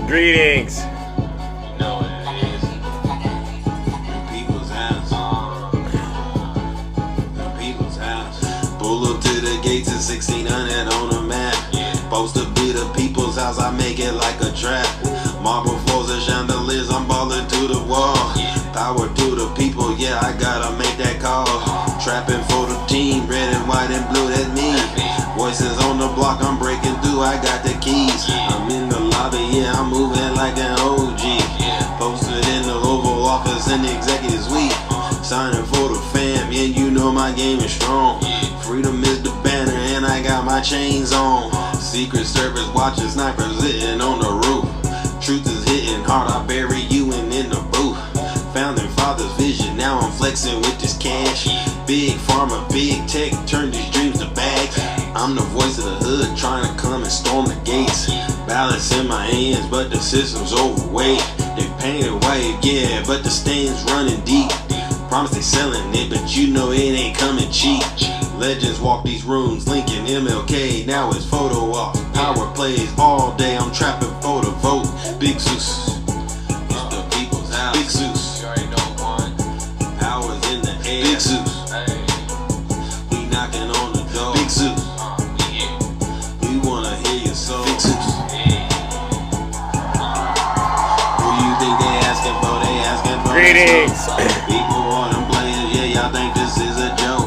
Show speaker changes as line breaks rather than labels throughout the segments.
Greetings.
No, it is. The people's house. The people's house. Pull up to the gates at 1600 on the map. Supposed to be the people's house, I make it like a trap. Marble floors and chandeliers, I'm ballin' to the wall. Power to the people, yeah, I gotta make that call. Trapping for the team, red and white and blue, that's me. Voices on the block, I'm breaking through, I got the keys. I'm in the lobby, yeah, I'm moving like an OG. Posted in the Oval Office in the executive suite. Signing for the fam, yeah, you know my game is strong. Freedom is the banner and I got my chains on. Secret Service watching snipers sitting on the roof. Truth is hitting hard, I bury you in the booth. Founding father's vision, now I'm flexing with this cash. Big pharma, big tech, turn these dreams to bags. I'm the voice of the hood, trying to come and storm the gates. Balance in my hands, but the system's overweight. They painted white, yeah, but the stains running deep. Promise they selling it, but you know it ain't coming cheap. Legends walk these rooms, Lincoln, MLK, now it's photo op. Power plays all day, I'm trapping for the vote. Big Zeus, it's the people's house. Big Zeus, you already know one. Power's in the air. Big Zeus, hey. We knocking on the door. Big Zeus, we here. We wanna hear your soul. Big Zeus. Who you think they asking for? They asking for.
Greetings.
People on them players, yeah, y'all think this is a joke.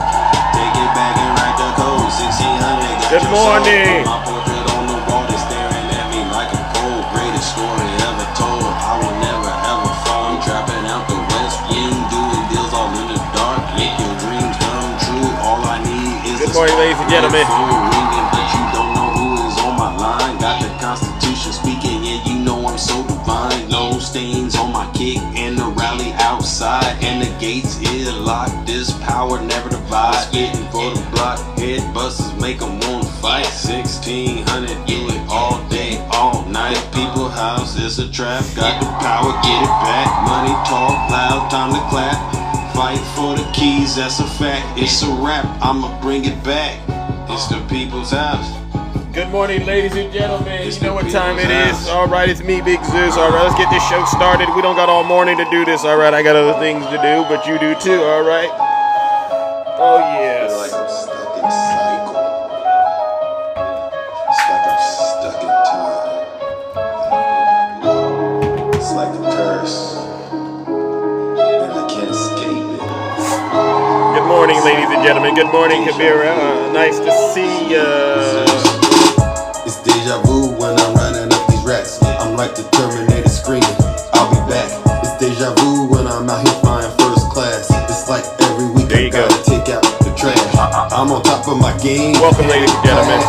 Take it back and write the code. 1600.
Good morning.
My portrait on the wall, they staring at me like a pole. Greatest story ever told. I will never ever fall. I'm trapping out the West Wing, doing deals all in the dark. Make your dreams come true. All I need is
Good morning, ladies and gentlemen.
ringing, but you don't know who is on my line. Got the Constitution speaking, yeah, you know I'm so divine. No stains on my kick and the rally outside, and the gates is locked. This power never divides. Spitting for the block, head busters make them want to fight. 1600, do it all day, all night. People house, it's a trap. Got the power, get it back. Money talk loud, time to clap. Fight for the keys, that's a fact. It's a rap, I'ma bring it back. It's the people's house.
Good morning, ladies and gentlemen.
It's
You know
the
what time it
people's
is.
house.
All right, it's me, Big Zeus. All right, let's get this show started. We don't got all morning to do this. All right, I got other things to do, but you do too. All right. Oh yes.
Like I'm stuck in a cycle. It's like I'm stuck in time. It's like a curse, and I can't escape it.
Good morning, ladies and gentlemen. Good morning, Kabira. Nice to see ya.
It's deja vu when I'm running up these racks. I'm like the Terminator screaming, I'll be back. It's deja vu when I'm out here flying first class. It's like every week
There
I
you go.
gotta take out the trash. I'm on top of my game.
Welcome, ladies and gentlemen.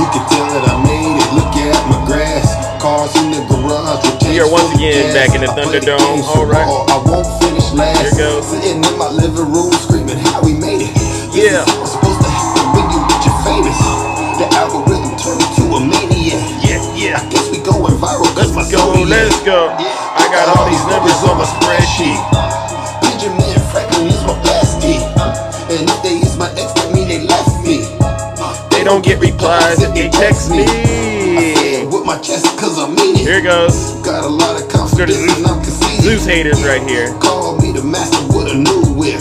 You can tell that I made it. Look at my grass. Cars in the garage.
We are once again back in the Thunderdome. All right.
I won't finish last.
Here goes.
Sitting in my living room screaming how we made it.
Yeah.
This is what's supposed to happen when you get your famous. The algorithm turned me to a maniac.
Yeah.
I guess we going viral.
Let's go. I got all these numbers on my spreadsheet.
Benjamin Franklin is my bestie. And if they is my ex, that mean they left me.
They don't get replies if they text me.
I say it with my chest cause I mean it.
Here goes.
Got a lot of confidence and I'm conceited.
Zeus haters right here.
Call me the master with a new whip.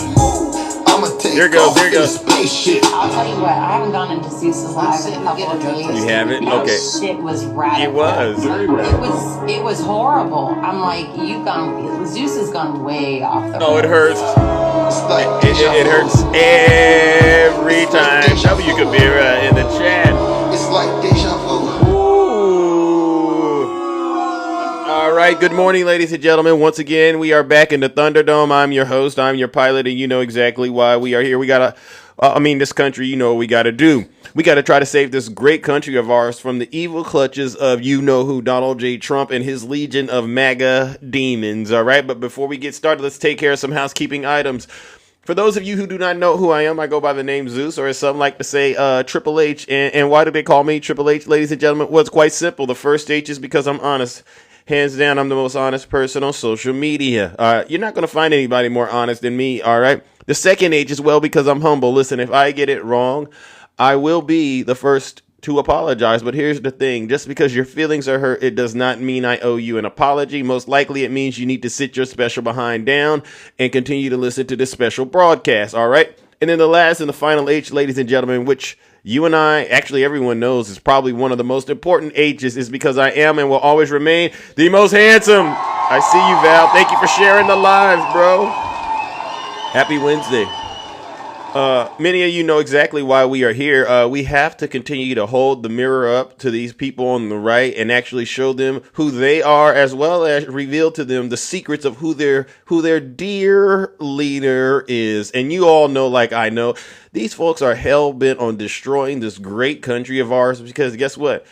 I'ma take off in a spaceship.
I'll tell you what, I haven't gone into Zeus's live in a couple of days.
You haven't?
That
Okay.
shit was radical.
It was.
It was horrible. I'm like, Zeus has gone way off the
Oh, it hurts.
It's like
It hurts every time. W Kabira in the chat.
It's like deja vu.
Ooh. All right. Good morning, ladies and gentlemen. Once again, we are back in the Thunderdome. I'm your host. I'm your pilot, and you know exactly why we are here. We gotta. This country, you know what we got to do. We got to try to save this great country of ours from the evil clutches of you-know-who, Donald J. Trump and his legion of MAGA demons, all right? But before we get started, let's take care of some housekeeping items. For those of you who do not know who I am, I go by the name Zeus, or as some like to say, Triple H. And why do they call me Triple H, ladies and gentlemen? Well, it's quite simple. The first H is because I'm honest. Hands down, I'm the most honest person on social media. You're not going to find anybody more honest than me, all right? The second H is, well, because I'm humble. Listen, if I get it wrong, I will be the first to apologize. But here's the thing. Just because your feelings are hurt, it does not mean I owe you an apology. Most likely it means you need to sit your special behind down and continue to listen to this special broadcast. All right. And then the last and the final H, ladies and gentlemen, which you and I, actually everyone knows, is probably one of the most important H's, is because I am and will always remain the most handsome. I see you, Val. Thank you for sharing the live, bro. Happy Wednesday. Many of you know exactly why we are here. We have to continue to hold the mirror up to these people on the right and actually show them who they are, as well as reveal to them the secrets of who their dear leader is. And you all know, like I know, these folks are hell bent on destroying this great country of ours, because guess what?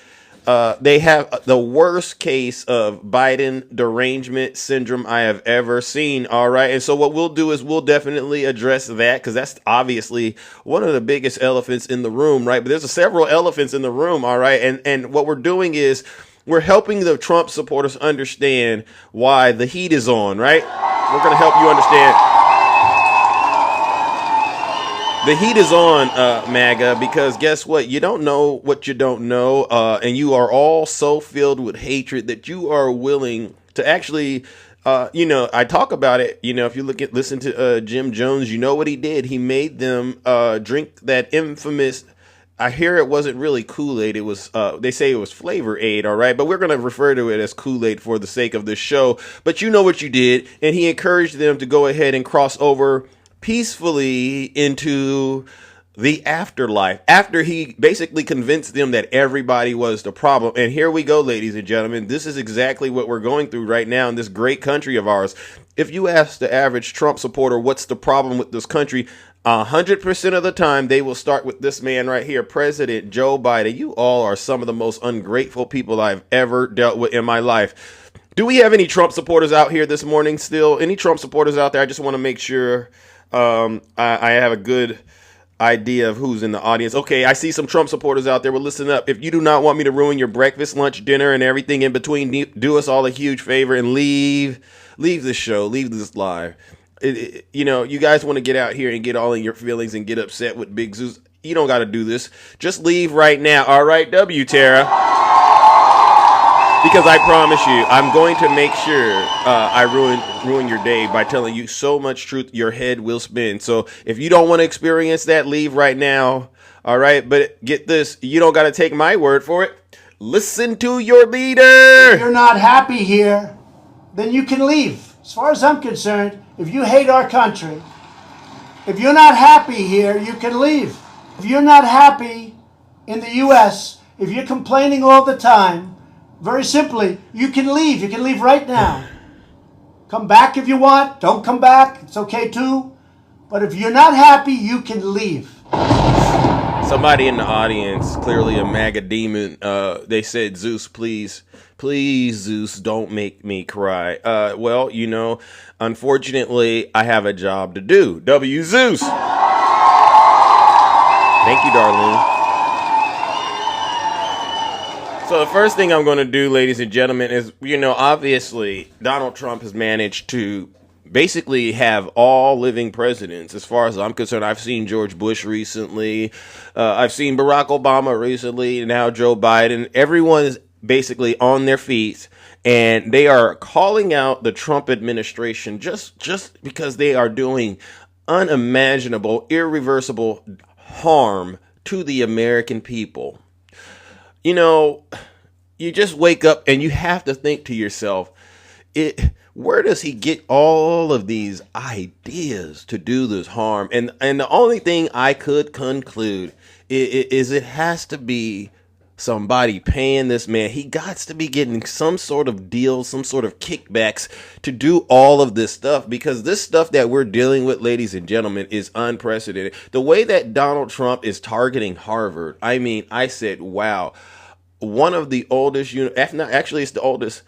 They have the worst case of Biden derangement syndrome I have ever seen. All right. And so what we'll do is we'll definitely address that, because that's obviously one of the biggest elephants in the room. Right. But there's several elephants in the room. All right. And what we're doing is we're helping the Trump supporters understand why the heat is on. Right. We're going to help you understand. The heat is on, MAGA, because guess what? You don't know what you don't know, and you are all so filled with hatred that you are willing to actually, I talk about it. If you listen to Jim Jones, you know what he did. He made them drink that infamous. I hear it wasn't really Kool-Aid. It was, they say it was Flavor Aid, all right? But we're going to refer to it as Kool-Aid for the sake of this show. But you know what you did, and he encouraged them to go ahead and cross over peacefully into the afterlife after he basically convinced them that everybody was the problem. And here we go, ladies and gentlemen. This is exactly what we're going through right now in this great country of ours. If you ask the average Trump supporter what's the problem with this country, 100% of the time they will start with this man right here, President Joe Biden. You all are some of the most ungrateful people I've ever dealt with in my life. Do we have any Trump supporters out here this morning still? Any Trump supporters out there? I just want to make sure I have a good idea of who's in the audience. Okay, I see some Trump supporters out there. Well, listen up. If you do not want me to ruin your breakfast, lunch, dinner, and everything in between, do us all a huge favor and leave the show, leave this live. You guys want to get out here and get all in your feelings and get upset with Big Zeus. You don't got to do this. Just leave right now. All right, W, Tara. Because I promise you, I'm going to make sure I ruin your day by telling you so much truth, your head will spin. So if you don't want to experience that, leave right now. All right. But get this. You don't got to take my word for it. Listen to your leader.
If you're not happy here, then you can leave. As far as I'm concerned, if you hate our country, if you're not happy here, you can leave. If you're not happy in the U.S., if you're complaining all the time, very simply, you can leave. You can leave right now. Come back if you want. Don't come back. It's okay too. But if you're not happy, you can leave.
Somebody in the audience, clearly a MAGA demon, they said, Zeus, please, Zeus, don't make me cry. Well, unfortunately, I have a job to do. W, Zeus. Thank you, Darlene. So the first thing I'm going to do, ladies and gentlemen, is, obviously Donald Trump has managed to basically have all living presidents. As far as I'm concerned, I've seen George Bush recently. I've seen Barack Obama recently. Now Joe Biden. Everyone is basically on their feet, and they are calling out the Trump administration just because they are doing unimaginable, irreversible harm to the American people. You just wake up and you have to think to yourself, where does he get all of these ideas to do this harm? And the only thing I could conclude is it has to be somebody paying this man. He got to be getting some sort of deal, some sort of kickbacks to do all of this stuff, because this stuff that we're dealing with, ladies and gentlemen, is unprecedented. The way that Donald Trump is targeting Harvard, I said, wow, one of the oldest, actually it's the oldest.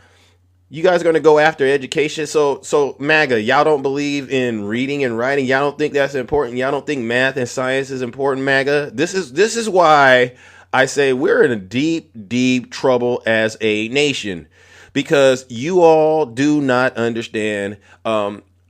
You guys are going to go after education. So MAGA, y'all don't believe in reading and writing. Y'all don't think that's important. Y'all don't think math and science is important, MAGA. This is why I say we're in a deep, deep trouble as a nation, because you all do not understand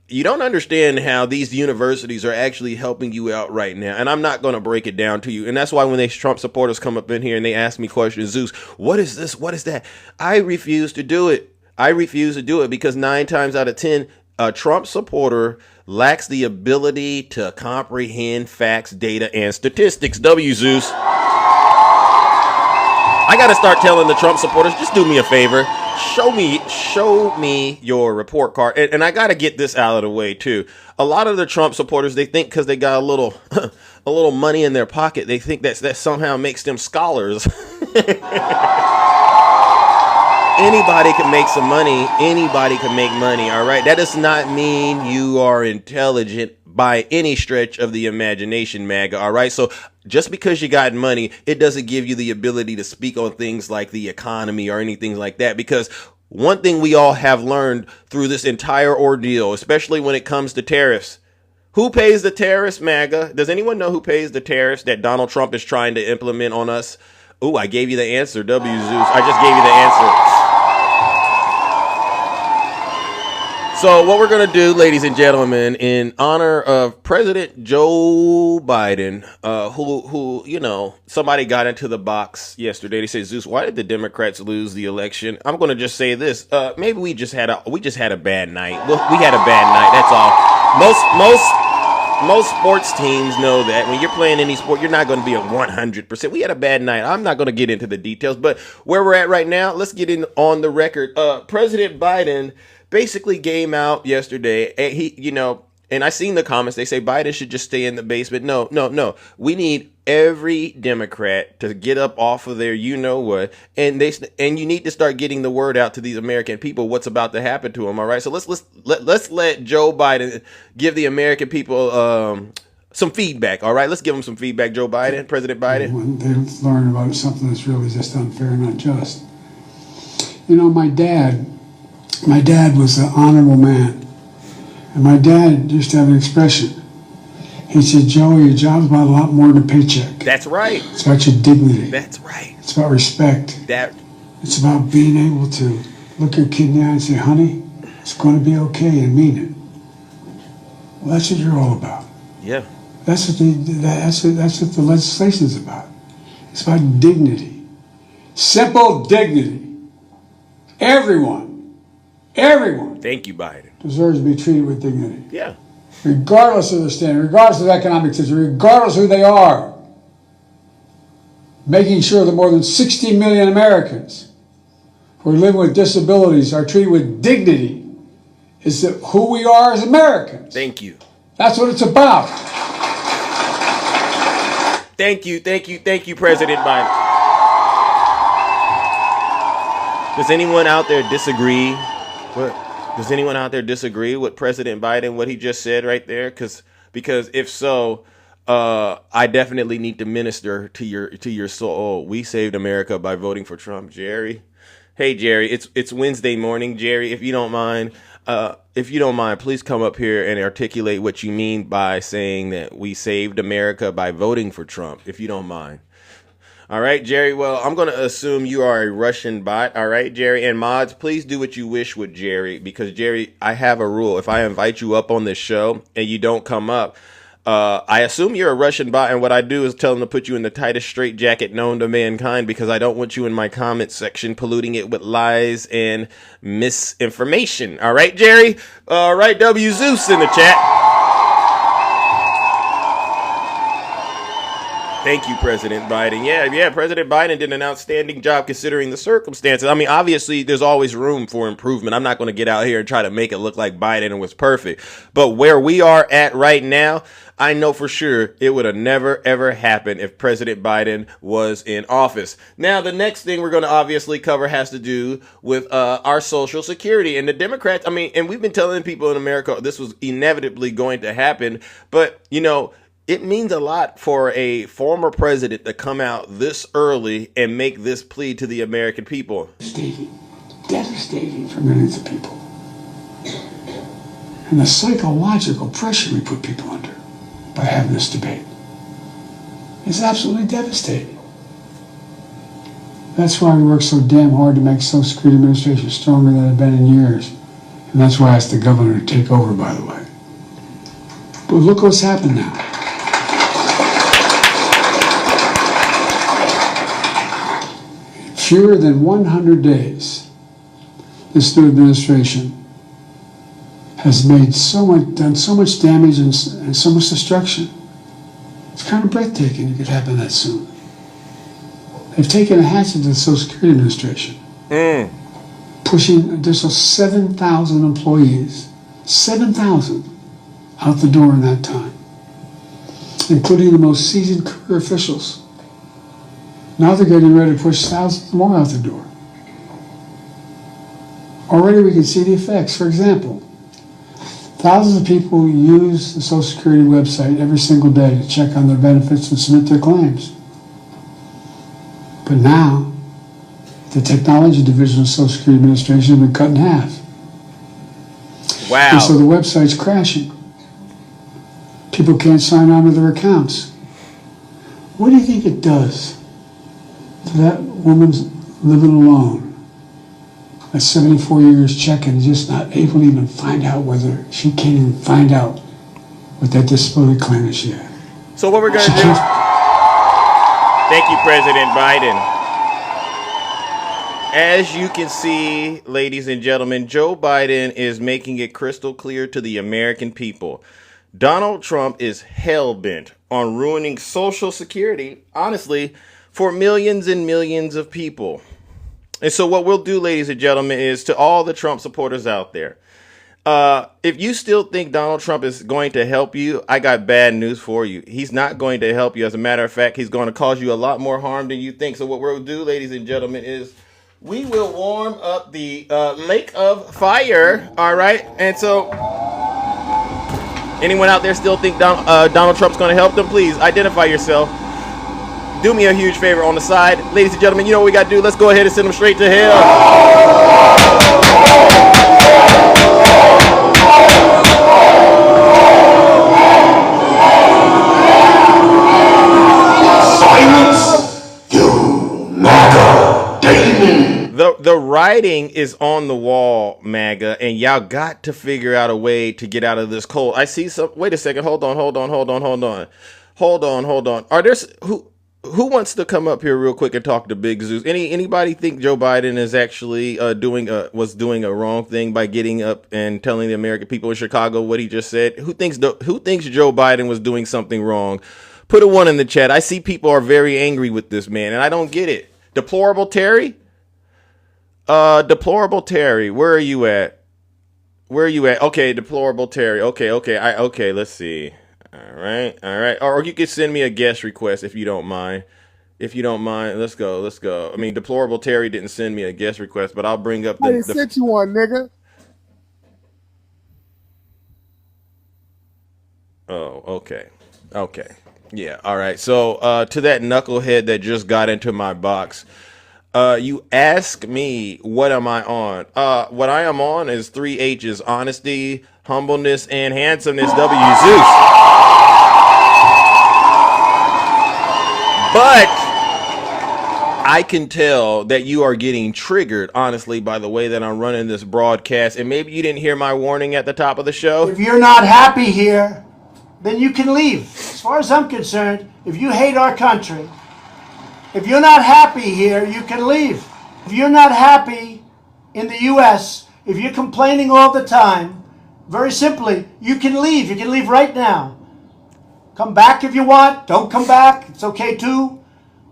you don't understand how these universities are actually helping you out right now. And I'm not going to break it down to you. And that's why when these Trump supporters come up in here and they ask me questions, Zeus, what is this? What is that? I refuse to do it. I refuse to do it because 9 times out of 10, a Trump supporter lacks the ability to comprehend facts, data, and statistics. W, Zeus. I got to start telling the Trump supporters, just do me a favor. Show me your report card. And I got to get this out of the way, too. A lot of the Trump supporters, they think because they got a little money in their pocket, they think that somehow makes them scholars. Anybody can make some money. Anybody can make money. All right. That does not mean you are intelligent by any stretch of the imagination, MAGA. All right. So just because you got money, it doesn't give you the ability to speak on things like the economy or anything like that. Because one thing we all have learned through this entire ordeal, especially when it comes to tariffs, who pays the tariffs, MAGA? Does anyone know who pays the tariffs that Donald Trump is trying to implement on us? Ooh, I gave you the answer, W. Zeus. I just gave you the answer. So what we're going to do, ladies and gentlemen, in honor of President Joe Biden, who, you know, somebody got into the box yesterday. They said, Zeus, why did the Democrats lose the election? I'm going to just say this. Maybe we just had a bad night. We had a bad night. That's all. Most sports teams know that when you're playing any sport, you're not going to be at 100%. We had a bad night. I'm not going to get into the details, but where we're at right now, let's get in on the record. President Biden basically came out yesterday. And I seen the comments. They say Biden should just stay in the basement. No. We need every Democrat to get up off of their you know what, and you need to start getting the word out to these American people what's about to happen to them. All right, so let's let Joe Biden give the American people some feedback. All right, let's give them some feedback. Joe Biden, President Biden.
When they learn about something that's really just unfair and unjust. You know, my dad was an honorable man, and my dad used to have an expression. He said, Joe, your job's about a lot more than a paycheck.
That's right.
It's about your dignity.
That's right.
It's about respect. It's about being able to look your kid in the eye and say, honey, it's going to be okay, and mean it. Well, that's what you're all about.
Yeah.
That's what the legislation is about. It's about dignity. Simple dignity. Everyone.
Thank you, Biden.
Deserves to be treated with dignity.
Yeah.
Regardless of their standing, regardless of economic situation, regardless of who they are. Making sure that more than 60 million Americans who are living with disabilities are treated with dignity is who we are as Americans.
Thank you.
That's what it's about.
Thank you, President Biden. Does anyone out there disagree? Does anyone out there disagree with President Biden, what he just said right there? Because if so, I definitely need to minister to your soul. We saved America by voting for Trump, Jerry. Hey, Jerry, it's Wednesday morning, Jerry. If you don't mind, please come up here and articulate what you mean by saying that we saved America by voting for Trump, if you don't mind. All right, Jerry. Well, I'm going to assume you are a Russian bot. All right, Jerry. And mods, please do what you wish with Jerry, because Jerry, I have a rule. If I invite you up on this show and you don't come up, I assume you're a Russian bot. And what I do is tell them to put you in the tightest straitjacket known to mankind, because I don't want you in my comment section polluting it with lies and misinformation. All right, Jerry. All right, W. Zeus in the chat. Thank you, President Biden. Yeah, President Biden did an outstanding job considering the circumstances. I mean, obviously, there's always room for improvement. I'm not going to get out here and try to make it look like Biden was perfect. But where we are at right now, I know for sure it would have never, ever happened if President Biden was in office. Now, the next thing we're going to obviously cover has to do with our Social Security. And the Democrats, and we've been telling people in America this was inevitably going to happen. But, it means a lot for a former president to come out this early and make this plea to the American people.
Devastating for millions of people. And the psychological pressure we put people under by having this debate is absolutely devastating. That's why we work so damn hard to make Social Security Administration stronger than it's been in years. And that's why I asked the governor to take over, by the way. But look what's happened now. Fewer than 100 days, this new administration has made done so much damage and so much destruction. It's kind of breathtaking it could happen that soon. They've taken a hatchet to the Social Security Administration, pushing an additional 7,000 employees, 7,000 out the door in that time, including the most seasoned career officials. Now they're getting ready to push thousands more out the door. Already we can see the effects. For example, thousands of people use the Social Security website every single day to check on their benefits and submit their claims. But now, the technology division of the Social Security Administration has been cut in half.
Wow.
And so the website's crashing. People can't sign on to their accounts. What do you think it does to that woman's living alone at 74 years checking, just not able to even find out whether she can't even find out what that disability claim is yet?
So what we're going to do... Thank you, President Biden. As you can see, ladies and gentlemen, Joe Biden is making it crystal clear to the American people. Donald Trump is hell-bent on ruining Social Security, honestly, for millions and millions of people. And so what we'll do, ladies and gentlemen, is to all the Trump supporters out there, if you still think Donald Trump is going to help you, I got bad news for you. He's not going to help you. As a matter of fact, he's going to cause you a lot more harm than you think. So what we'll do, ladies and gentlemen, is we will warm up the lake of fire. All right. And so anyone out there still think Donald Trump's going to help them? Please identify yourself. Do me a huge favor on the side. Ladies and gentlemen, you know what we got to do. Let's go ahead and send them straight to hell. The writing is on the wall, MAGA, and y'all got to figure out a way to get out of this cold. I see some. Wait a second. Hold on. Are there who wants to come up here real quick and talk to Big Zeus? Anybody think Joe Biden is actually was doing a wrong thing by getting up and telling the American people in Chicago what he just said? Who thinks Joe Biden was doing something wrong? Put a 1 in the chat. I see people are very angry with this man, and I don't get it. Deplorable Terry? Deplorable Terry, where are you at? Okay, Deplorable Terry. Okay, let's see. All right. Or you could send me a guest request if you don't mind. Let's go. I mean, Deplorable Terry didn't send me a guest request, but I'll bring up
I didn't send you one, nigga.
Oh, okay. Yeah, all right. So, to that knucklehead that just got into my box, you ask me, what am I on? What I am on is 3 H's: honesty, humbleness, and handsomeness. W. Zeus. But I can tell that you are getting triggered, honestly, by the way that I'm running this broadcast. And maybe you didn't hear my warning at the top of the show.
If you're not happy here, then you can leave. As far as I'm concerned, if you hate our country, if you're not happy here, you can leave. If you're not happy in the U.S., if you're complaining all the time, very simply, you can leave. You can leave right now. Come back if you want. Don't come back. It's okay too.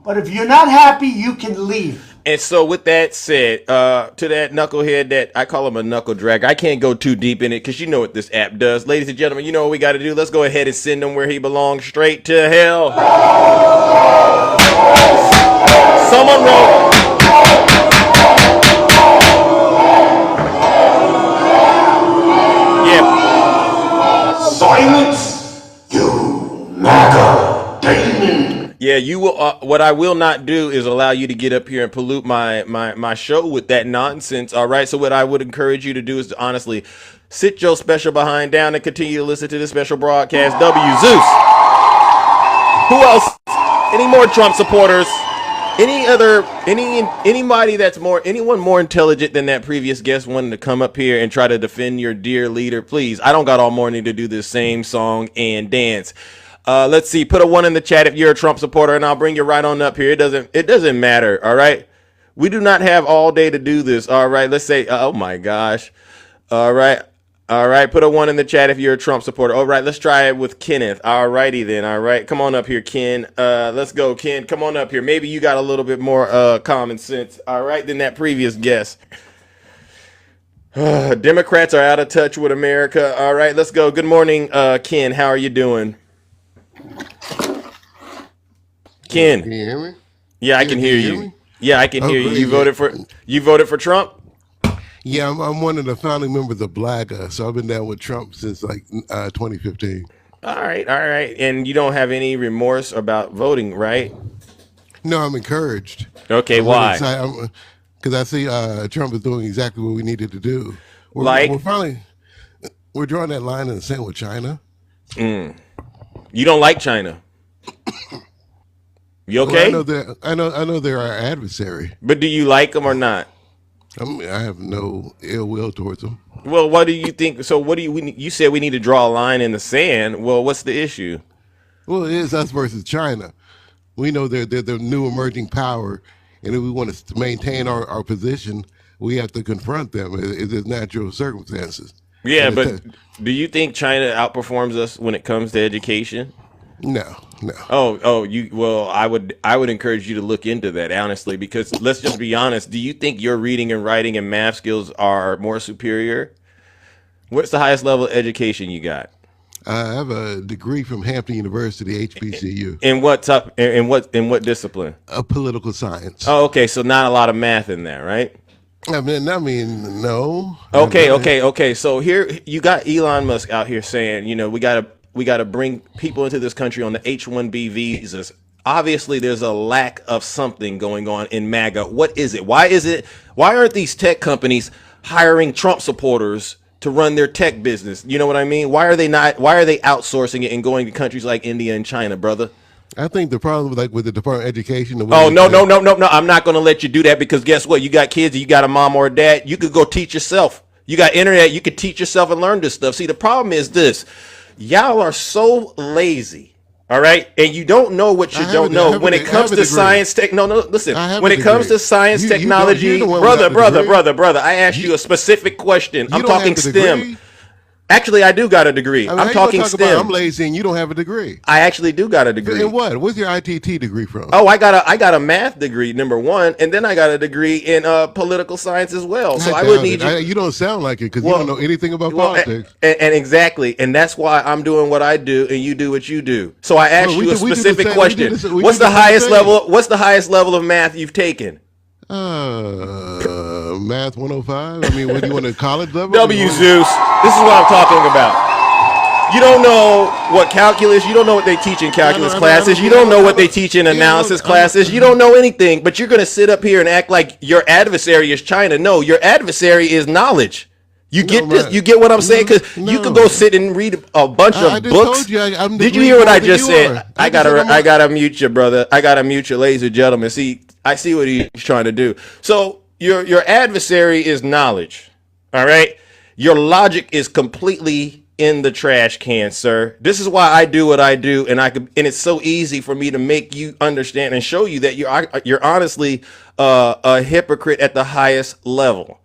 But if you're not happy, you can leave.
And so with that said, to that knucklehead that I call him a knuckle drag, I can't go too deep in it because you know what this app does. Ladies and gentlemen, you know what we got to do. Let's go ahead and send him where he belongs, straight to hell. Someone wrote. Yeah.
Silence, you MAGA demon.
Yeah, you will. What I will not do is allow you to get up here and pollute my show with that nonsense. All right. So what I would encourage you to do is to honestly sit your special behind down and continue to listen to this special broadcast. W. Zeus. Who else? Any more Trump supporters Anybody that's anyone more intelligent than that previous guest wanting to come up here and try to defend your dear leader, please. I don't got all morning to do this same song and dance. Let's see. Put a 1 in the chat if you're a Trump supporter, and I'll bring you right on up here. It doesn't matter. All right. We do not have all day to do this. All right. Let's say. Oh my gosh. All right. All right, put a 1 in the chat if you're a Trump supporter. All right, let's try it with Kenneth. All righty then. All right, come on up here, Ken. Let's go, Ken. Come on up here. Maybe you got a little bit more common sense. All right, than that previous guest. Democrats are out of touch with America. All right, let's go. Good morning, Ken. How are you doing? Ken.
Can you hear me?
Yeah, I can hear you. Yeah, I can hear you. You voted for Trump?
Yeah, I'm one of the founding members of MAGA, so I've been down with Trump since like 2015.
All right. And you don't have any remorse about voting, right?
No, I'm encouraged.
Okay,
I'm
why?
Because I see Trump is doing exactly what we needed to do. We're drawing that line in the sand with China.
You don't like China. You okay?
Well, I know they're our adversary.
But do you like them or not?
I have no ill will towards them.
Well, what do you think? So what do you said we need to draw a line in the sand. Well, what's the issue?
Well, it is us versus China. We know they're the new emerging power, and if we want to maintain our position, we have to confront them. It's natural circumstances.
Yeah, but do you think China outperforms us when it comes to education?
No.
Well, I would encourage you to look into that honestly, because let's just be honest. Do you think your reading and writing and math skills are more superior? What's the highest level of education you got?
I have a degree from Hampton University, HBCU.
In what discipline?
Political science.
Oh, okay. So not a lot of math in there, right?
I mean, no.
Okay. So here you got Elon Musk out here saying, we got to bring people into this country on the H-1B visas. Obviously, there's a lack of something going on in MAGA. What is it? Why aren't these tech companies hiring Trump supporters to run their tech business? You know what I mean? Why are they outsourcing it and going to countries like India and China, brother?
I think the problem with the Department of Education.
No. I'm not going to let you do that, because guess what? You got kids, you got a mom or a dad. You could go teach yourself. You got internet. You could teach yourself and learn this stuff. See, the problem is this. Y'all are so lazy, all right? And you don't know what you don't know. When it comes to science listen. When it comes to science technology, brother, I asked you a specific question. I'm talking STEM. Actually, I do got a degree. I'm talking STEM.
I'm lazy and you don't have a degree.
I actually do got a degree.
In what? Where's your ITT degree from?
Oh, I got a math degree, number one, and then I got a degree in political science as well. So I would need you.
You don't sound like it, because you don't know anything about politics.
And exactly, and that's why I'm doing what I do, and you do what you do. So I asked you a specific question. What's the highest level? What's the highest level of math you've taken?
Math 105. I mean, what do you want to college level?
W Zeus. This is what I'm talking about. You don't know what calculus. You don't know what they teach in calculus classes. You don't know what they teach in analysis classes. You don't know anything. But you're going to sit up here and act like your adversary is China. No, your adversary is knowledge. You get this? You get what I'm saying? Because you could go sit and read a bunch of books. Did you hear what I just said? I gotta mute you, brother. I gotta mute you, ladies and gentlemen. See, I see what he's trying to do. So your adversary is knowledge. All right. Your logic is completely in the trash can, sir. This is why I do what I do, and it's so easy for me to make you understand and show you that you're honestly a hypocrite at the highest level.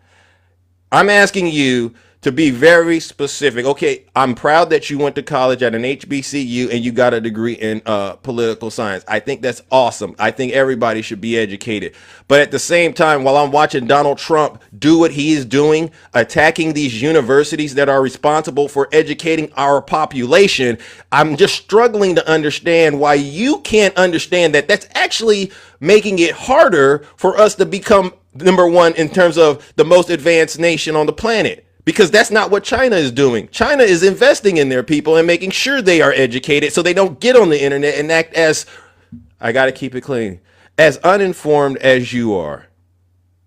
I'm asking you to be very specific. Okay, I'm proud that you went to college at an HBCU and you got a degree in political science. I think that's awesome. I think everybody should be educated. But at the same time, while I'm watching Donald Trump do what he is doing, attacking these universities that are responsible for educating our population, I'm just struggling to understand why you can't understand that that's actually making it harder for us to become number one in terms of the most advanced nation on the planet. Because that's not what China is doing. China is investing in their people and making sure they are educated so they don't get on the internet and act as, I got to keep it clean, as uninformed as you are.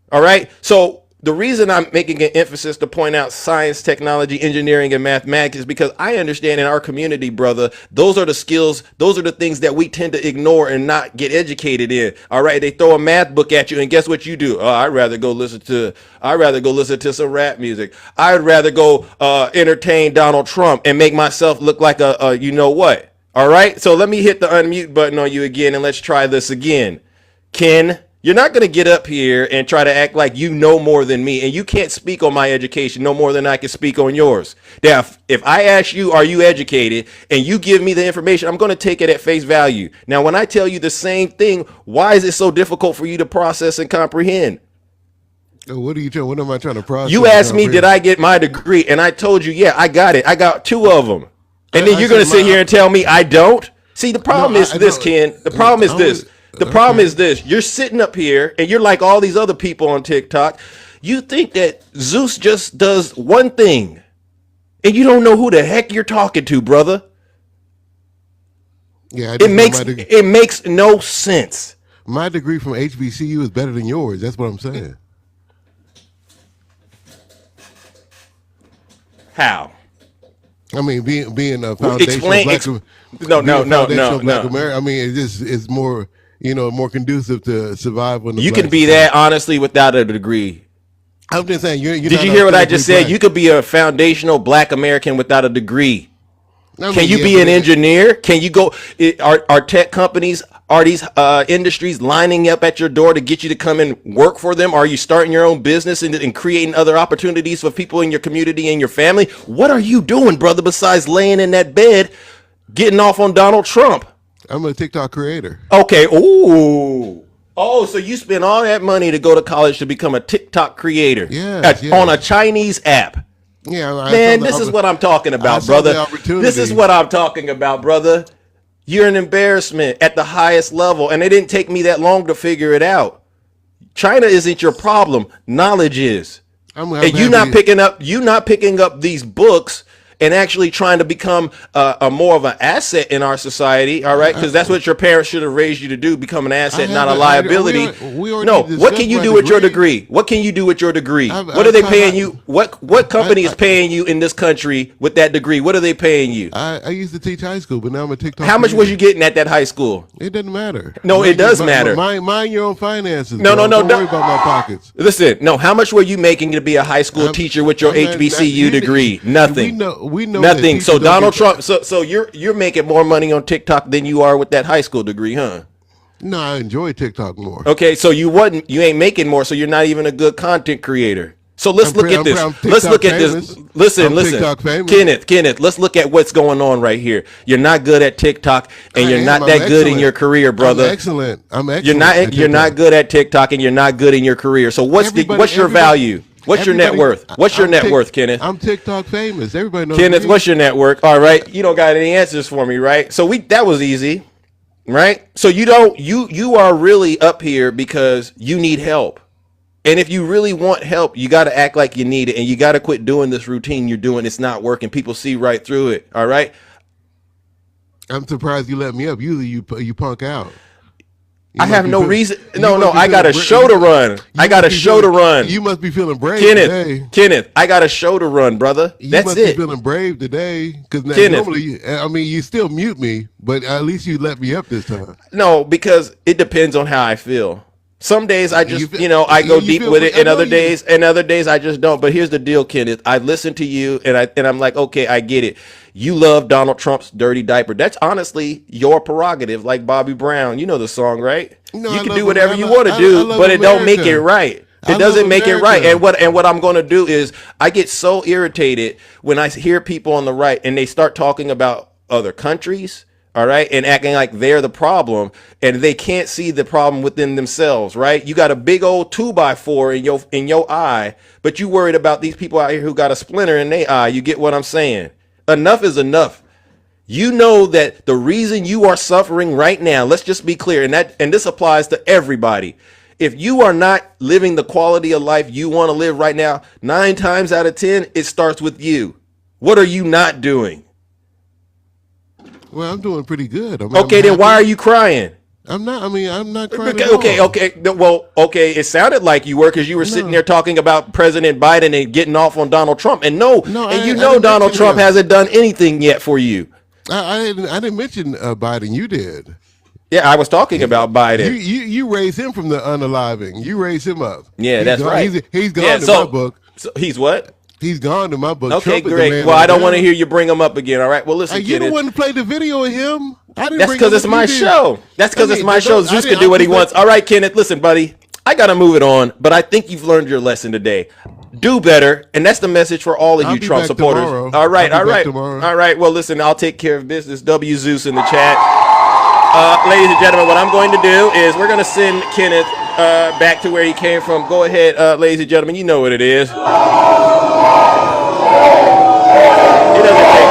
All right. So the reason I'm making an emphasis to point out science, technology, engineering, and mathematics is because I understand in our community, brother, those are the skills, those are the things that we tend to ignore and not get educated in. All right, they throw a math book at you, and guess what you do? Oh, I'd rather go listen to some rap music. I'd rather go entertain Donald Trump and make myself look like a you know what. All right, so let me hit the unmute button on you again, and let's try this again. Ken, you're not going to get up here and try to act like you know more than me, and you can't speak on my education no more than I can speak on yours. Now, if I ask you, are you educated, and you give me the information, I'm going to take it at face value. Now, when I tell you the same thing, why is it so difficult for you to process and comprehend?
What am I trying to process?
You asked me, did I get my degree? And I told you, yeah, I got it. I got 2 of them. And then you're going to sit here and tell me I don't? See, the problem is this, Ken. The problem is this. The problem is this. You're sitting up here and you're like all these other people on TikTok. You think that Zeus just does one thing and you don't know who the heck you're talking to, brother.
Yeah,
it makes no sense.
My degree from HBCU is better than yours. That's what I'm saying.
How?
I mean, being a foundation
No.
Black America. I mean, it's more, more conducive to survival.
You can be that honestly without a degree.
I'm just saying. Did
you hear what I just said? You could be a foundational Black American without a degree. Can you be an engineer? Can you go? Are tech companies, are these industries lining up at your door to get you to come and work for them? Are you starting your own business and creating other opportunities for people in your community and your family? What are you doing, brother, besides laying in that bed, getting off on Donald Trump?
I'm a TikTok creator.
Okay. Ooh. Oh, so you spend all that money to go to college to become a TikTok creator?
Yes.
On a Chinese app.
Yeah,
man, this is what I'm talking about, brother. This is what I'm talking about, brother. You're an embarrassment at the highest level, and it didn't take me that long to figure it out. China isn't your problem. Knowledge is. And you're not picking up these books and actually trying to become a more of an asset in our society, all right? Because that's what your parents should have raised you to do, become an asset, not a liability. No, what can you do with your degree? What can you do with your degree? What are they paying you? What company is paying you in this country with that degree? What are they paying you?
I used to teach high school, but now I'm a TikTok.
How much was you getting at that high school?
It doesn't matter.
No, it does matter.
Mind your own finances.
No.
Don't worry about my pockets.
Listen, no, how much were you making to be a high school teacher with your HBCU degree? Nothing.
We know
nothing. So Donald Trump. So you're making more money on TikTok than you are with that high school degree, huh?
No, I enjoy TikTok more.
Okay, so you ain't making more, so you're not even a good content creator. So let's look at this. Let's look at this. Listen, Kenneth. Let's look at what's going on right here. You're not good at TikTok, and you're not that good in your career, brother.
I'm excellent.
You're not good at TikTok, and you're not good in your career. So what's your value? What's your net worth? What's your net worth, Kenneth?
I'm TikTok famous. Everybody knows.
Kenneth, what's your net worth? All right, you don't got any answers for me, right? So that was easy, right? So you are really up here because you need help. And if you really want help, you got to act like you need it, and you got to quit doing this routine you're doing. It's not working. People see right through it. All right.
I'm surprised you let me up. Usually you punk out.
I have no reason. No. I got a show to run. You
must be feeling brave today.
Kenneth, I got a show to run, brother. That's
you must
it.
Be feeling brave today, because normally, you still mute me, but at least you let me up this time.
No, because it depends on how I feel. Some days I just, I go deep with it, and other days I just don't. But here's the deal, Kenneth. I listen to you, and I'm like, okay, I get it. You love Donald Trump's dirty diaper. That's honestly your prerogative, like Bobby Brown. You know the song, right?
No,
you can do whatever you want to do, but it don't make it right. It doesn't make it right. And what I'm going to do is I get so irritated when I hear people on the right and they start talking about other countries. All right. And acting like they're the problem, and they can't see the problem within themselves. Right. You got a big old 2x4 in your eye, but you worried about these people out here who got a splinter in their eye. You get what I'm saying? Enough is enough. You know that the reason you are suffering right now, let's just be clear, and this applies to everybody. If you are not living the quality of life you want to live right now, 9 times out of 10, it starts with you. What are you not doing?
Well, I'm doing pretty good.
Then why are you crying?
I'm not. I mean, I'm not trying
Okay,
to.
okay, okay. Well, okay. It sounded like you were because you were sitting there talking about President Biden and getting off on Donald Trump. And no,
No,
and you
I
know
didn't
Donald
mention
Trump
him.
hasn't done anything yet for you.
I didn't mention Biden. You did.
Yeah, I was talking about
You
Biden.
you raised him from the unaliving. You raised him up.
Yeah,
He's
that's
gone,
right.
He's
Yeah,
gone in my book.
so he's what?
He's gone in my book.
Okay,
Trump is the
great.
man
Well,
on
I don't want to
down.
hear you bring him up again. All right. Well, listen,
You the
kid.
one to play the video of him. I didn't.
That's
bring
because
him
it's
up,
my
you did.
show. That's because it's my show. Zeus can do what he wants. All right, Kenneth. Listen, buddy. I gotta move it on, but I think you've learned your lesson today. Do better, and that's the message for all of
I'll
you
be
Trump
back
supporters.
tomorrow.
All right,
I'll
all
be back
right,
tomorrow.
all right. Well, listen, I'll take care of business. W Zeus in the chat. Ladies and gentlemen, what I'm going to do is we're going to send Kenneth back to where he came from. Go ahead, ladies and gentlemen. You know what it is. It doesn't take.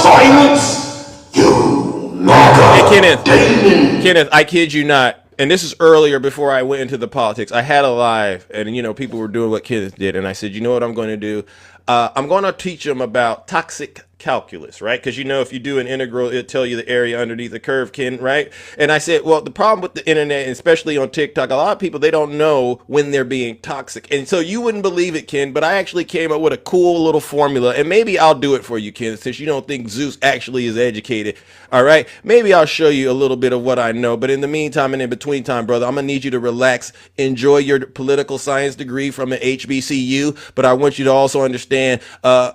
Silence, you MAGA.
Hey, Kenneth, I kid you not. And this is earlier before I went into the politics. I had a live, and people were doing what Kenneth did, and I said, you know what I'm going to do? I'm going to teach them about toxic calculus, right? Because if you do an integral, it'll tell you the area underneath the curve, Ken, right? And I said, well, the problem with the internet, and especially on TikTok, a lot of people, they don't know when they're being toxic. And so you wouldn't believe it, Ken, but I actually came up with a cool little formula, and maybe I'll do it for you, Ken, since you don't think Zeus actually is educated. All right? Maybe I'll show you a little bit of what I know. But in the meantime and in between time, brother, I'm going to need you to relax, enjoy your political science degree from an HBCU, but I want you to also understand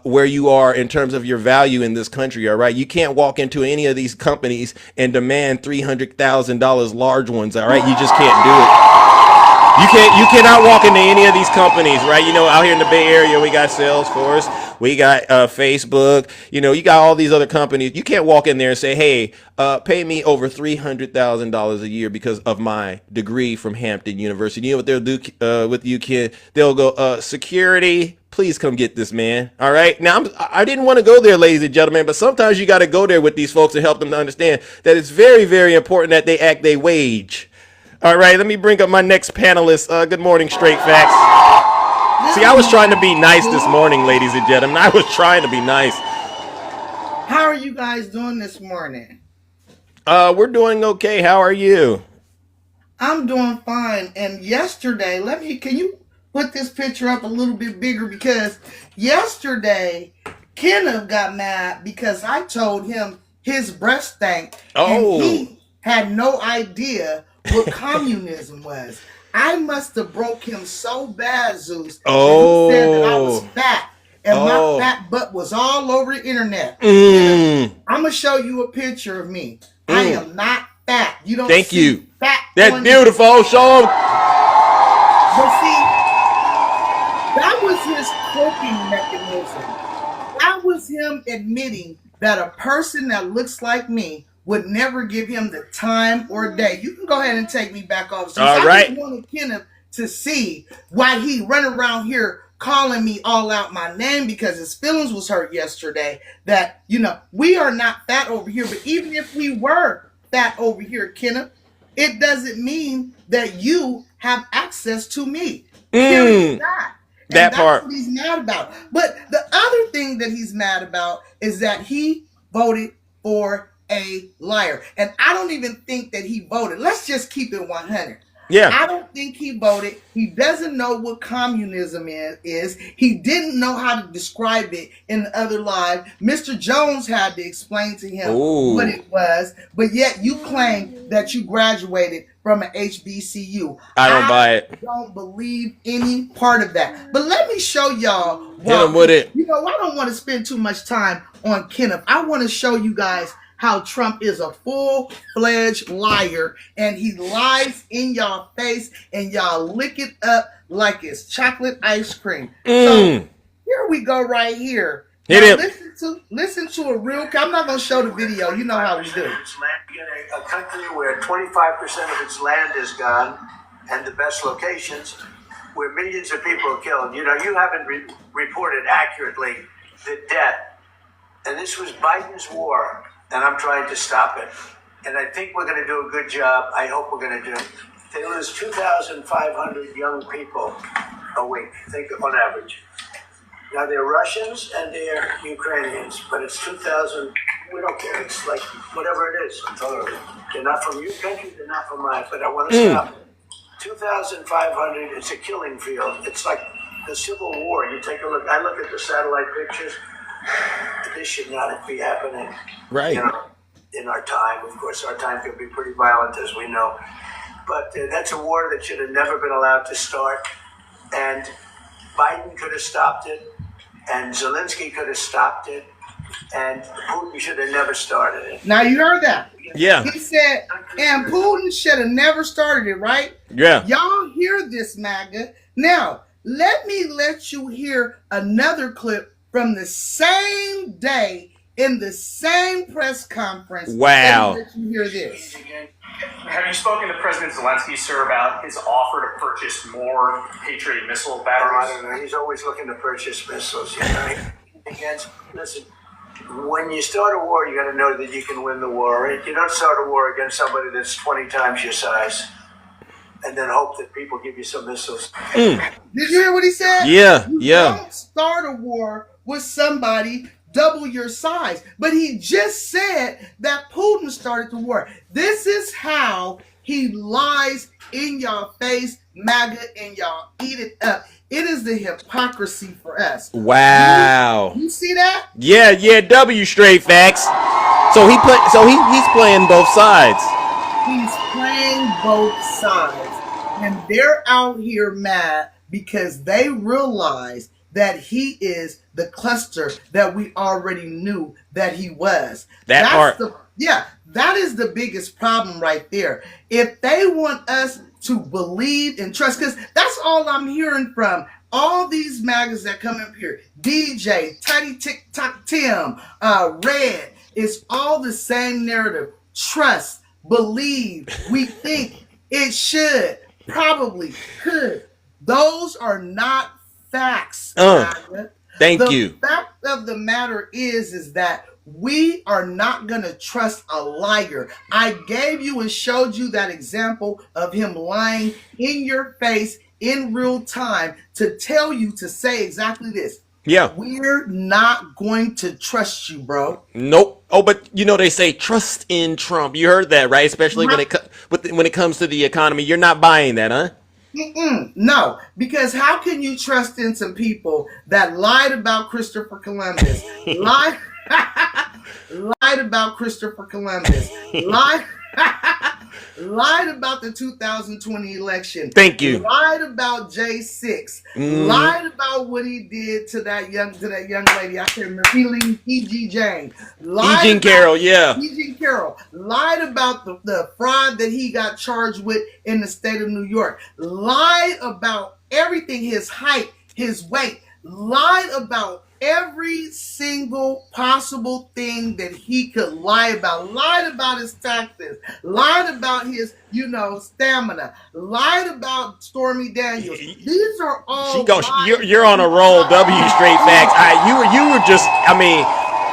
where you are in terms of your value in this country. All right, you can't walk into any of these companies and demand $300,000 large ones. All right, you just can't do it. You cannot walk into any of these companies, right? Out here in the Bay Area, we got Salesforce, we got Facebook. You got all these other companies. You can't walk in there and say, "Hey, pay me over $300,000 a year because of my degree from Hampton University." You know what they'll do with you, kid? They'll go, "Security, please come get this man." All right. Now, I didn't want to go there, ladies and gentlemen, but sometimes you got to go there with these folks and help them to understand that it's very, very important that they act their wage. All right, let me bring up my next panelist. Good morning, Straight Facts. See, I was trying to be nice this morning, ladies and gentlemen. I was trying to be nice.
How are you guys doing this morning?
We're doing okay. How are you?
I'm doing fine. And yesterday, can you put this picture up a little bit bigger? Because yesterday, Kenneth got mad because I told him his breath stank.
Oh.
And he had no idea what communism was. I must have broke him so bad, Zeus.
Oh.
He said that I was fat. And my fat butt was all over the internet. I'm going to show you a picture of me. I am not fat. You don't
Thank
see
you.
Fat
That's beautiful. Show 'em.
But see, that was his coping mechanism. That was him admitting that a person that looks like me would never give him the time or day. You can go ahead and take me back off. So
All
I
right.
just wanted Kenneth to see why he run around here calling me all out my name because his feelings was hurt yesterday. That, we are not fat over here. But even if we were fat over here, Kenneth, it doesn't mean that you have access to me. Period.
That part.
That's what he's mad about. But the other thing that he's mad about is that he voted for a liar. And I don't even think that he voted. Let's just keep it 100.
Yeah.
I don't think he voted. He doesn't know what communism is. He didn't know how to describe it in the other live. Mr. Jones had to explain to him what it was. But yet you claim that you graduated from an HBCU.
I don't buy it.
I don't believe any part of that. But let me show y'all.
Hit him with it.
I don't want to spend too much time on Kenneth. I want to show you guys how Trump is a full-fledged liar, and he lies in y'all face, and y'all lick it up like it's chocolate ice cream. So here we go right here.
Hit
Now,
him.
listen to a real. I'm not gonna show the video. You know how we do.
A country where 25% of its land is gone, and the best locations, where millions of people are killed. You haven't reported accurately the death, and this was Biden's war. And I'm trying to stop it. And I think we're going to do a good job. I hope we're going to do. They lose 2,500 young people a week, think on average. Now they're Russians and they're Ukrainians, but it's 2,000. We don't care. It's like whatever it is. They're not from your country. They're not from mine. But I want to stop. 2,500. It's a killing field. It's like the Civil War. You take a look. I look at the satellite pictures. This should not be happening.
Right.
You know, in our time, of course, our time can be pretty violent, as we know. But that's a war that should have never been allowed to start. And Biden could have stopped it, and Zelensky could have stopped it, and Putin should have never started it.
Now you heard that.
Yeah.
He said, and Putin should have never started it, right?
Yeah.
Y'all hear this, MAGA. Now, let me let you hear another clip from the same day in the same press conference.
Wow.
Let me let you hear this.
Have you spoken to President Zelensky, sir, about his offer to purchase more Patriot missile batteries?
I don't know. He's always looking to purchase missiles. You know? Listen, when you start a war, you got to know that you can win the war. Right? You don't start a war against somebody that's 20 times your size and then hope that people give you some missiles.
Did you hear what he said?
Yeah,
you don't start a war with somebody double your size. But he just said that Putin started the war. This is how he lies in y'all face, MAGA, and y'all eat it up. It is the hypocrisy for us.
Wow.
You see that?
Yeah, W straight facts. So he's playing both sides.
He's playing both sides. And they're out here mad because they realize that he is the cluster that we already knew that he was. That is the biggest problem right there. If they want us to believe and trust, because that's all I'm hearing from all these MAGAs that come up here, DJ, Tiny TikTok Tim, Red, it's all the same narrative. Trust, believe, we think, it should, probably, could. Those are not facts.
Thank you.
The fact of the matter is that we are not going to trust a liar. I gave you and showed you that example of him lying in your face in real time to tell you to say exactly this.
Yeah.
We're not going to trust you, bro.
Nope. Oh, but you know they say trust in Trump. You heard that, right? Especially when it comes to the economy. You're not buying that, huh?
No, because how can you trust in some people that lied about Christopher Columbus, lied about Christopher Columbus, lied about the 2020 election.
Thank you.
Lied about J6. Lied about what he did to that young lady. I can't remember. E.G. Jane.
E.G. Carroll, yeah.
E.G. Carroll lied about the fraud that he got charged with in the state of New York. Lied about everything, his height, his weight. Lied about every single possible thing that he could lie about. Lied about his taxes. Lied about his, stamina. Lied about Stormy Daniels. These are all
you're on a roll, W straight facts.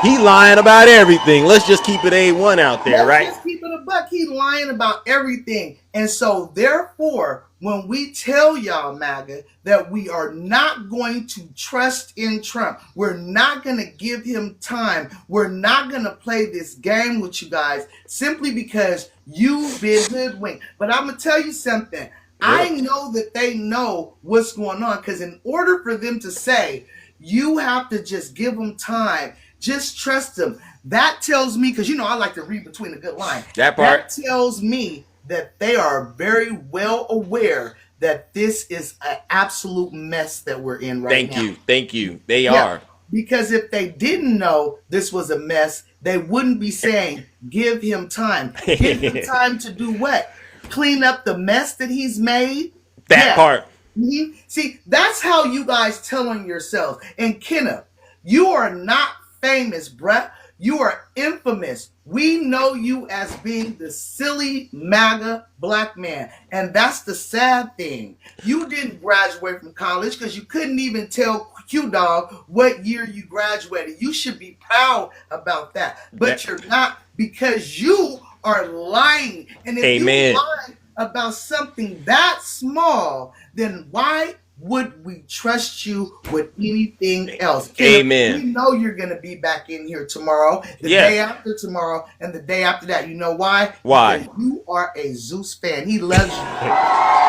He lying about everything. Let's just keep it A1 out there, right?
Let's just keep it a buck. He lying about everything. And so, therefore, when we tell y'all, MAGA, that we are not going to trust in Trump, we're not going to give him time, we're not going to play this game with you guys simply because you've been hoodwinked. But I'm going to tell you something. Yep. I know that they know what's going on, because in order for them to say, you have to just give them time, just trust them. That tells me, because I like to read between the good line.
That part.
That tells me that they are very well aware that this is an absolute mess that we're in right now.
Thank you. They are.
Because if they didn't know this was a mess, they wouldn't be saying, give him time. Give him time to do what? Clean up the mess that he's made?
That part.
Mm-hmm. See, that's how you guys tell on yourselves. And Kenneth, you are not famous, bruh. You are infamous. We know you as being the silly MAGA black man. And that's the sad thing. You didn't graduate from college because you couldn't even tell Q-Dog what year you graduated. You should be proud about that. But you're not, because you are lying. And if you lie about something that small, then why would we trust you with anything else?
Amen.
We know you're going to be back in here tomorrow, the day after tomorrow, and the day after that. You know why?
Why?
Because you are a Zeus fan. He loves you.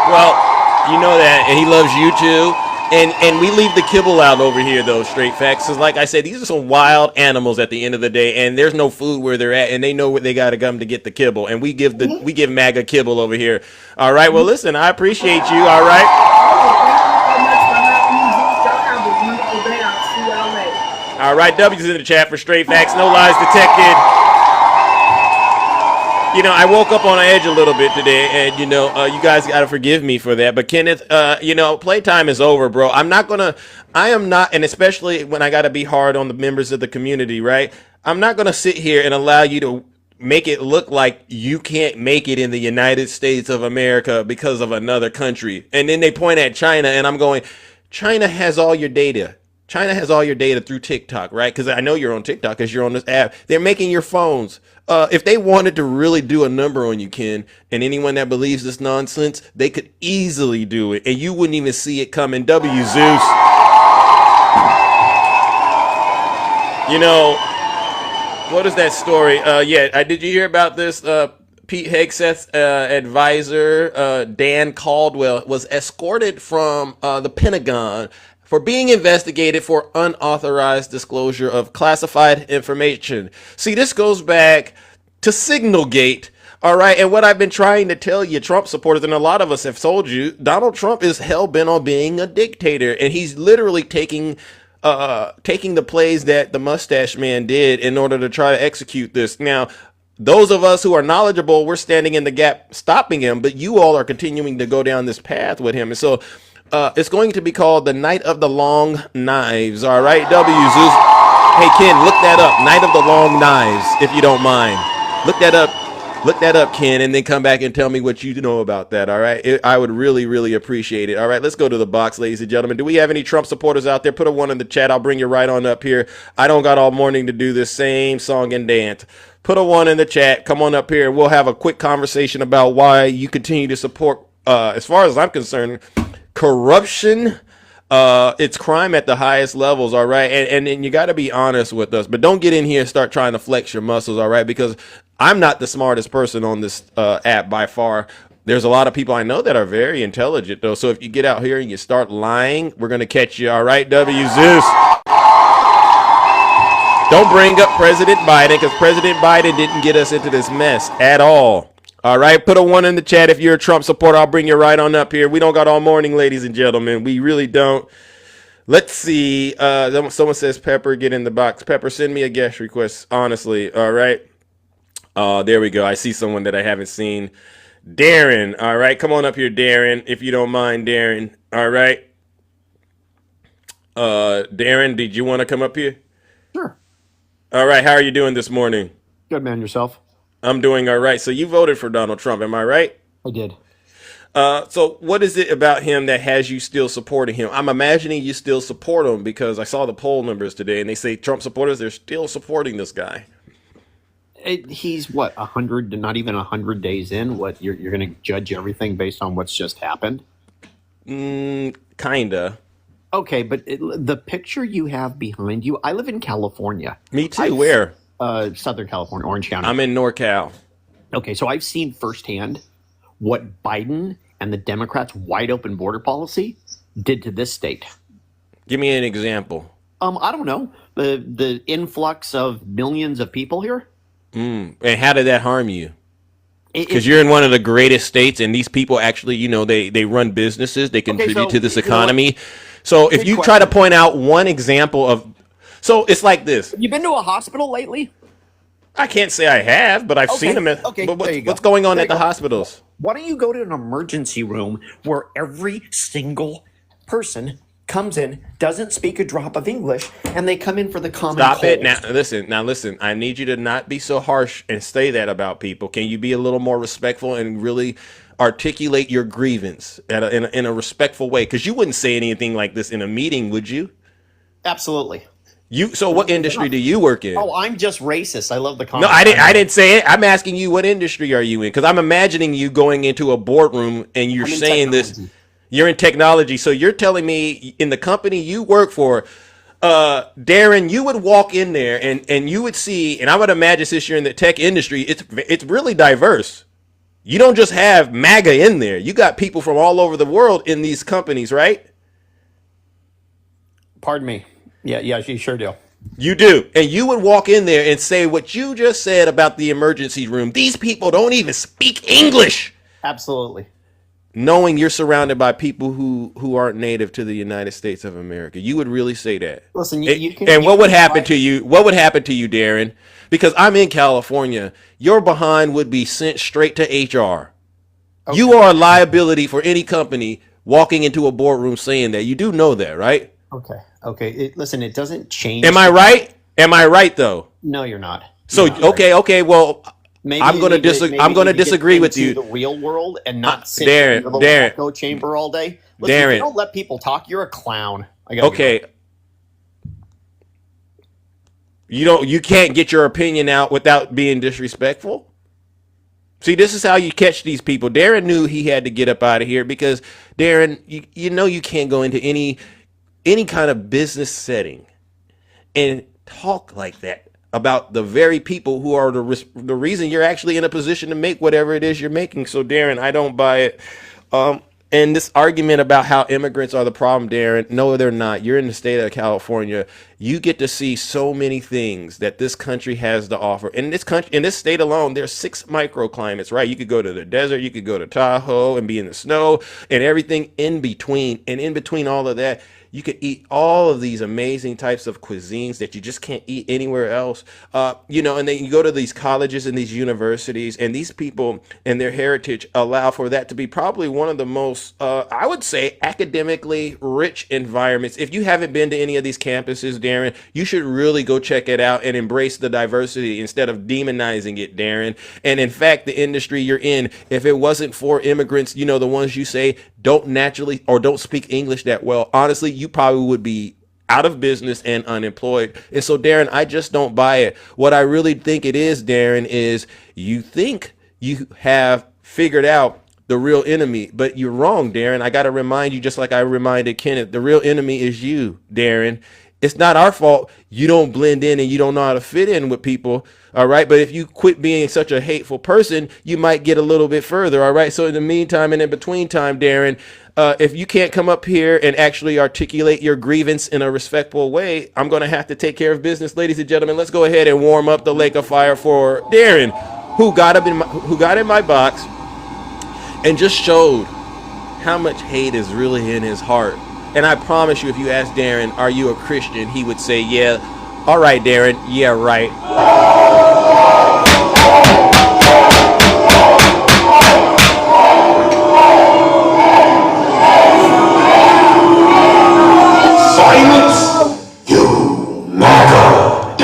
Well, you know that, and he loves you too. And we leave the kibble out over here, though, straight facts. Because like I said, these are some wild animals at the end of the day, and there's no food where they're at, and they know where they got to come to get the kibble. And we give MAGA kibble over here. All right. Well, listen, I appreciate you. All right. All right. W's in the chat for straight facts, no lies detected. You know, I woke up on edge a little bit today, and, you guys got to forgive me for that. But, Kenneth, playtime is over, bro. I am not, and especially when I got to be hard on the members of the community, right? I'm not going to sit here and allow you to make it look like you can't make it in the United States of America because of another country. And then they point at China, and I'm going, China has all your data. China has all your data through TikTok, right? Because I know you're on TikTok because you're on this app. They're making your phones. If they wanted to really do a number on you, Ken, and anyone that believes this nonsense, they could easily do it, and you wouldn't even see it coming. W. Zeus. You know, what is that story? Did you hear about this? Pete Hegseth's advisor, Dan Caldwell, was escorted from the Pentagon for being investigated for unauthorized disclosure of classified information. See, this goes back to Signalgate, all right? And what I've been trying to tell you, Trump supporters, and a lot of us have told you, Donald Trump is hell-bent on being a dictator, and he's literally taking the plays that the Mustache Man did in order to try to execute this. Now, those of us who are knowledgeable, we're standing in the gap stopping him, but you all are continuing to go down this path with him. And so it's going to be called the Night of the Long Knives. All right, W. Zeus. Hey, Ken, look that up. Night of the Long Knives, if you don't mind. Look that up, Ken, and then come back and tell me what you know about that, all right? I would really, really appreciate it. All right, let's go to the box, ladies and gentlemen. Do we have any Trump supporters out there? Put a 1 in the chat. I'll bring you right on up here. I don't got all morning to do this same song and dance. Put a 1 in the chat. Come on up here, and we'll have a quick conversation about why you continue to support, as far as I'm concerned, corruption. It's crime at the highest levels, all right? And you got to be honest with us, but don't get in here and start trying to flex your muscles, all right? Because I'm not the smartest person on this app by far. There's a lot of people I know that are very intelligent, though. So if you get out here and you start lying, we're going to catch you, all right? W. Zeus. Don't bring up President Biden, because President Biden didn't get us into this mess at all. All right, put a 1 in the chat if you're a Trump supporter. I'll bring you right on up here. We don't got all morning, ladies and gentlemen. We really don't. Let's see. Someone says, Pepper, get in the box. Pepper, send me a guest request, honestly. All right. There we go. I see someone that I haven't seen. Darren. All right, come on up here, Darren, if you don't mind, Darren. All right. Darren, did you want to come up here?
Sure.
All right, how are you doing this morning?
Good, man. Yourself?
I'm doing all right. So you voted for Donald Trump, am I right?
I did.
So what is it about him that has you still supporting him? I'm imagining you still support him because I saw the poll numbers today, and they say Trump supporters, they're still supporting this guy.
He's what, 100, not even 100 days in? What, you're going to judge everything based on what's just happened?
Kinda.
Okay, but the picture you have behind you, I live in California.
Me too. Where?
Southern California, Orange County.
I'm in NorCal.
Okay, so I've seen firsthand what Biden and the Democrats' wide open border policy did to this state.
Give me an example.
I don't know. The influx of millions of people here.
And how did that harm you? Because you're in one of the greatest states, and these people actually, they run businesses. They contribute to this economy. So if you try to point out one example of... So it's like this.
You been to a hospital lately?
I can't say I have, but I've seen them. What's going on at the hospitals?
Why don't you go to an emergency room where every single person comes in, doesn't speak a drop of English, and they come in for the common cold?
Stop it. Now listen. I need you to not be so harsh and say that about people. Can you be a little more respectful and really articulate your grievance in a respectful way? Because you wouldn't say anything like this in a meeting, would you?
Absolutely.
So what industry do you work in?
Oh, I'm just racist. I love the
comment. No, I didn't say it. I'm asking you, what industry are you in? Because I'm imagining you going into a boardroom and you're saying this. You're in technology. So you're telling me in the company you work for, Darren, you would walk in there and you would see, and I would imagine since you're in the tech industry, it's really diverse. You don't just have MAGA in there. You got people from all over the world in these companies, right?
Pardon me. Yeah, you sure do.
You do. And you would walk in there and say what you just said about the emergency room. These people don't even speak English.
Absolutely.
Knowing you're surrounded by people who aren't native to the United States of America. You would really say that.
Listen,
what would happen to you? What would happen to you, Darren? Because I'm in California. Your behind would be sent straight to HR. Okay. You are a liability for any company walking into a boardroom saying that. You do know that, right?
Okay. Listen, it doesn't change.
Am I right? Am I right though?
No, you're not.
So okay. Well, I'm going to disagree. I'm going to disagree with you.
The real world and not sit in the little echo chamber all day. Listen, Darren, if you don't let people talk, you're a clown. Okay. You can't get your opinion out without being disrespectful. See, this is how you catch these people. Darren knew he had to get up out of here because Darren, you know you can't go into any kind of business setting and talk like that about the very people who are the reason you're actually in a position to make whatever it is you're making. So Darren, I don't buy it. And this argument about how immigrants are the problem, Darren, no, they're not. You're in the state of California. You get to see so many things that this country has to offer. In this country, in this state alone, there's 6 microclimates, right? You could go to the desert, you could go to Tahoe and be in the snow and everything in between. And in between all of that, you could eat all of these amazing types of cuisines that you just can't eat anywhere else. And then you go to these colleges and these universities, and these people and their heritage allow for that to be probably one of the most, I would say, academically rich environments. If you haven't been to any of these campuses, Darren, you should really go check it out and embrace the diversity instead of demonizing it, Darren. And in fact, the industry you're in, if it wasn't for immigrants, the ones you say don't naturally or don't speak English that well, honestly, you probably would be out of business and unemployed. And so, Darren, I just don't buy it. What I really think it is, Darren, is you think you have figured out the real enemy, but you're wrong, Darren. I got to remind you, just like I reminded Kenneth, the real enemy is you, Darren. It's not our fault you don't blend in and you don't know how to fit in with people, all right? But if you quit being such a hateful person, you might get a little bit further, all right? So in the meantime and in between time, Darren, if you can't come up here and actually articulate your grievance in a respectful way, I'm going to have to take care of business. Ladies and gentlemen, let's go ahead and warm up the lake of fire for Darren, who got in my box and just showed how much hate is really in his heart. And I promise you, if you ask Darren, are you a Christian? He would say, yeah. All right, Darren. Yeah, right.
Silence, you MAGA.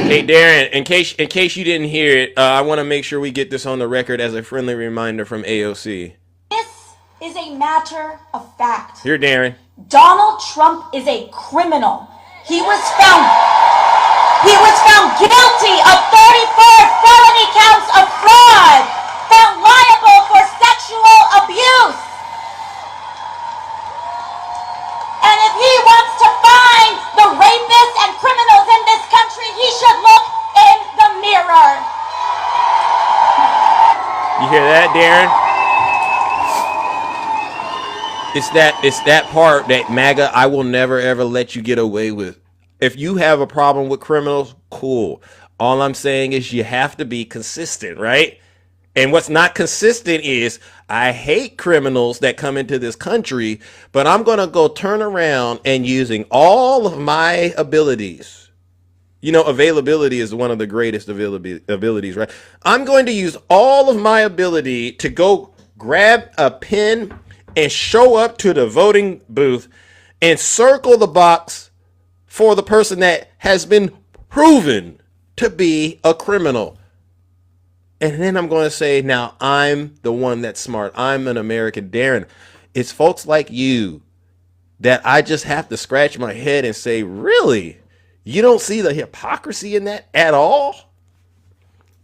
Hey, Darren, in case you didn't hear it, I want to make sure we get this on the record as a friendly reminder from AOC.
This is a matter of fact.
Here, Darren.
Donald Trump is a criminal. He was found guilty of 34 felony counts of fraud, found liable for sexual abuse. And if he wants to find the rapists and criminals in this country, he should look in the mirror.
You hear that, Darren? It's that part that MAGA, I will never ever let you get away with. If you have a problem with criminals, cool. All I'm saying is you have to be consistent, right? And what's not consistent is I hate criminals that come into this country, but I'm going to go turn around and using all of my abilities. Availability is one of the greatest abilities, right? I'm going to use all of my ability to go grab a pen and show up to the voting booth and circle the box for the person that has been proven to be a criminal. And then I'm going to say, now I'm the one that's smart. I'm an American. Darren, it's folks like you that I just have to scratch my head and say, really? You don't see the hypocrisy in that at all?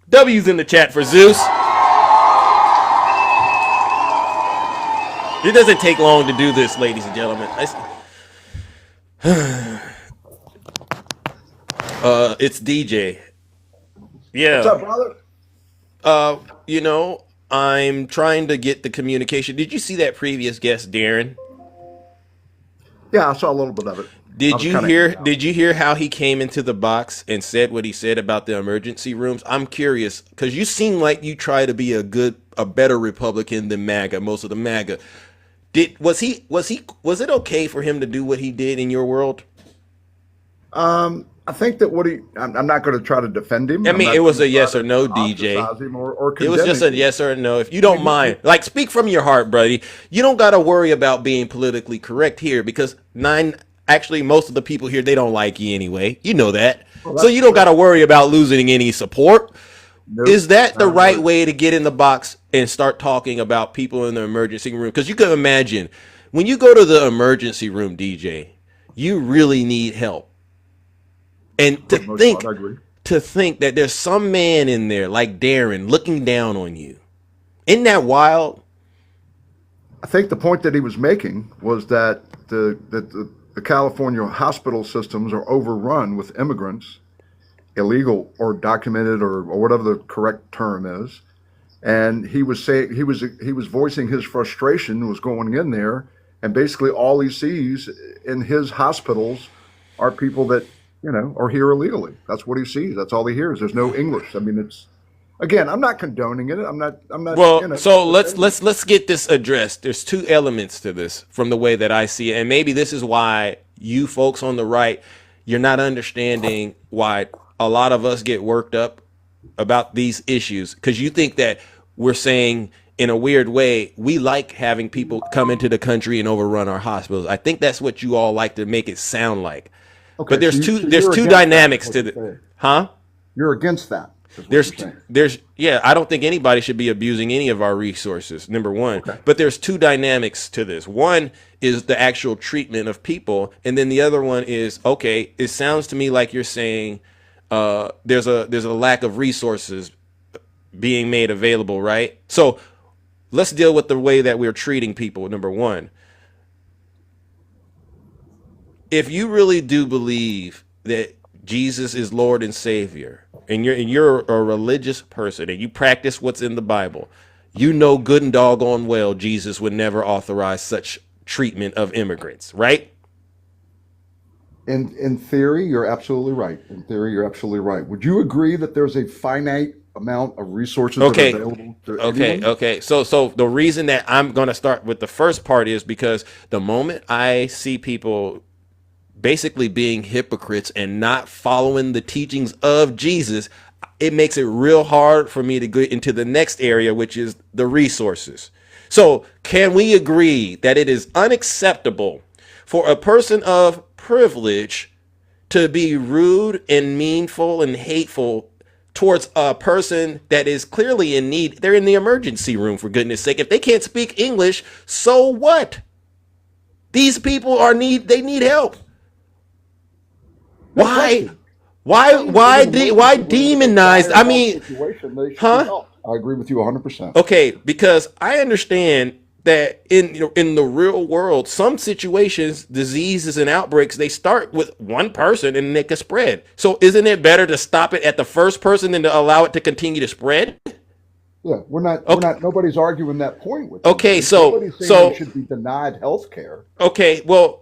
W's in the chat for Zeus.
It doesn't take long to do this, ladies and gentlemen. It's DJ.
What's
Yeah.
up, brother?
You know, I'm trying to get the communication. Did you see that previous guest, Darren?
Yeah, I saw a little bit of it. I
Did
was
you
kind of
hear did you hear how he came into the box and said what he said about the emergency rooms? I'm curious because you seem like you try to be a better Republican than MAGA, most of the MAGA. Was it okay for him to do what he did in your world?
I think that I'm not going to try to defend him.
I mean,
not
it was
gonna
a
try
yes
to
or no, DJ.
ostracize him or
It was
condemn
just a
him.
yes or a no. If you don't mind, like, speak from your heart, buddy. You don't got to worry about being politically correct here because most of the people here, they don't like you anyway. You know that.
Well,
So you don't got to worry about losing any support.
Nope,
Is that the
not
right
worried.
way to get in the box and start talking about people in the emergency room? Because you can imagine when you go to the emergency room, DJ, you really need help. And
For the most part, I agree.
to think that there's some man in there like Darren looking down on you. Isn't that wild?
I think the point that he was making was that the California hospital systems are overrun with immigrants, illegal or documented or whatever the correct term is. And he was saying he was voicing his frustration, was going in there, and basically all he sees in his hospitals are people that are here illegally. That's what he sees. That's all he hears. There's no English. I mean, it's, again, I'm not condoning it. I'm not.
Well, so let's get this addressed. There's two elements to this from the way that I see it, and maybe this is why you folks on the right, you're not understanding why a lot of us get worked up about these issues because you think that we're saying in a weird way we like having people come into the country and overrun our hospitals. I think that's what you all like to make it sound like.
Okay,
But there's
so
two
you're against
dynamics
that,
to
is what
the
you're saying.
huh?
You're against that. Is what you're saying.
I don't think anybody should be abusing any of our resources, number one.
Okay.
But there's two dynamics to this. One is the actual treatment of people, and then the other one is, okay, it sounds to me like you're saying there's a lack of resources being made available, right? So let's deal with the way that we're treating people, number one. If you really do believe that Jesus is Lord and Savior, and you're a religious person and you practice what's in the Bible, you know good and doggone well Jesus would never authorize such treatment of immigrants, right?
In theory, you're absolutely right. In theory, you're absolutely right. Would you agree that there's a finite amount of resources that are available to anyone?
Okay. So the reason that I'm going to start with the first part is because the moment I see people basically being hypocrites and not following the teachings of Jesus, it makes it real hard for me to get into the next area, which is the resources. So can we agree that it is unacceptable for a person of privilege to be rude and meanful and hateful towards a person that is clearly in need? They're in the emergency room, for goodness sake. If they can't speak English, so what? These people they need help. Why demonize? I mean, huh?
I agree with you 100%.
Okay, because I understand that in the real world, some situations, diseases and outbreaks, they start with one person and they can spread. So isn't it better to stop it at the first person than to allow it to continue to spread?
Yeah, nobody's arguing that point with
Okay,
you.
so
Nobody's saying they should be denied health care.
Okay, well,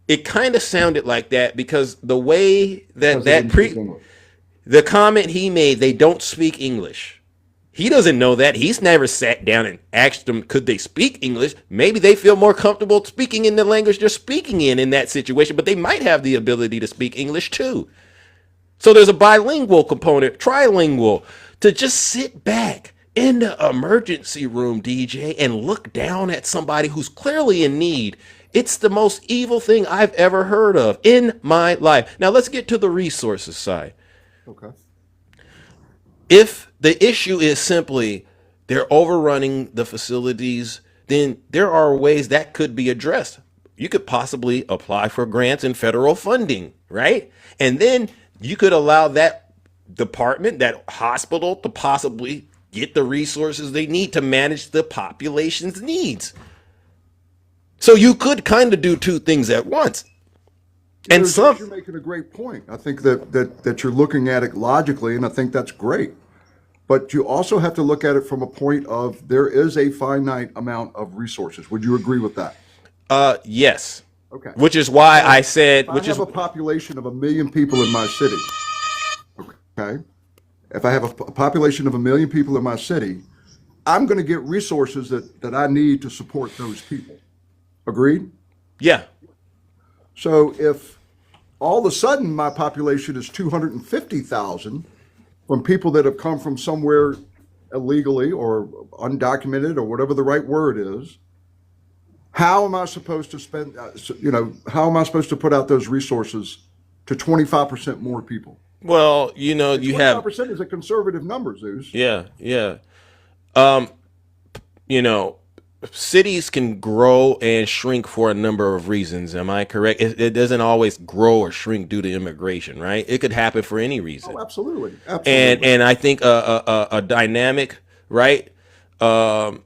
it kind of sounded like that because the way the comment he made, they don't speak English. He doesn't know that. He's never sat down and asked them, could they speak English? Maybe they feel more comfortable speaking in the language they're speaking in that situation, but they might have the ability to speak English too. So there's a bilingual component, trilingual, to just sit back in the emergency room, DJ, and look down at somebody who's clearly in need. It's the most evil thing I've ever heard of in my life. Now let's get to the resources side.
Okay.
If the issue is simply they're overrunning the facilities, then there are ways that could be addressed. You could possibly apply for grants and federal funding, right? And then you could allow that department, that hospital, to possibly get the resources they need to manage the population's needs. So you could kind of do two things at once. And
You're making a great point. I think that you're looking at it logically, and I think that's great. But you also have to look at it from a point of there is a finite amount of resources. Would you agree with that?
Yes.
Okay.
Which is why I said,
if I have a population of 1 million people in my city, okay? If I have a population of 1 million people in my city, I'm going to get resources that I need to support those people. Agreed?
Yeah.
So if all of a sudden my population is 250,000 from people that have come from somewhere illegally or undocumented or whatever the right word is, how am I supposed to spend, how am I supposed to put out those resources to 25% more people?
Well, you have
25% is a conservative number, Zeus.
Yeah. Cities can grow and shrink for a number of reasons. Am I correct? It doesn't always grow or shrink due to immigration, right? It could happen for any reason.
Oh, absolutely.
And I think a dynamic, right? A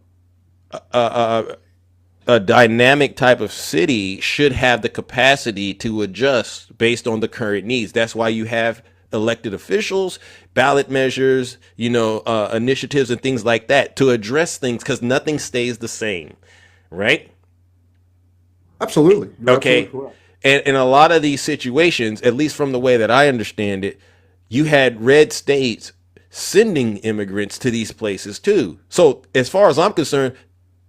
dynamic type of city should have the capacity to adjust based on the current needs. That's why you have elected officials, ballot measures, initiatives and things like that to address things, because nothing stays the same, right?
Absolutely. You're
okay.
Absolutely correct.
And in a lot of these situations, at least from the way that I understand it, you had red states sending immigrants to these places too. So as far as I'm concerned,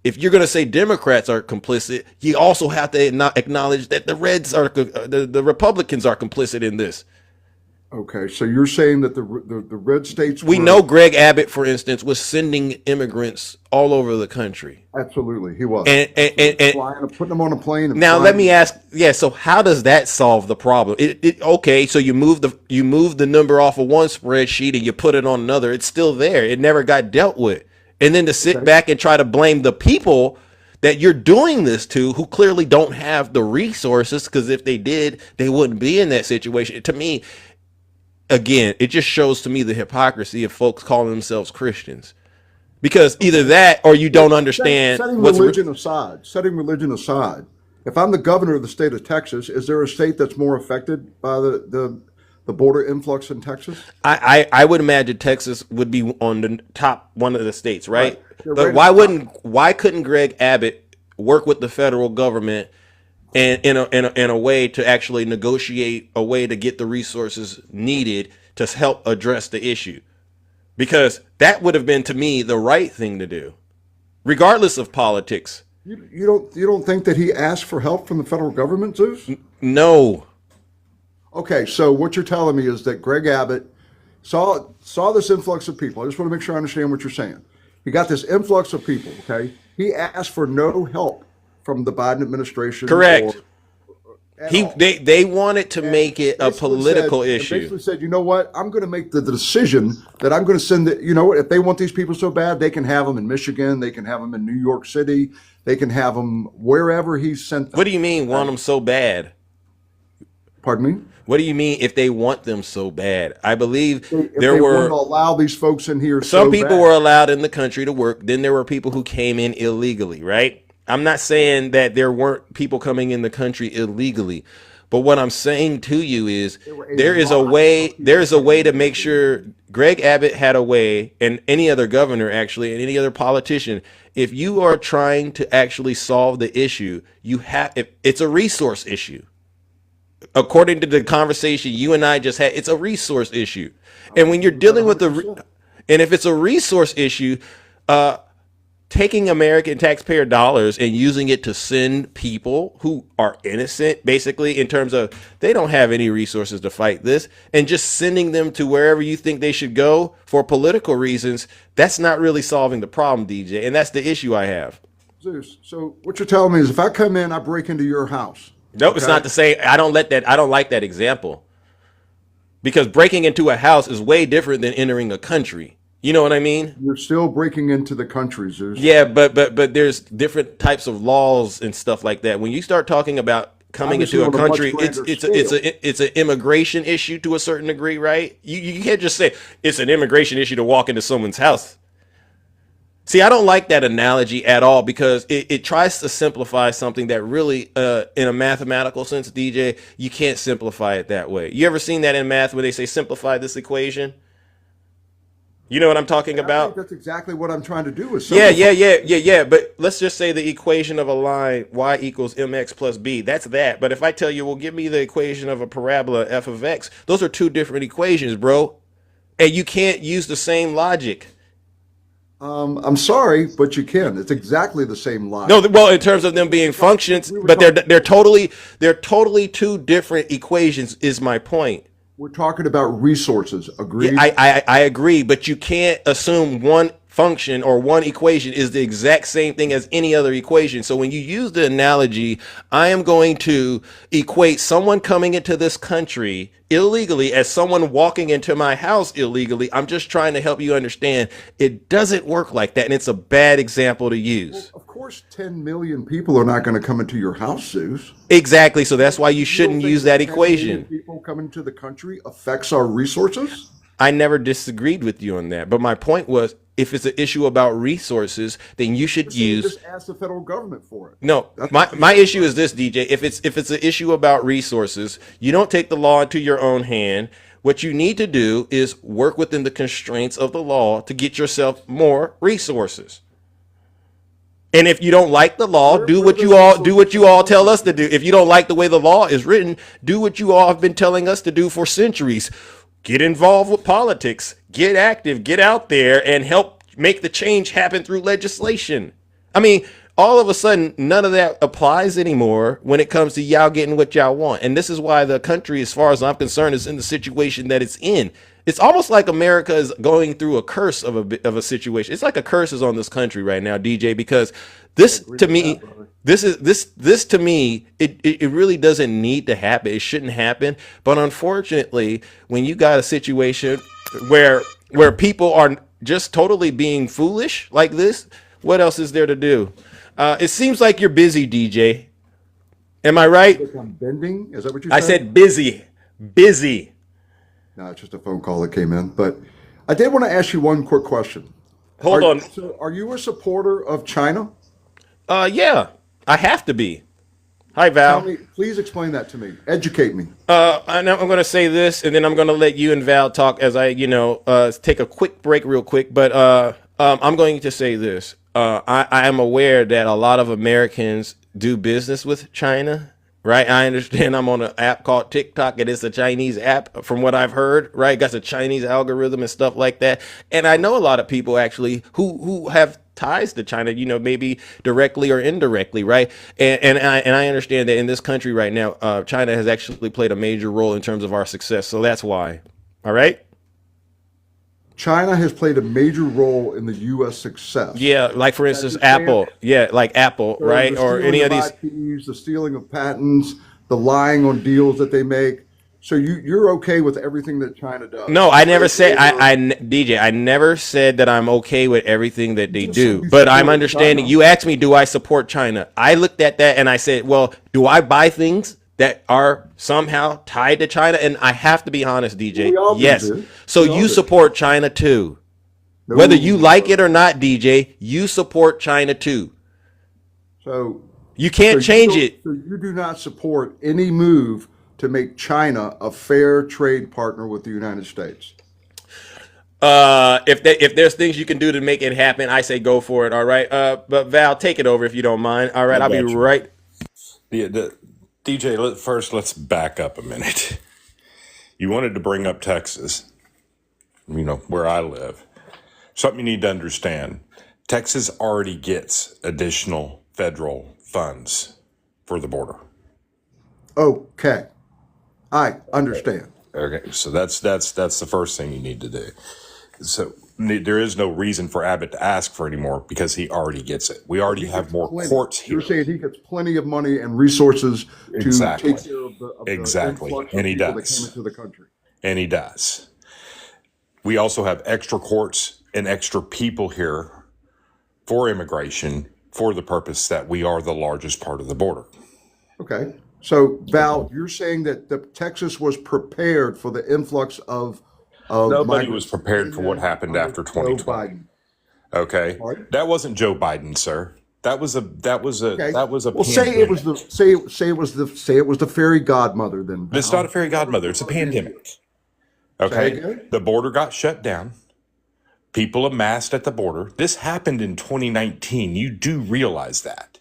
if you're going to say Democrats are complicit, you also have to acknowledge that the Reds are, the Republicans are complicit in this.
Okay, so you're saying that the red states.
We know Greg Abbott, for instance, was sending immigrants all over the country.
Absolutely, he was.
And
flying, putting them on a plane. And
now let me ask, so how does that solve the problem? Okay, so you move the number off of one spreadsheet and you put it on another. It's still there. It never got dealt with. And then to sit back and try to blame the people that you're doing this to, who clearly don't have the resources, because if they did, they wouldn't be in that situation. To me, again, it just shows to me the hypocrisy of folks calling themselves Christians, because either that or you don't understand.
Setting religion aside, if I'm the governor of the state of Texas, is there a state that's more affected by the border influx in Texas?
I would imagine Texas would be on the top one of the states, right? But
Right.
why couldn't Greg Abbott work with the federal government and in a way to actually negotiate a way to get the resources needed to help address the issue? Because that would have been, to me, the right thing to do, regardless of politics.
You don't think that he asked for help from the federal government, Zeus?
No.
Okay, so what you're telling me is that Greg Abbott saw this influx of people. I just want to make sure I understand what you're saying. He got this influx of people, okay? He asked for no help from the Biden administration.
Correct. They wanted to make it a political issue.
Basically said, you know what? I'm going to make the decision that I'm going to send it. You know what? If they want these people so bad, they can have them in Michigan. They can have them in New York City. They can have them wherever he sent them.
What do you mean want them so bad?
Pardon me?
What do you mean if they want them so bad? I believe
they were to allow these folks in here.
Some people were allowed in the country to work. Then there were people who came in illegally, right? I'm not saying that there weren't people coming in the country illegally, but what I'm saying to you is there's a way to make sure. Greg Abbott had a way, and any other governor actually, and any other politician, if you are trying to actually solve the issue, it's a resource issue. According to the conversation you and I just had, it's a resource issue. And when you're dealing with and if it's a resource issue, taking American taxpayer dollars and using it to send people who are innocent, basically, in terms of they don't have any resources to fight this, and just sending them to wherever you think they should go for political reasons, that's not really solving the problem, DJ. And that's the issue I have.
Zeus, so what you're telling me is if I come in, I break into your house.
Nope, okay? It's not to say I don't like that example. Because breaking into a house is way different than entering a country. You know what I mean?
You're still breaking into the country, Zeus.
Yeah, but there's different types of laws and stuff like that. When you start talking about coming into a country, it's an immigration issue to a certain degree, right? You can't just say it's an immigration issue to walk into someone's house. See, I don't like that analogy at all because it tries to simplify something that really, in a mathematical sense, DJ, you can't simplify it that way. You ever seen that in math where they say simplify this equation? You know what I'm talking
I think
about?
that's exactly what I'm trying to do. Is
Yeah,
simplify.
yeah. But let's just say the equation of a line y equals mx plus b. That's that. But if I tell you, well, give me the equation of a parabola f of x, those are two different equations, bro. And you can't use the same logic.
I'm sorry, but you can. It's exactly the same line.
No, well, in terms of them being functions, but they're totally two different equations. Is my point.
We're talking about resources.
Yeah,
Agreed.
I agree, but you can't assume one function or one equation is the exact same thing as any other equation. So when you use the analogy, I am going to equate someone coming into this country illegally as someone walking into my house illegally. I'm just trying to help you understand it doesn't work like that, and it's a bad example to use.
Of course, 10 million people are not going to come into your house, Zeus.
Exactly. So that's why you
You don't
shouldn't
think
use that
10 million
equation.
people coming to the country affects our resources?
I never disagreed with you on that. But my point was, if it's an issue about resources, then you should use.
Just ask the federal government for it.
No, my issue is this, DJ. If it's an issue about resources, you don't take the law into your own hand. What you need to do is work within the constraints of the law to get yourself more resources. And if you don't like the law, do what you all tell us to do. If you don't like the way the law is written, do what you all have been telling us to do for centuries. Get involved with politics, get active, get out there and help make the change happen through legislation. I mean, all of a sudden, none of that applies anymore when it comes to y'all getting what y'all want. And this is why the country, as far as I'm concerned, is in the situation that it's in. It's almost like America is going through a curse of a situation. It's like a curse is on this country right now, DJ, because this to me, this to me, it really doesn't need to happen. It shouldn't happen. But unfortunately, when you got a situation where people are just totally being foolish like this, what else is there to do? It seems like you're busy, DJ. Am I right?
I'm bending? Is that what you
I said busy. Busy.
No, it's just a phone call that came in. But I did want to ask you one quick question.
Hold on.
So are you a supporter of China?
Yeah, I have to be. Hi, Val.
Please explain that to me. Educate me.
I'm going to say this, and then I'm going to let you and Val talk as I, take a quick break real quick. But I'm going to say this. I am aware that a lot of Americans do business with China, right? I understand I'm on an app called TikTok. It is a Chinese app from what I've heard, right? It got a Chinese algorithm and stuff like that. And I know a lot of people actually who have ties to China, maybe directly or indirectly, right? And I understand that in this country right now, China has actually played a major role in terms of our success. So that's why. All right.
China has played a major role in the U.S. success.
Yeah, like for instance, Apple. Yeah, like Apple, right? Or any of these.
IPs, the stealing of patents, the lying on deals that they make. So you're okay with everything that China does?
No, I never said. DJ, I never said that I'm okay with everything that they do. But I'm understanding. You asked me, do I support China? I looked at that and I said, well, do I buy things that are somehow tied to China? And I have to be honest, DJ. Yes. So you support China too. Whether you like it or not, DJ, you support China too.
So
you can't change it.
So you do not support any move to make China a fair trade partner with the United States.
If there's things you can do to make it happen, I say go for it. All right. But Val, take it over if you don't mind. All right, I'll be right.
DJ, first let's back up a minute. You wanted to bring up Texas, where I live. Something you need to understand. Texas already gets additional federal funds for the border.
Okay. I understand.
Okay, so that's the first thing you need to do. So there is no reason for Abbott to ask for any more because he already gets it. We already have more courts here.
You're saying he gets plenty of money and resources to
Exactly.
take care of the
Exactly,
influx of
and he
people that
does.
came into the country.
And he does. We also have extra courts and extra people here for immigration for the purpose that we are the largest part of the border.
Okay. So, Val, you're saying that Texas was prepared for the influx of
Nobody
migrants
was prepared for what happened after
Joe
2020.
Biden.
Okay,
Right.
that wasn't Joe Biden, sir. That was a
Okay. Well,
pandemic.
say it was the fairy godmother then.
It's
Val.
not a fairy godmother. It's a pandemic.
Say
Okay,
again.
the border got shut down. People amassed at the border. This happened in 2019. You do realize that?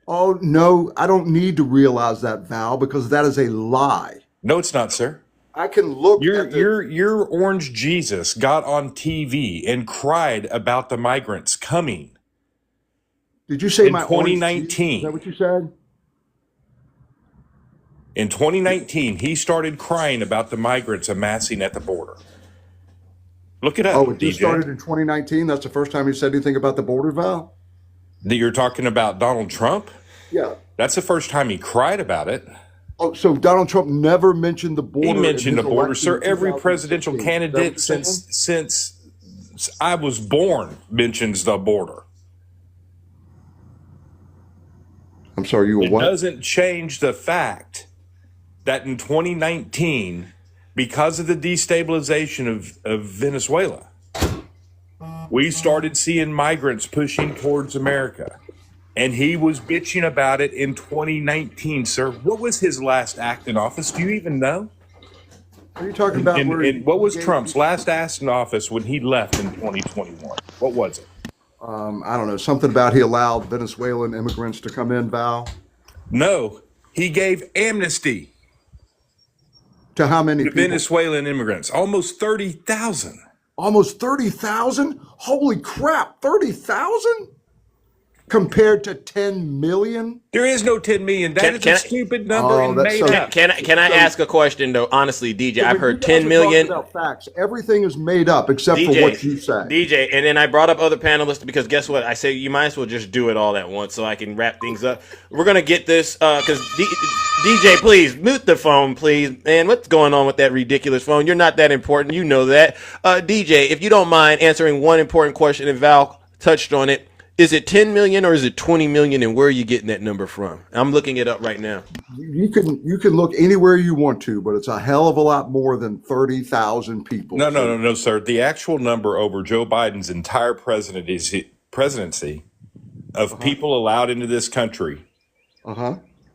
Oh no, I don't need to realize that, Val, because that is a lie.
No, it's not, sir.
I can look at the.
Your orange Jesus got on TV and cried about the migrants coming
Did you say
in
my orange Jesus? Is
2019.
that what you said?
In 2019, he started crying about the migrants amassing at the border. Look it up,
Oh, it just
DJ.
started in 2019. That's the first time you said anything about the border, Val.
That you're talking about Donald Trump?
Yeah.
That's the first time he cried about it.
Oh, so Donald Trump never mentioned the border.
He
in
mentioned the
his
border,
election
sir.
in
Every presidential
2016. Is that what
candidate
you're saying?
since I was born mentions the border.
I'm sorry, you were
It
what?
doesn't change the fact that in 2019, because of the destabilization of Venezuela, we started seeing migrants pushing towards America. And he was bitching about it in 2019, sir. What was his last act in office? Do you even know?
Are you talking about where?
And what was
he gave-
Trump's last act in office when he left in 2021? What was it?
I don't know, something about he allowed Venezuelan immigrants to come in, Val.
No, he gave amnesty
To how many
to
people?
Venezuelan immigrants. Almost 30,000.
Almost 30,000? Holy crap, 30,000? Compared to 10 million?
There is no 10 million. That is a stupid number
Oh,
and
that's
made
so-
up.
Can I ask a question though? Honestly, DJ,
So
I've
when
heard
you guys
10
are talking
million.
about facts. Everything is made up except for
DJ,
what you say.
DJ, and then I brought up other panelists because guess what? I say you might as well just do it all at once so I can wrap things up. We're gonna get this because DJ, please mute the phone, please. Man, what's going on with that ridiculous phone? You're not that important, you know that. DJ, if you don't mind answering one important question, and Val touched on it. Is it 10 million or is it 20 million, and where are you getting that number from? I'm looking it up right now.
You can look anywhere you want to, but it's a hell of a lot more than 30,000 people.
No, sir. The actual number over Joe Biden's entire presidency of people allowed into this country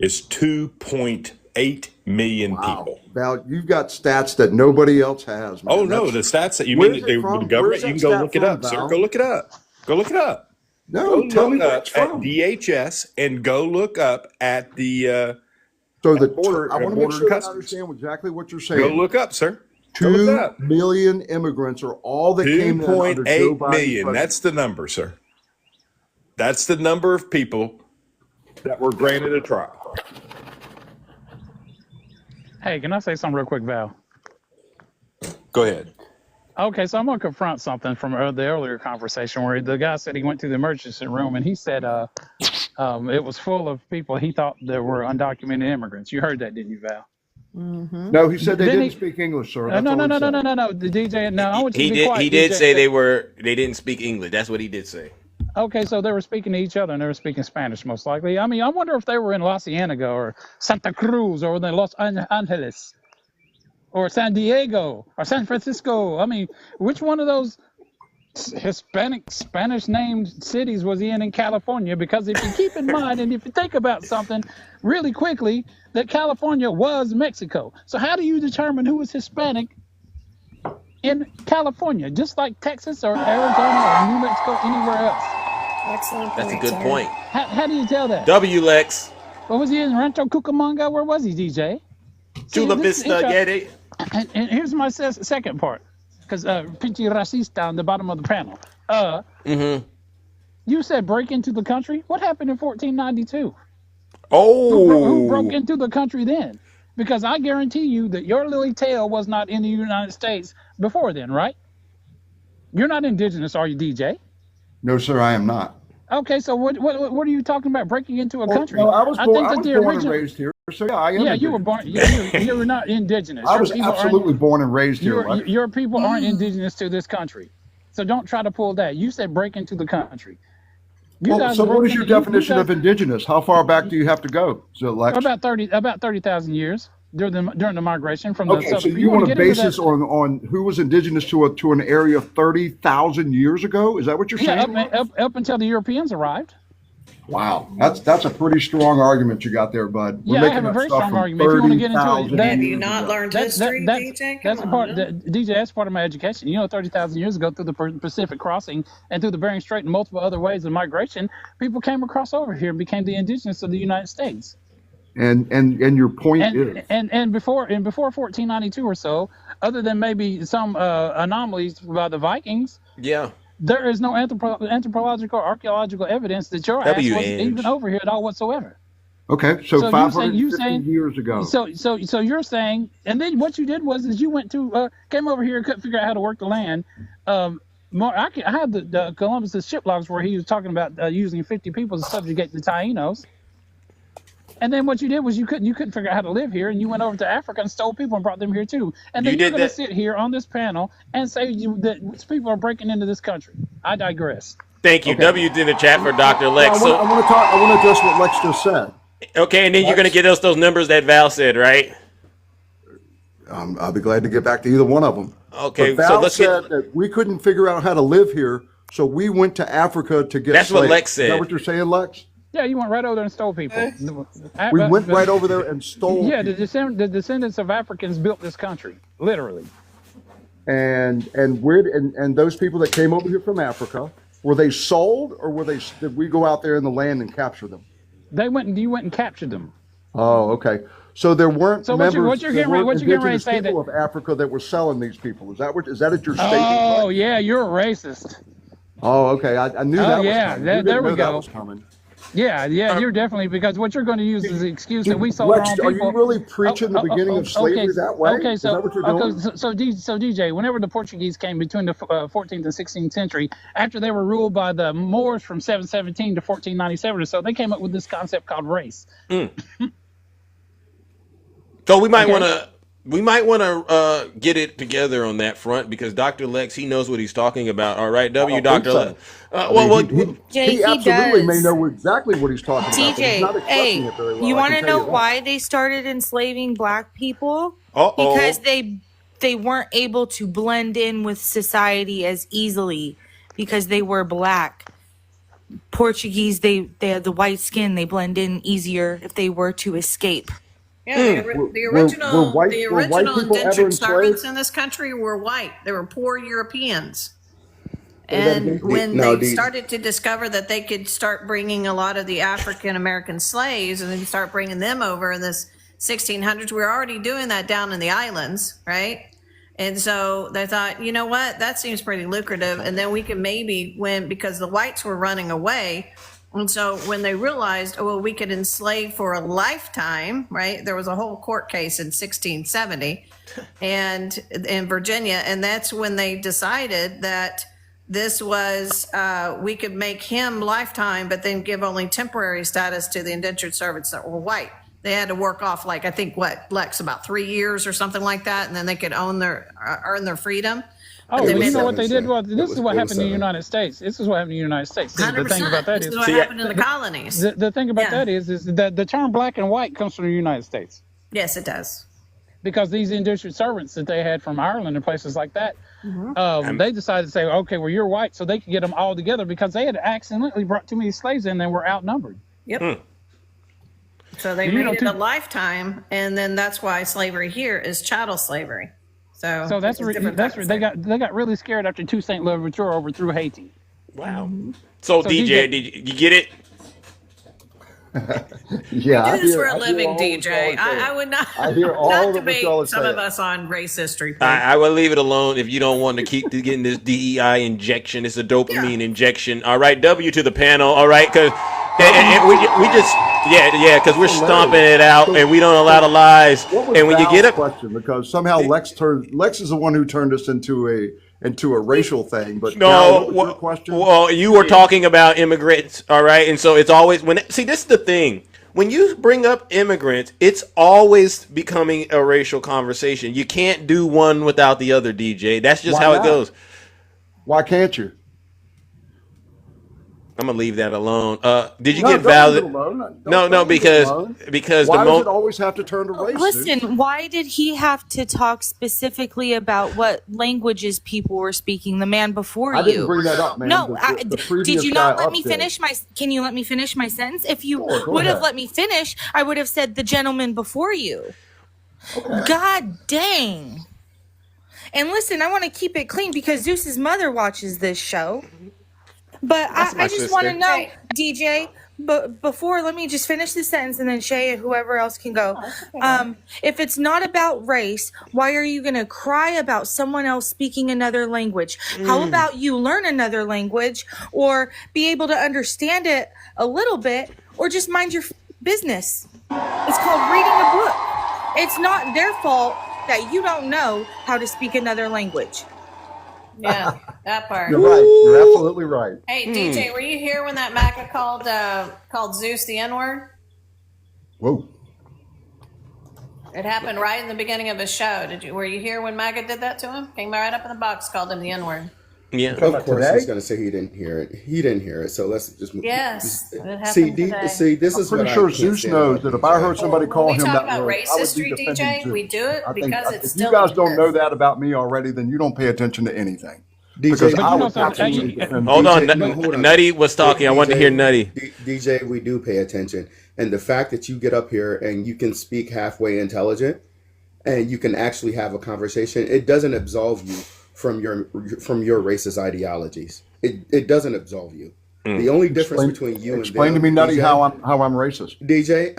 is 2.8 million people.
Val, you've got stats that nobody else has, man.
Oh, no, the stats that you
Where's
mean
it
the
from?
government,
Where's
you
that
can go
stat
look it
from,
up, sir.
Val?
Go look it up. Go look it up.
No,
Go
tell me
look
where
up
it's
at
from.
DHS and go look up at the
So the
border.
I want to make
border
sure I
customs.
understand exactly what you're saying.
Go look up, sir. Go look
2
up.
million immigrants are all that came in under Joe
2.8
Biden's
million.
presidency.
That's the number, sir. That's the number of people that were granted a trial.
Hey, can I say something real quick, Val?
Go ahead.
Okay, so I'm going to confront something from the earlier conversation where the guy said he went to the emergency room and he said it was full of people he thought there were undocumented immigrants. You heard that, didn't you, Val?
No, he said they
Then
didn't speak English, sir. That's
No,
all
no,
he
no, no,
said.
no, no, no. The DJ, no, I want you
He
to be
did.
quiet.
He did
DJ.
say they didn't speak English. That's what he did say.
Okay, so they were speaking to each other and they were speaking Spanish most likely. I mean, I wonder if they were in La Cienega or Santa Cruz or the Los Angeles or San Diego or San Francisco. I mean, which one of those Hispanic Spanish named cities was he in California? Because if you keep in mind and if you think about something really quickly, that California was Mexico. So how do you determine who is Hispanic in California? Just like Texas or Arizona or New Mexico, anywhere else.
Excellent
That's a
point,
good
sir.
point.
How do you tell that?
W Lex.
What was he in Rancho Cucamonga? Where was he, DJ?
Chula
this is
Vista,
inter-
get it?
And here's my second part, because Pinche Racista on the bottom of the panel. You said break into the country. What happened in 1492? Who broke into the country then? Because I guarantee you that your lily tail was not in the United States before then, right? You're not indigenous, are you, DJ?
No, sir, I am not.
Okay, so what are you talking about breaking into a
Well,
country?
no, I was born and
original.
raised here. So yeah, I am.
Yeah, you were born. Yeah, you were not indigenous.
I
Your
was
people
absolutely born and raised here.
Your people aren't indigenous to this country, so don't try to pull that. You said break into the country.
So what is your definition of indigenous? How far back do you have to go? So, Lex?
About 30,000 years. during the migration from the
Okay, so
southern.
you
want
want
to
to
get into
base this
that?
on who was indigenous to an area 30,000 years ago? Is that what you're
Yeah,
saying?
up until the Europeans arrived.
Wow, that's a pretty strong argument you got there, bud. We're
Yeah, I
making
have a
up
very
stuff
strong
from
argument. If you want to get into it,
30,000
Have you
years
not
ago.
learned history, DJ?
That's a
Come
part.
on.
DJ, that's part of my education. 30,000 years ago, through the Pacific crossing and through the Bering Strait and multiple other ways of migration, people came across over here and became the indigenous of the United States.
And your point is,
And before 1492 or so, other than maybe some anomalies by the Vikings,
Yeah.
there is no anthropological or archaeological evidence that your ass
W.
wasn't even
Ange.
over here at all whatsoever.
okay, so
So
550 years ago.
So you're saying, and then what you did was you went to came over here and couldn't figure out how to work the land. I had the Columbus's ship logs where he was talking about using 50 people to subjugate the Taínos. And then what you did was you couldn't figure out how to live here, and you went over to Africa and stole people and brought them here too. And then you're going to sit here on this panel and say that people are breaking into this country. I digress.
Thank you.
Okay.
W in the chat for Dr. Lex.
I want to address what Lex just said.
Okay, and then you're going to get us those numbers that Val said, right?
I'll be glad to get back to either one of them.
Okay,
but Val
so let's
said that we couldn't figure out how to live here, so we went to Africa to get
That's
slaves.
what Lex said.
Is that what you're saying, Lex?
Yeah, you went right over there and stole people.
We went right over there and stole.
Yeah, the descendants of Africans built this country, literally.
And those people that came over here from Africa, were they sold, or did we go out there in the land and capture them?
You went and captured them.
Oh, okay. So there weren't
what you're getting ready to say
people of Africa that were selling these people. Is that what your statement?
Oh, yeah, you're a racist.
Oh, okay. I knew that was coming.
There we go.
That was coming.
Yeah, you're definitely, because what you're going to use is the excuse that we sold our own people.
Are you really preaching the beginning of slavery that way?
Okay,
Is that what you're doing?
So DJ, whenever the Portuguese came between the 14th and 16th century, after they were ruled by the Moors from 717 to 1497 or so, they came up with this concept called race.
So we might want to get it together on that front, because Dr. Lex, he knows what he's talking about. All right, Dr. Lex.
He absolutely may know exactly what he's talking about. But he's not expressing it very well.
You want to know why they started enslaving black people? Because they weren't able to blend in with society as easily because they were black. Portuguese, they had the white skin, they blend in easier if they were to escape.
Yeah, the original indentured servants in this country were white. They were poor Europeans. And when they started to discover that they could start bringing a lot of the African American slaves and then start bringing them over in this 1600s, we were already doing that down in the islands, right? And so they thought, you know what, that seems pretty lucrative. And then we can maybe because the whites were running away. And so when they realized, we could enslave for a lifetime, right? There was a whole court case in 1670 and in Virginia. And that's when they decided that this was, we could make him lifetime, but then give only temporary status to the indentured servants that were white. They had to work off Lex, about 3 years or something like that. And then they could earn their freedom.
Oh, you know what they did? Well, this is what happened in the United States. This is what happened in the United States. The thing about that is,
what happened in the colonies.
The thing about that is that the term black and white comes from the United States.
Yes, it does.
Because these indentured servants that they had from Ireland and places like that, they decided to say, okay, well, you're white, so they could get them all together because they had accidentally brought too many slaves in and were outnumbered.
Yep. So they made it a lifetime, and then that's why slavery here is chattel slavery. So
that's they got really scared after Toussaint Saint Louverture overthrew Haiti.
Wow. So DJ, did you get it?
Yeah,
I do this for a living, DJ. I would not.
I hear all
not
of
debate
what
some of us on race history.
I will leave it alone if you don't want to keep getting this DEI injection. It's a dopamine injection. All right, W to the panel. All right, because we just because we're stomping it out and we don't allow the lies. And when you get up,
question, because somehow Lex is the one who turned us into a racial thing. But
no,
your question?
Well, you were talking about immigrants, all right, and so it's always this is the thing. When you bring up immigrants, it's always becoming a racial conversation. You can't do one without the other, DJ. That's just how it goes.
Why can't you?
I'm gonna leave that alone. Did you
No,
get
don't leave it
valid?
alone.
No,
Don't leave it alone.
because
Why does it always have to turn to race?
Listen, why did he have to talk specifically about what languages people were speaking? The man before you.
I didn't bring that up, man.
No,
The previous
did you not
guy
let me
up did.
finish my? Can you let me finish my sentence? If you
Sure, go
would have
ahead.
let me finish, I would have said the gentleman before you.
Okay.
God dang. And listen, I want to keep it clean because Zeus's mother watches this show. But I just want to know, DJ, but before, let me just finish the sentence and then Shay and whoever else can go. If it's not about race, why are you going to cry about someone else speaking another language? How about you learn another language or be able to understand it a little bit or just mind your business? It's called reading a book. It's not their fault that you don't know how to speak another language.
Yeah, that part.
You're right. You're absolutely right.
Hey, DJ, were you here when that MAGA called Zeus the N-word?
Whoa.
It happened right in the beginning of his show. Were you here when MAGA did that to him? Came right up in the box, called him the N-word.
Yeah.
Of course, he's going to say he didn't hear it. He didn't hear it. So let's just
Yes, it happened
see. This
I'm
is
pretty
what
sure
I can't
Zeus
stand
knows
about
that if I heard somebody call
we
him
talk
that
about
word,
race
I would
history,
be defending
DJ,
Zeus.
we do it
I think
because it's
if
still
you guys don't
exists.
know that about me already, then you don't pay attention to anything.
DJ,
Because
but
I
you know
would
something,
absolutely defend
Hold
Zeus.
on, Nutty was talking. I wanted to hear Nutty.
DJ, we do pay attention. And the fact that you get up here and you can speak halfway intelligent and you can actually have a conversation, it doesn't absolve you from your racist ideologies. It doesn't absolve you. The only difference between you and
explain
them,
to me, Nutty,
DJ,
how I'm racist.
DJ,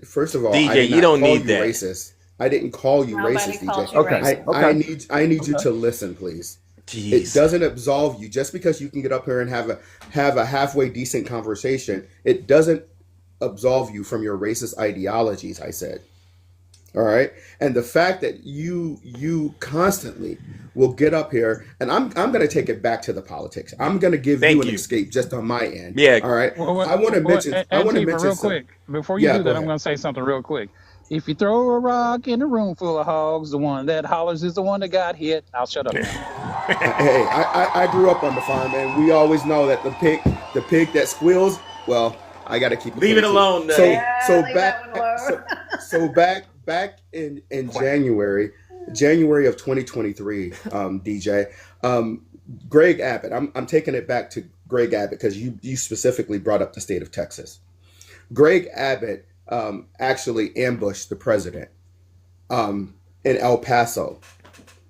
first of all,
DJ,
I did
you
not
don't
call
need
you
that.
racist. I didn't call you
Nobody
racist,
called
DJ.
you racist.
Okay.
I need you to listen, please.
Jeez.
It doesn't absolve you just because you can get up here and have a halfway decent conversation. It doesn't absolve you from your racist ideologies, I said. All right. And the fact that you constantly will get up here, and I'm going to take it back to the politics. I'm going to give you an escape just on my end.
Yeah.
All right.
Well,
I want to mention. I want to mention
real quick before you do that. I'm going to say something real quick. If you throw a rock in a room full of hogs, the one that hollers is the one that got hit. I'll shut up now.
Hey, I grew up on the farm, and we always know that the pig that squeals. Well, I got to keep it.
Leave it alone.
So back in January of 2023, DJ, Greg Abbott. I'm taking it back to Greg Abbott because you specifically brought up the state of Texas. Greg Abbott actually ambushed the president in El Paso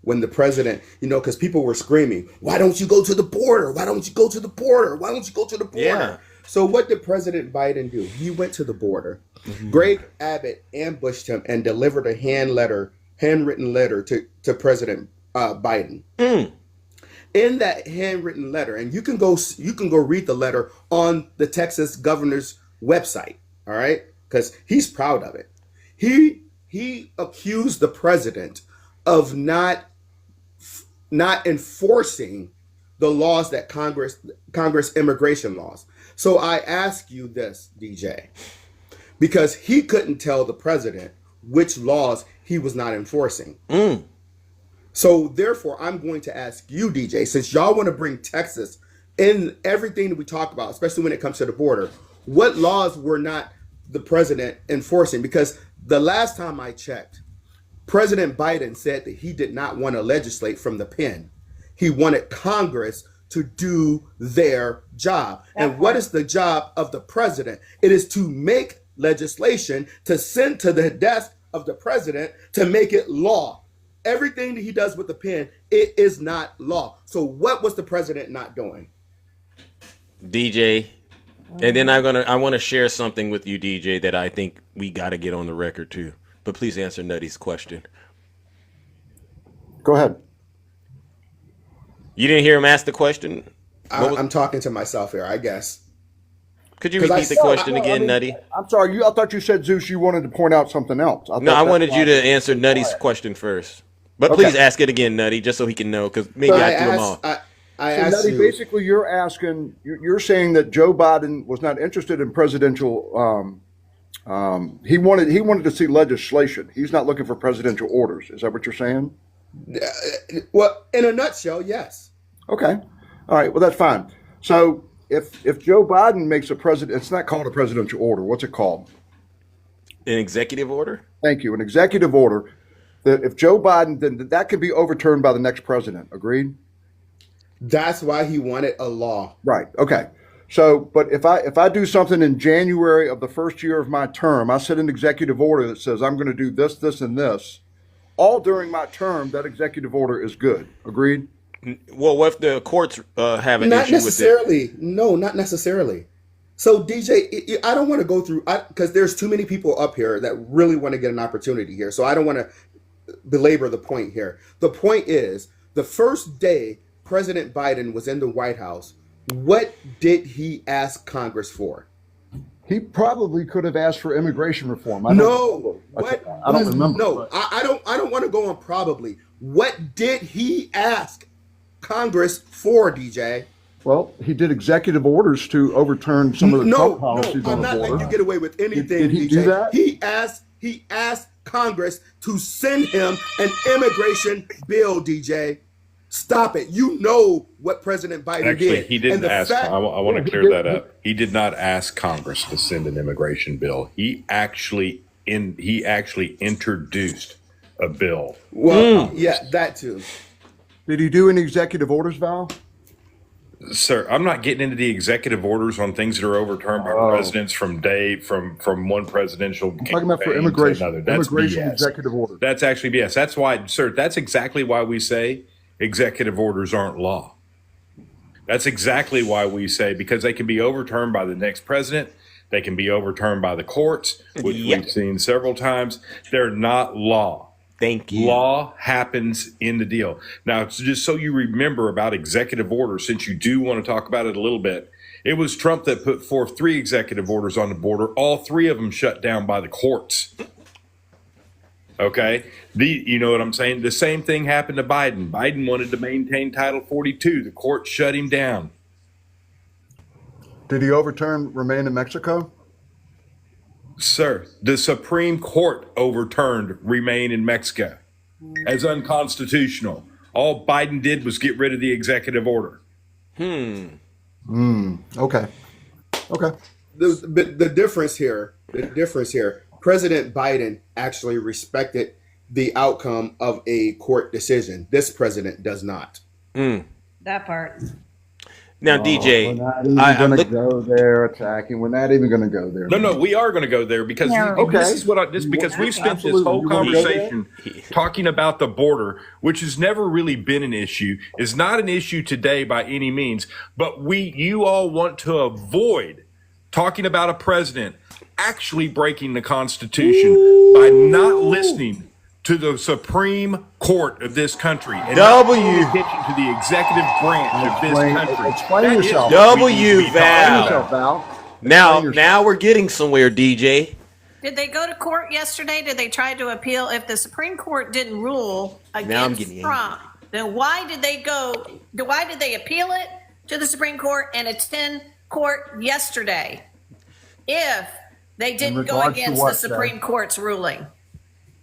when the president, because people were screaming, "Why don't you go to the border? Why don't you go to the border? Why don't you go to the border?"
Yeah.
So what did President Biden do? He went to the border. Mm-hmm. Greg Abbott ambushed him and delivered a handwritten letter to President Biden. In that handwritten letter, and you can go read the letter on the Texas governor's website. All right, because he's proud of it. He accused the president of not enforcing the laws that Congress immigration laws. So I ask you this, DJ, because he couldn't tell the president which laws he was not enforcing. So therefore, I'm going to ask you, DJ, since y'all want to bring Texas in everything that we talk about, especially when it comes to the border, what laws were not the president enforcing? Because the last time I checked, President Biden said that he did not want to legislate from the pen. He wanted Congress to do their job. And what is the job of the president? It is to make legislation to send to the desk of the president to make it law. Everything that he does with the pen, it is not law. So what was the president not doing?
DJ, and then I want to share something with you, DJ, that I think we got to get on the record too. But please answer Nutty's question.
Go ahead.
You didn't hear him ask the question?
I'm talking to myself here, I guess.
Could you repeat the question again, Nutty?
I'm sorry. I thought you said, Zeus, you wanted to point out something else.
I wanted you to answer Nutty's question first. But please ask it again, Nutty, just so he can know, because maybe I threw him off.
Nutty, basically, you're saying that Joe Biden was not interested in presidential. He wanted to see legislation. He's not looking for presidential orders. Is that what you're saying?
Well, in a nutshell, yes.
Okay. All right. Well, that's fine. So if Joe Biden makes a president, it's not called a presidential order. What's it called?
An executive order?
Thank you. An executive order. That if Joe Biden, then that could be overturned by the next president. Agreed?
That's why he wanted a law.
Right. Okay. So, but if I do something in January of the first year of my term, I set an executive order that says I'm going to do this, this, and this, all during my term, that executive order is good. Agreed?
Well, what if the courts have an
Not
issue with
necessarily. No, not necessarily. So, DJ, I don't want to go through, because there's too many people up here that really want to get an opportunity here. So I don't want to belabor the point here. The point is, the first day President Biden was in the White House, what did he ask Congress for?
He probably could have asked for immigration reform.
I don't remember. No,
but
I don't want to go on probably. What did he ask Congress for, DJ?
Well, he did executive orders to overturn some of the Trump policies on
I'm
the
not letting
border.
you get away with anything,
Did he
DJ.
do that?
He asked Congress to send him an immigration bill, DJ. Stop it. You know what President Biden did.
Actually, he didn't ask. I want to clear that up. He did not ask Congress to send an immigration bill. He actually introduced a bill.
Well, yeah, that too.
Did he do any executive orders, Val?
Sir, I'm not getting into the executive orders on things that are overturned by presidents from one presidential
I'm talking about for
campaign to
immigration.
another. That's
Immigration
BS.
executive orders.
That's actually BS. That's why, sir, that's exactly why we say executive orders aren't law. That's exactly why we say, because they can be overturned by the next president. They can be overturned by the courts, which we've seen several times. They're not law.
Thank you.
Law happens in the deal. Now, it's just so you remember about executive orders, since you do want to talk about it a little bit, it was Trump that put forth 3 executive orders on the border. All 3 of them shut down by the courts. Okay? You know what I'm saying? The same thing happened to Biden. Biden wanted to maintain Title 42. The court shut him down.
Did he overturn Remain in Mexico?
Sir, the Supreme Court overturned Remain in Mexico as unconstitutional. All Biden did was get rid of the executive order.
Okay.
The difference here, President Biden actually respected the outcome of a court decision. This president does not.
That part.
Now, DJ,
we're not even going to go there attacking. We're not even going to go there.
No, we are going to go there because this is what because we've spent this whole conversation talking about the border, which has never really been an issue, is not an issue today by any means. But you all want to avoid talking about a president actually breaking the Constitution by not listening to the Supreme Court of this country and not paying attention to the executive branch of this country.
Explain yourself.
Val. Now we're getting somewhere, DJ.
Did they go to court yesterday? Did they try to appeal? If the Supreme Court didn't rule against Trump, then why did they appeal it to the Supreme Court and attend court yesterday if they didn't go against the Supreme Court's ruling?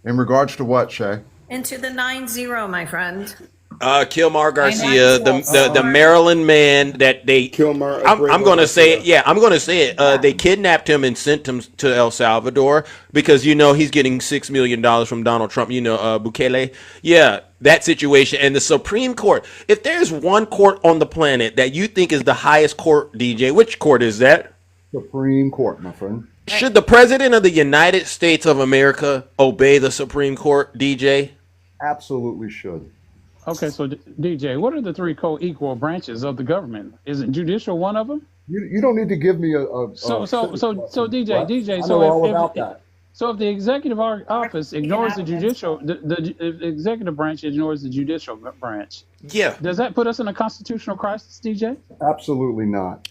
In regards to what, Shay?
Into the 9-0, my friend.
Kilmar Garcia, the Maryland man that they
Kilmar.
I'm going to say it. Yeah, I'm going to say it. They kidnapped him and sent him to El Salvador because he's getting $6 million from Donald Trump. Bukele. Yeah, that situation and the Supreme Court. If there's one court on the planet that you think is the highest court, DJ, which court is that?
Supreme Court, my friend.
Should the president of the United States of America obey the Supreme Court, DJ?
Absolutely should.
Okay, so DJ, what are the 3 co-equal branches of the government? Isn't judicial one of them?
You don't need to give me
So DJ. So if the executive office ignores the judicial, the executive branch ignores the judicial branch.
Yeah.
Does that put us in a constitutional crisis, DJ?
Absolutely not.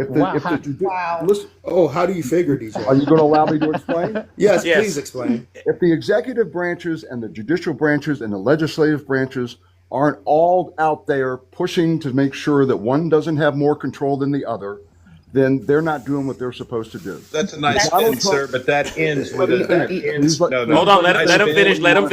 Listen, how do you figure, DJ?
Are you going to allow me to explain?
Yes, please explain.
If the executive branches and the judicial branches and the legislative branches aren't all out there pushing to make sure that one doesn't have more control than the other, then they're not doing what they're supposed to do.
That's a nice spin, sir, but that ends with a
Hold on, let him finish. Let him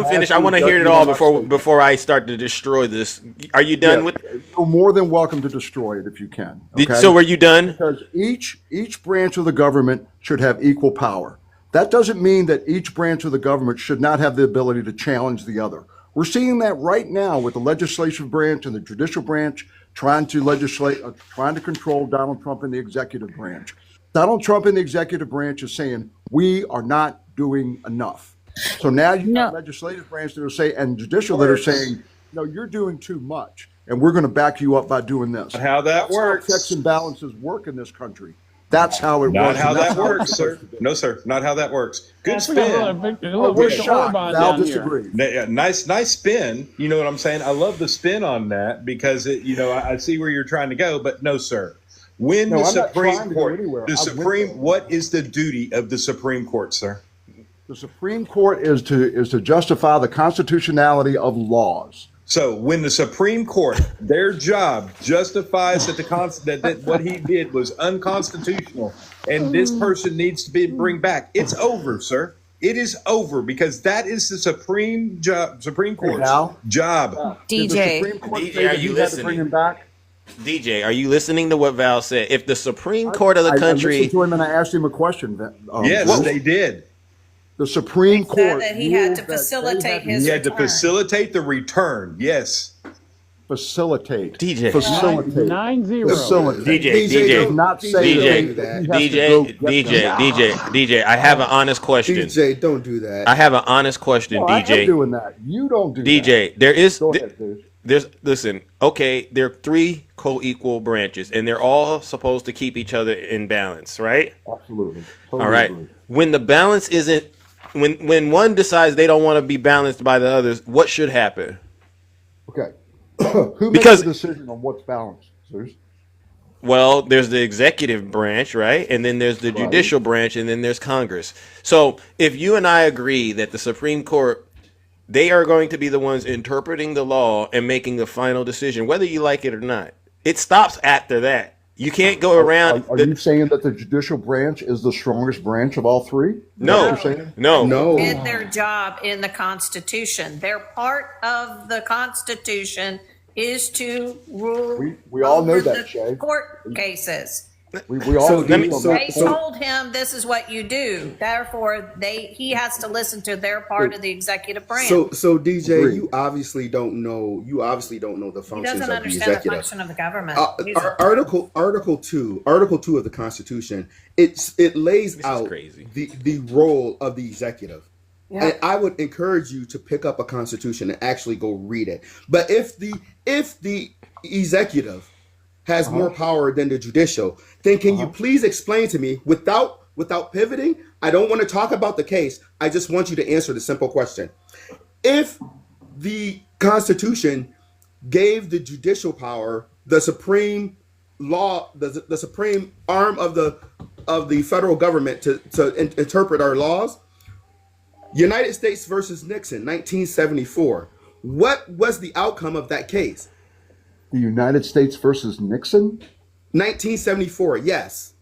finish. I want to hear it all before I start to destroy this. Are you done with?
You're more than welcome to destroy it if you can. Okay?
So are you done?
Because each branch of the government should have equal power. That doesn't mean that each branch of the government should not have the ability to challenge the other. We're seeing that right now with the legislative branch and the judicial branch trying to control Donald Trump in the executive branch. Donald Trump in the executive branch is saying, we are not doing enough. So now you have legislative branch that are saying, and judicial that are saying, no, you're doing too much, and we're going to back you up by doing this.
How that works.
How checks and balances work in this country. That's how it works.
Not how that works, sir. No, sir. Not how that works. Good spin.
Val disagrees.
Nice spin. You know what I'm saying? I love the spin on that because I see where you're trying to go, but no, sir. When the Supreme Court, what is the duty of the Supreme Court, sir?
The Supreme Court is to justify the constitutionality of laws.
So when the Supreme Court, their job justifies that what he did was unconstitutional and this person needs to be bring back, it's over, sir. It is over because that is the Supreme Court's job.
DJ, are you listening? Bring him back? DJ, are you listening to what Val said? If the Supreme Court of the country,
I listened to him and I asked him a question.
Yes, they did.
The Supreme Court
that he had to facilitate his return.
He had to facilitate the return. Yes.
Facilitate.
DJ.
Facilitate.
9-0.
Facilitate.
DJ.
Not saying that.
DJ. I have an honest question.
DJ, don't do that.
I have an honest question,
no,
DJ.
I am doing that. You don't do
DJ,
that.
there is.
Go ahead, dude.
Listen, okay, there are 3 co-equal branches, and they're all supposed to keep each other in balance, right?
Absolutely.
Totally all right. Agree. When the balance isn't, when one decides they don't want to be balanced by the others, what should happen?
Okay. Who makes the decision on what's balanced, Zeus?
Well, there's the executive branch, right? And then there's the judicial branch, and then there's Congress. So if you and I agree that the Supreme Court, they are going to be the ones interpreting the law and making the final decision, whether you like it or not. It stops after that. You can't go around.
Are you saying that the judicial branch is the strongest branch of all 3?
No.
Did their job in the Constitution. Their part of the Constitution is to rule.
We all know that, Shay.
Court cases.
We all
they told him this is what you do. Therefore, he has to listen to their part of the executive branch.
So DJ, you obviously don't know the functions of the executive.
He doesn't understand the function of the government.
Article 2 of the Constitution, it lays out the role of the executive. Yeah. And I would encourage you to pick up a Constitution and actually go read it. But if the executive has more power than the judicial, then can you please explain to me without pivoting? I don't want to talk about the case. I just want you to answer the simple question. If the Constitution gave the judicial power, the supreme law, the supreme arm of the federal government to interpret our laws, United States versus Nixon, 1974. What was the outcome of that case?
The United States versus Nixon?
1974, yes.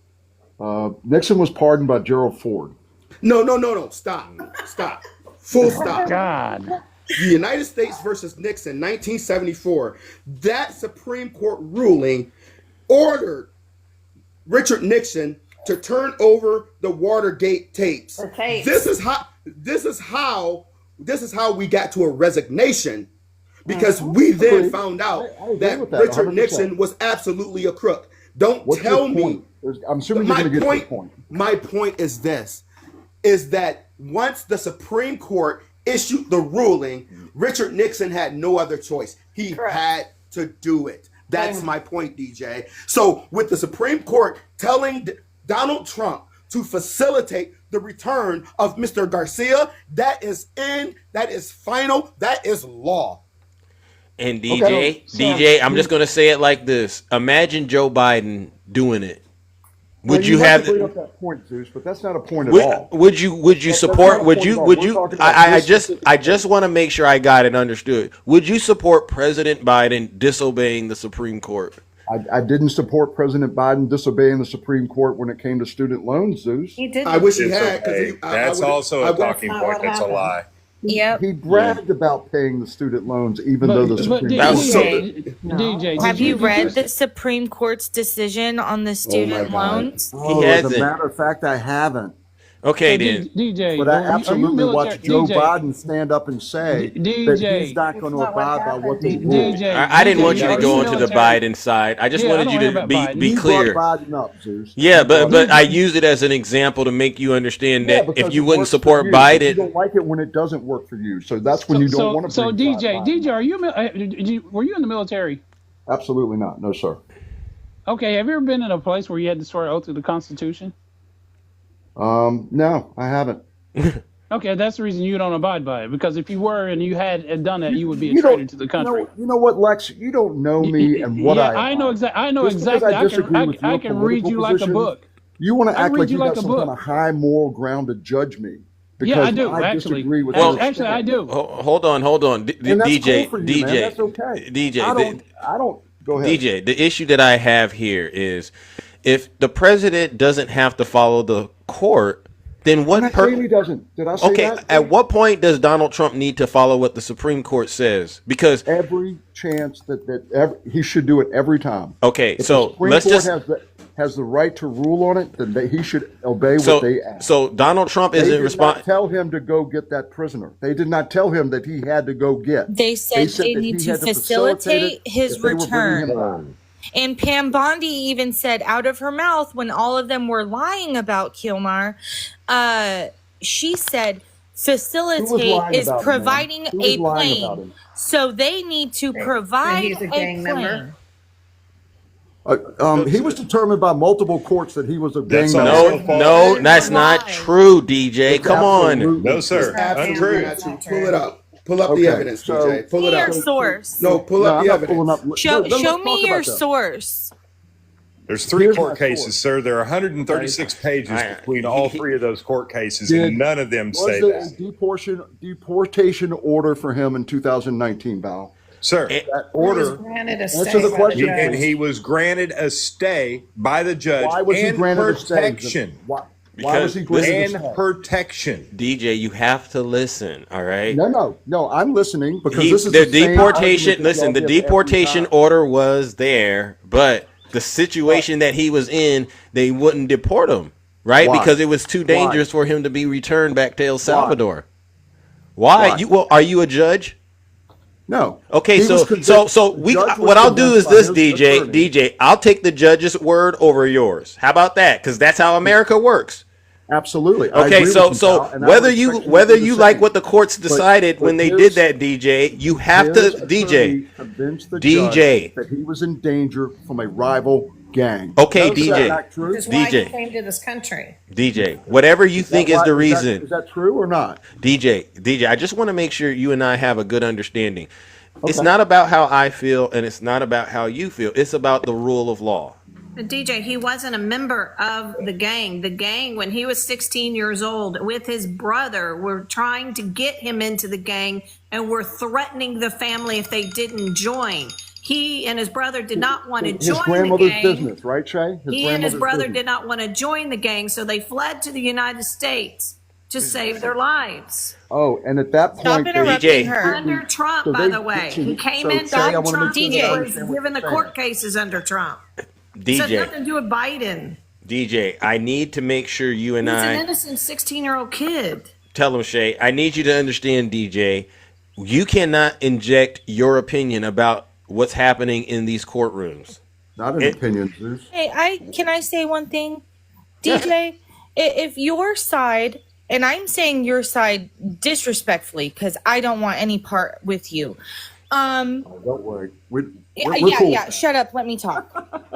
Nixon was pardoned by Gerald Ford.
No. Stop. Full stop.
God.
The United States versus Nixon, 1974. That Supreme Court ruling ordered Richard Nixon to turn over the Watergate tapes.
Okay.
This is how we got to a resignation. Because we then found out that Richard 100%. Nixon was absolutely a crook. What's tell me.
I'm assuming you're going to get to the point.
My point is this, is that once the Supreme Court issued the ruling, Richard Nixon had no other choice. He had to do it. That's my point, DJ. So with the Supreme Court telling Donald Trump to facilitate the return of Mr. Garcia, that is final, that is law.
And DJ, I'm just going to say it like this. Imagine Joe Biden doing it. Would you have
to bring up that point, Zeus? But that's not a point at all.
Would you support? Would you? I just want to make sure I got it understood. Would you support President Biden disobeying the Supreme Court?
I didn't support President Biden disobeying the Supreme Court when it came to student loans, Zeus.
He did.
I wish he had.
That's also a talking point. That's a lie.
Yep.
He bragged about paying the student loans, even though the Supreme Court.
DJ,
have you read the Supreme Court's decision on the student loans?
Oh, as a matter of fact, I haven't.
Okay, then.
DJ,
but I absolutely watched Joe Biden stand up and say that he's not going to abide by what they ruled.
I didn't want you to go into the Biden side. I just wanted you to be clear.
Biden up, Zeus.
Yeah, but I use it as an example to make you understand that if you wouldn't support Biden,
you don't like it when it doesn't work for you. So that's when you don't want to.
So DJ, were you in the military?
Absolutely not. No, sir.
Okay, have you ever been in a place where you had to swear oath to the Constitution?
No, I haven't.
Okay, that's the reason you don't abide by it. Because if you were and you had done that, you would be a traitor to the country.
You know what, Lex? You don't know me and what
I know exactly. I can read you like a book.
You want to act like you got some kind of high moral ground to judge me.
Yeah, I do. Actually, actually, I do.
Hold on, DJ,
cool you,
DJ,
that's okay.
DJ.
I don't. Go ahead,
DJ. The issue that I have here is, if the president doesn't have to follow the court, then what?
He doesn't. Did I say that?
At what point does Donald Trump need to follow what the Supreme Court says? Because
every chance that he should do it every time.
Okay,
if
so let's just
has the right to rule on it, then he should obey what they ask.
So Donald Trump isn't responsible.
Tell him to go get that prisoner. They did not tell him that he had to go get.
They said they need to facilitate his return. And Pam Bondi even said out of her mouth when all of them were lying about Kilmar, she said facilitate is providing a plane. So they need to provide
he's a gang member.
He was determined by multiple courts that he was a gang member.
No, that's not true, DJ. Come on.
No, sir. Untrue.
Pull it up. Pull up the evidence, DJ. Pull it up.
Your source.
No, pull up the evidence.
Show me your source.
There's 3 court cases, sir. There are 136 pages between all 3 of those court cases, and none of them say that.
Was there a deportation order for him in 2019, Val?
Sir,
that order.
Answer the question.
And he was granted a stay by the judge.
Why was he granted
protection?
A stay? Why was he granted
and protection?
DJ, you have to listen. All right.
No. I'm listening because this is
the deportation. Listen, the deportation order was there, but the situation that he was in, they wouldn't deport him, right?
Why?
Because it was too dangerous for him to be returned back to El Salvador. Why? Are you a judge?
No.
Okay, so what I'll do is this, DJ, I'll take the judge's word over yours. How about that? Because that's how America works.
Absolutely.
Okay, so whether you like what the courts decided when they did that, DJ, you have to
convince the judge that he was in danger from a rival gang.
Okay, DJ.
Which is why he came to this country.
DJ, whatever you think is the reason.
Is that true or not?
DJ, I just want to make sure you and I have a good understanding. Okay. It's not about how I feel, and it's not about how you feel. It's about the rule of law.
But DJ, he wasn't a member of the gang. The gang, when he was 16 years old, with his brother, were trying to get him into the gang and were threatening the family if they didn't join. He and his brother did not want to join the gang.
His grandmother's business, right, Shay?
He and his brother did not want to join the gang, so they fled to the United States to save their lives.
Oh, and at that point,
under Trump, by the way, he came in. Trump was given the court cases under Trump.
DJ,
it had nothing to do with Biden.
DJ, I need to make sure you and
He's an innocent 16-year-old kid.
Tell him, Shay. I need you to understand, DJ. You cannot inject your opinion about what's happening in these courtrooms.
Not an opinion, Zeus.
Hey, can I say one thing, DJ? If your side, and I'm saying your side disrespectfully because I don't want any part with you.
Don't worry. We're
cool. Shut up. Let me talk.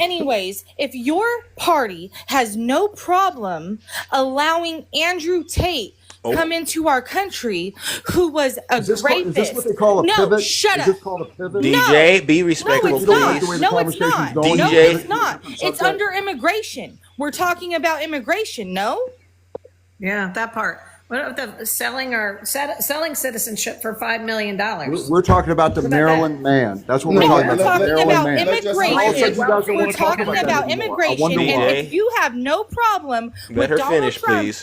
Anyways, if your party has no problem allowing Andrew Tate come into our country, who was a rapist.
Is this what they call a pivot?
No, shut up.
Is this called a pivot?
DJ, be respectful, please.
No, it's not.
DJ.
No, it's not. It's under immigration. We're talking about immigration, no?
Yeah, that part. What about the selling citizenship for $5 million?
We're talking about the Maryland man. That's what we're talking about.
We're talking about immigration.
We're
talking about immigration, and if you have no problem with Donald Trump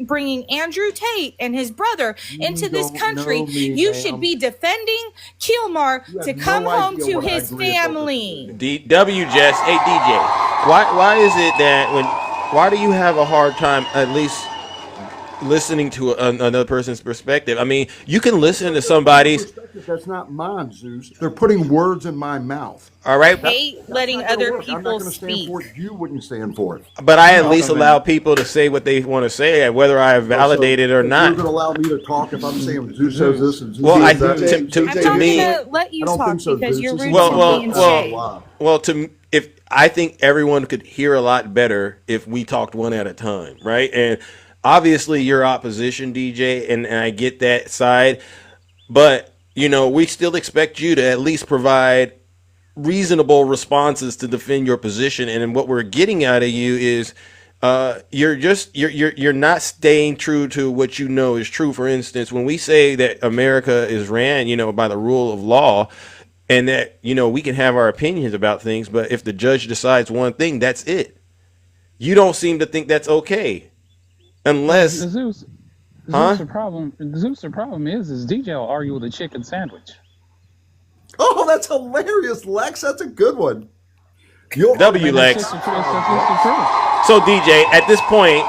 bringing Andrew Tate and his brother into this country, you should be defending Kilmar to come home to his family.
W Jess, hey DJ, why is it that why do you have a hard time at least listening to another person's perspective? I mean, you can listen to somebody's.
That's not mine, Zeus. They're putting words in my mouth.
All right.
I hate letting other people
I'm not going to
speak.
stand for it. You wouldn't stand for it.
But I at least allow people to say what they want to say, whether I validate it or not.
You're going to allow me to talk if I'm saying Zeus says this and Zeus
says
that?
To me,
I'm not going to let you talk because you're rude
if I think everyone could hear a lot better if we talked one at a time, right? And obviously, you're opposition, DJ, and I get that side. But, we still expect you to at least provide reasonable responses to defend your position. And what we're getting out of you is you're not staying true to what you know is true. For instance, when we say that America is ran, by the rule of law, and that, we can have our opinions about things, but if the judge decides one thing, that's it. You don't seem to think that's okay. Unless
Zeus, the problem is DJ will argue with a chicken sandwich.
Oh, that's hilarious, Lex. That's a good one.
W Lex. So DJ, at this point,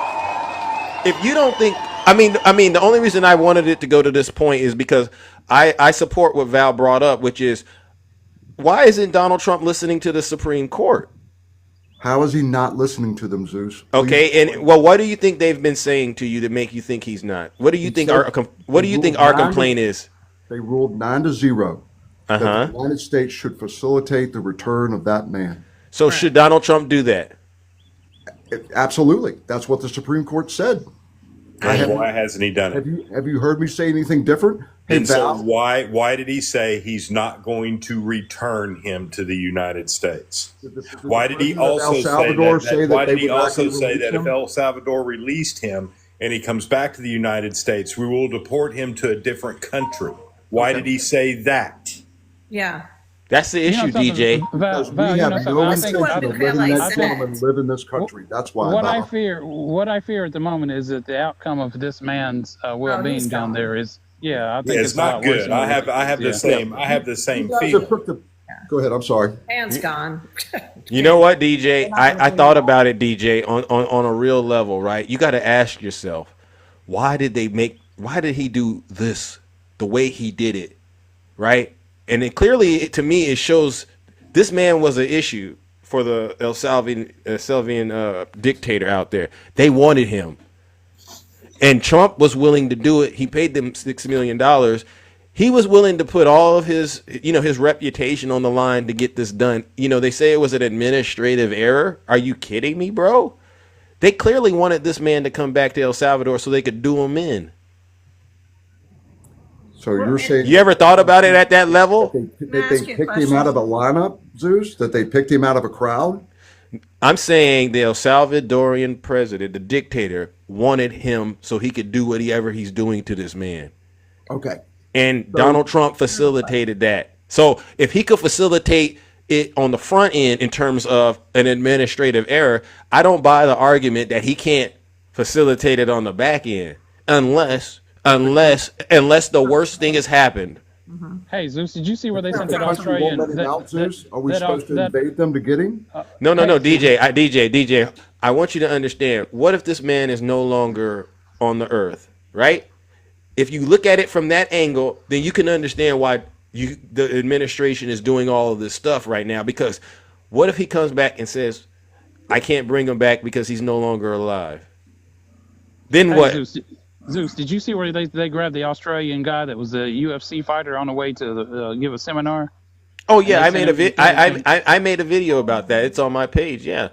if you don't think, I mean, the only reason I wanted it to go to this point is because I support what Val brought up, which is, why isn't Donald Trump listening to the Supreme Court?
How is he not listening to them, Zeus?
Okay, and what do you think they've been saying to you to make you think he's not? What do you think our complaint is?
They ruled 9-0 that the United States should facilitate the return of that man.
So should Donald Trump do that?
Absolutely. That's what the Supreme Court said.
Why hasn't he done it?
Have you heard me say anything different?
And so why did he say he's not going to return him to the United States? Why did he also say that if El Salvador released him and he comes back to the United States, we will deport him to a different country? Why did he say that?
Yeah.
That's the issue, DJ.
Because we have no intention of letting that gentleman live in this country. That's why.
What I fear at the moment is that the outcome of this man's well-being down there is, I think
it's not good. I have the same feeling.
Go ahead. I'm sorry.
Man's gone.
You know what, DJ? I thought about it, DJ, on a real level, right? You got to ask yourself, why did he do this the way he did it, right? And it clearly, to me, it shows this man was an issue for the El Salvadorian dictator out there. They wanted him. And Trump was willing to do it. He paid them $6 million. He was willing to put all of his, his reputation on the line to get this done. They say it was an administrative error. Are you kidding me, bro? They clearly wanted this man to come back to El Salvador so they could do him in.
So you're saying
you ever thought about it at that level?
That they picked him out of a lineup, Zeus? That they picked him out of a crowd?
I'm saying the El Salvadorian president, the dictator, wanted him so he could do whatever he's doing to this man.
Okay.
And Donald Trump facilitated that. So if he could facilitate it on the front end in terms of an administrative error, I don't buy the argument that he can't facilitate it on the back end unless the worst thing has happened.
Mm-hmm. Hey, Zeus, did you see where they sent that Australian?
Are we supposed to invade them to get him?
No, DJ. I want you to understand. What if this man is no longer on the earth, right? If you look at it from that angle, then you can understand why the administration is doing all of this stuff right now. Because what if he comes back and says, I can't bring him back because he's no longer alive? Then what?
Zeus, did you see where they grabbed the Australian guy that was a UFC fighter on the way to give a seminar?
Oh yeah, I made a video about that. It's on my page. Yeah.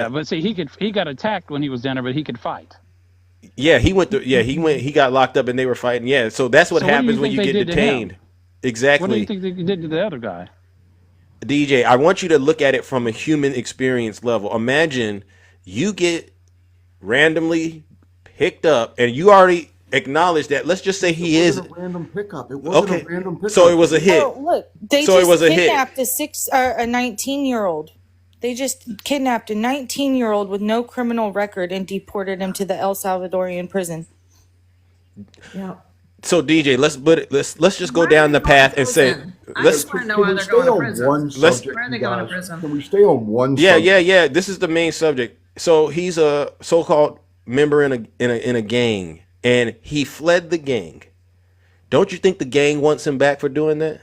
But see, he got attacked when he was down there, but he could fight.
Yeah, he got locked up and they were fighting. Yeah, so that's what happens when you get detained. Exactly.
What do you think they did to the other guy?
DJ, I want you to look at it from a human experience level. Imagine you get randomly picked up and you already acknowledge that. Let's just say he is
a random pickup. It wasn't a random pickup.
So it was a hit.
Oh, look, they
So it
just
was a hit.
kidnapped a 19-year-old. They just kidnapped a 19-year-old with no criminal record and deported him to the El Salvadorian prison.
Yeah.
So DJ, let's just go down the path and say, let's
want to know why they're going to prison.
Where
are they going to prison?
Can we stay on one?
Yeah. This is the main subject. So he's a so-called member in a gang, and he fled the gang. Don't you think the gang wants him back for doing that?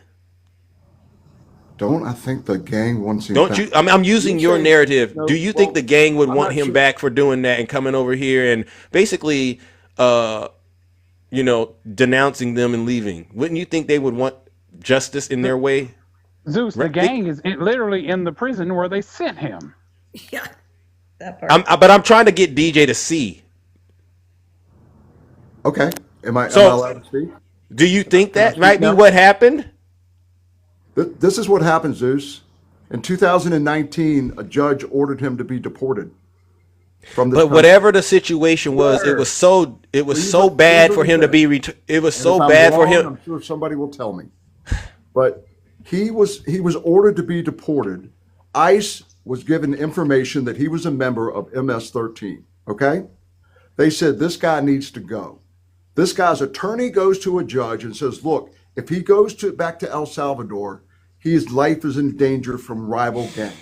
Don't I think the gang wants him?
Don't you? I'm using your narrative. Do you think the gang would want him back for doing that and coming over here and basically, denouncing them and leaving? Wouldn't you think they would want justice in their way?
Zeus, the gang is literally in the prison where they sent him.
Yeah, that part.
But I'm trying to get DJ to see.
Okay, am I allowed to speak?
Do you think that might be what happened?
This is what happened, Zeus. In 2019, a judge ordered him to be deported from this country.
Whatever the situation was, it was so bad for him to be. It was so bad for him.
I'm sure somebody will tell me. But he was ordered to be deported. ICE was given information that he was a member of MS-13. Okay, they said this guy needs to go. This guy's attorney goes to a judge and says, "Look, if he goes back to El Salvador, his life is in danger from rival gang."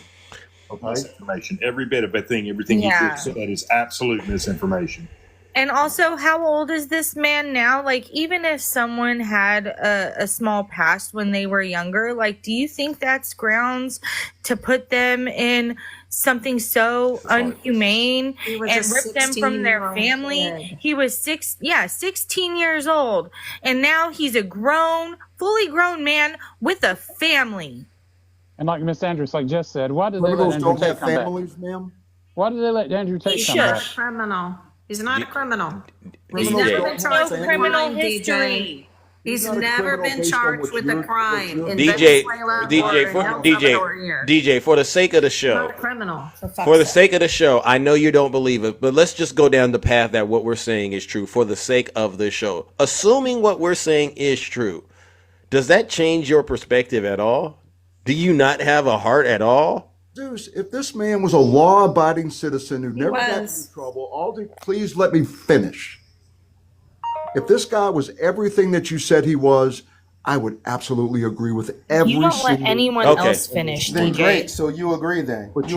Okay,
misinformation. Every bit of everything you just said is absolute misinformation.
And also, how old is this man now? Like, even if someone had a small past when they were younger, like, do you think that's grounds to put them in something so unhumane and rip them from their family?
Kid.
He was 16 years old. And now he's a fully grown man with a family.
And like Miss Andrews, like Jess said, why did they
Criminals
let Andrew
don't
Tate
have
come
families,
back?
ma'am.
Why did they let Andrew Tate come back?
He's not a criminal. He's not a criminal. He's
DJ.
never been charged with a
criminal
crime,
history.
DJ. He's
not a
never
criminal
been
based on
charged
what
with a
you're-
crime in
DJ,
Venezuela or
DJ,
in
for
El Salvador here.
DJ, for the sake of the show,
Not a criminal.
for the sake of the show, I know you don't believe it, but let's just go down the path that what we're saying is true for the sake of the show. Assuming what we're saying is true, does that change your perspective at all? Do you not have a heart at all?
Zeus, if this man was a law-abiding citizen who never got into trouble, please let me finish. If this guy was everything that you said he was, I would absolutely agree with every
You don't let
single.
anyone else finish,
Then
DJ.
great. So you agree then?
Thank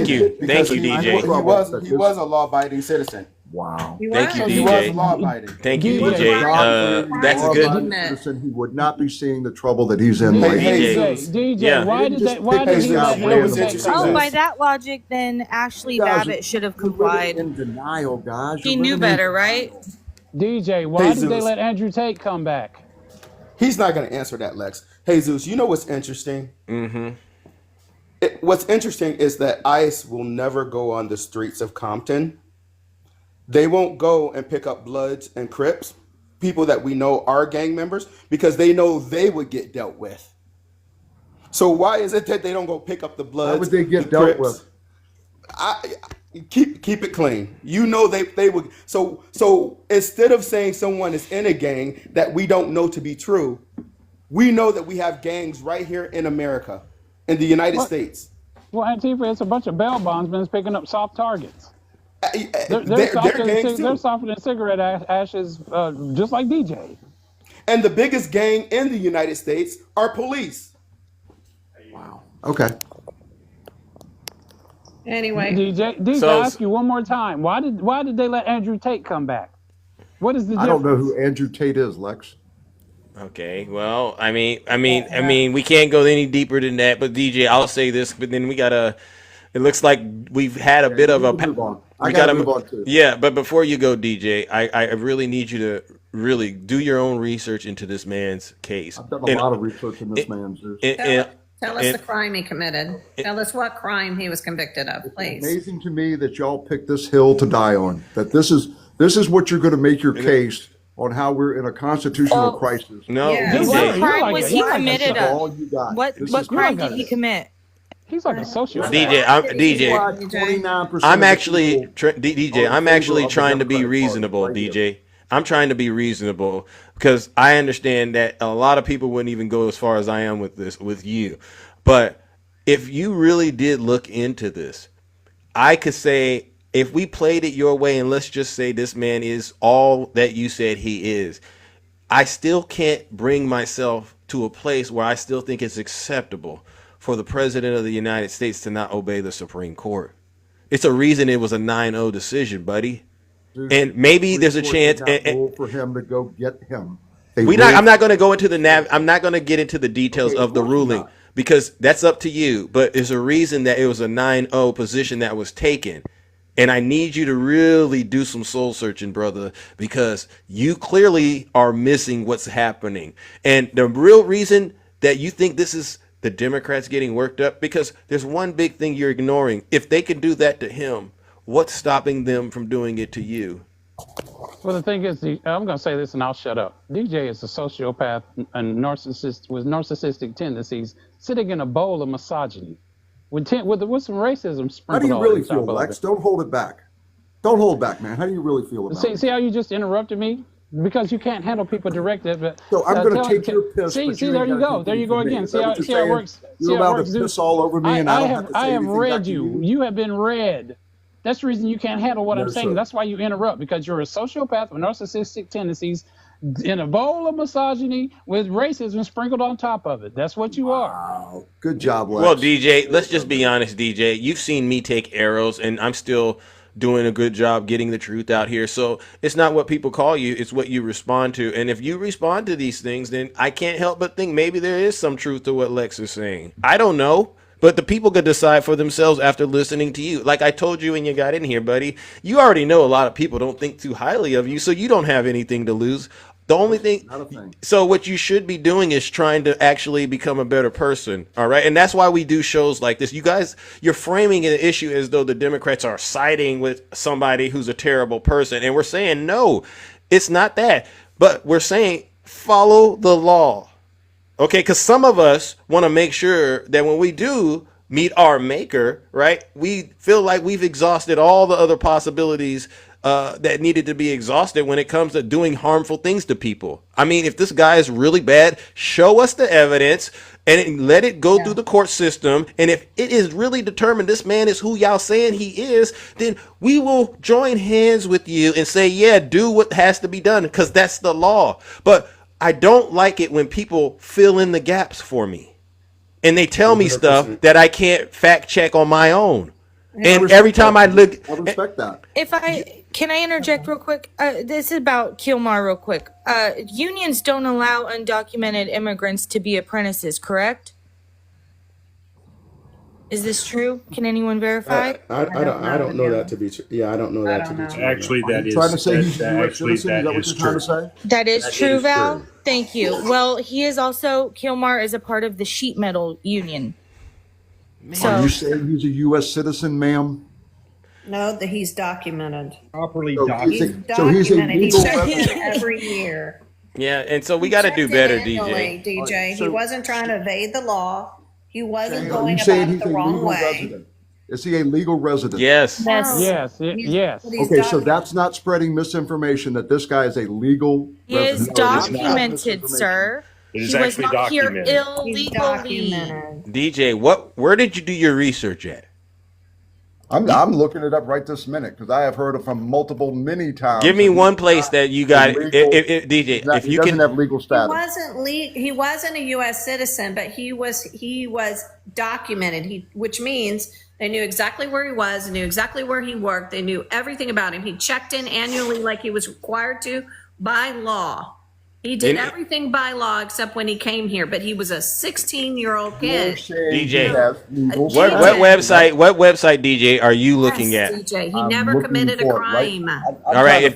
you, DJ.
He was a law-abiding citizen.
Wow.
Thank you,
He was
DJ.
law-abiding.
Thank you,
If
DJ.
God was
That's a
a
good.
law-abiding citizen, he would not be seeing the trouble that he's in.
Hey,
right
hey,
now.
DJ,
Yeah.
why did he let
you know what's
Andrew Tate
interesting?
come
Oh, by
back?
that logic, then Ashley
You guys
Babbitt should have
you're living
complied.
in denial, guys.
He
You're
knew
living in
better, right?
DJ, why
Hey,
did they
Zeus.
let Andrew Tate come back?
He's not going to answer that, Lex. Hey, Zeus, you know what's interesting?
Mm-hmm.
What's interesting is that ICE will never go on the streets of Compton. They won't go and pick up Bloods and Crips, people that we know are gang members, because they know they would get dealt with. So why is it that they don't go pick up the Bloods?
How would they get
the
dealt
Crips?
with?
Keep it clean. You know they would. So instead of saying someone is in a gang that we don't know to be true, we know that we have gangs right here in America, in the United States.
Well, Antifa, it's a bunch of bail bondsmen picking up soft targets. They're
They're
softer
gangs
they're
too.
softer than cigarette ashes, just like DJ.
And the biggest gang in the United States are police.
Wow. Okay.
Anyway,
DJ,
So-
I ask you one more time. Why did they let Andrew Tate come back? What is the
I
difference?
don't know who Andrew Tate is, Lex.
Okay, well, I mean, we can't go any deeper than that. But DJ, I'll say this, but then we gotta. It looks like we've had a bit of a.
Move on. I
we
gotta move on too.
Yeah, but before you go, DJ, I really need you to really do your own research into this man's case.
I've done a lot of research in this man, Zeus.
tell us the crime he committed. Tell us what crime he was convicted of, please.
It's amazing to me that y'all picked this hill to die on. That this is what you're going to make your case on how we're in a constitutional crisis.
No,
Yeah.
What crime was he committed
All
of?
you got.
What
This
what
is-
crime did he commit?
He's like a sociopath.
DJ,
Why 29%
I'm
of the
actually
people
DJ.
are in
I'm
favor
actually
of the
trying to be
Democratic Party
reasonable,
right here.
DJ. I'm trying to be reasonable because I understand that a lot of people wouldn't even go as far as I am with this with you. But if you really did look into this, I could say if we played it your way and let's just say this man is all that you said he is, I still can't bring myself to a place where I still think it's acceptable for the president of the United States to not obey the Supreme Court. It's a reason it was a 9-0 decision, buddy. And maybe there's a chance
for him to go get him.
I'm not going to go into I'm not going to get into the details of the ruling because that's up to you. But there's a reason that it was a 9-0 position that was taken. And I need you to really do some soul searching, brother, because you clearly are missing what's happening. And the real reason that you think this is the Democrats getting worked up, because there's one big thing you're ignoring. If they can do that to him, what's stopping them from doing it to you?
Well, the thing is, I'm going to say this and I'll shut up. DJ is a sociopath and narcissist with narcissistic tendencies sitting in a bowl of misogyny. With some racism sprinkled.
How do you really feel, Lex? Don't hold it back. Don't hold back, man. How do you really feel about it?
See how you just interrupted me? Because you can't handle people directed. But
so I'm going to take your piss.
See, there you go. There you go again. See how it works.
You're allowed to piss all over me, and I don't have to say anything back to you.
I have read you. You have been read. That's the reason you can't handle what I'm saying. That's why you interrupt, because you're a sociopath with narcissistic tendencies in a bowl of misogyny with racism sprinkled on top of it. That's what you are.
Good job, Lex.
Well, DJ, let's just be honest, DJ. You've seen me take arrows, and I'm still doing a good job getting the truth out here. So it's not what people call you, it's what you respond to. And if you respond to these things, then I can't help but think maybe there is some truth to what Lex is saying. I don't know. But the people could decide for themselves after listening to you. Like I told you when you got in here, buddy, you already know a lot of people don't think too highly of you, so you don't have anything to lose. The only thing, so what you should be doing is trying to actually become a better person, all right? And that's why we do shows like this. You guys, you're framing an issue as though the Democrats are siding with somebody who's a terrible person. And we're saying, no, it's not that. But we're saying, follow the law. Okay, because some of us want to make sure that when we do meet our maker, right, we feel like we've exhausted all the other possibilities that needed to be exhausted when it comes to doing harmful things to people. I mean, if this guy is really bad, show us the evidence and let it go through the court system. And if it is really determined this man is who y'all saying he is, then we will join hands with you and say, yeah, do what has to be done, because that's the law. But I don't like it when people fill in the gaps for me and they tell me 100%. Stuff that I can't fact check on my own. And every time I look,
I respect that.
Can I interject real quick? This is about Kilmar real quick. Unions don't allow undocumented immigrants to be apprentices, correct? Is this true? Can anyone verify?
I don't know that to be true. Yeah, I don't know that to be true.
Actually, that is.
Trying to say he's a U.S. citizen? Is that what you're trying to say?
That is true, Val. Thank you. Well, he is also, Kilmar is a part of the sheet metal union.
So, are you saying he's a U.S. citizen, ma'am?
No, that he's documented.
Properly documented.
He's documented. He's checked in every year.
Yeah, and so we got to do better, DJ.
DJ, he wasn't trying to evade the law. He wasn't going about it the wrong way.
Resident? Is he a legal resident?
Yes.
Yes.
Okay, so that's not spreading misinformation that this guy is a legal
resident. He is documented, sir.
It is
he was not
documented.
here illegally.
DJ, where did you do your research at?
I'm looking it up right this minute because I have heard it from many times.
Give me one place that you got it, DJ. If you can
have legal status,
he wasn't a U.S. citizen, but he was documented. Which means they knew exactly where he was, they knew exactly where he worked, they knew everything about him. He checked in annually like he was required to by law. He did everything by law except when he came here, but he was a 16-year-old kid.
DJ, what website, DJ, are you looking at?
DJ, he never committed a crime.
All right,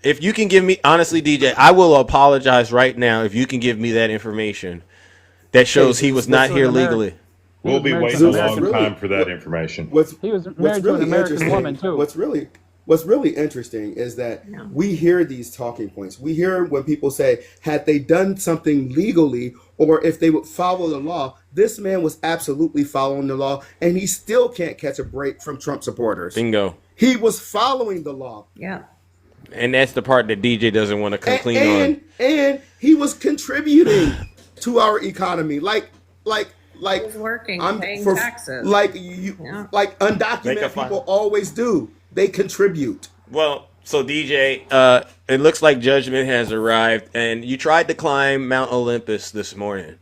if you can give me, honestly, DJ, I will apologize right now if you can give me that information that shows he was not here legally.
We'll be waiting a long time for that information.
He was married to an American woman too.
What's really interesting is that we hear these talking points. We hear when people say, had they done something legally or if they would follow the law, this man was absolutely following the law, and he still can't catch a break from Trump supporters.
Bingo.
He was following the law.
Yeah.
And that's the part that DJ doesn't want to come clean on.
And he was contributing to our economy, like
He was working, paying taxes.
like undocumented people always do. They contribute.
Well, so DJ, it looks like judgment has arrived, and you tried to climb Mount Olympus this morning,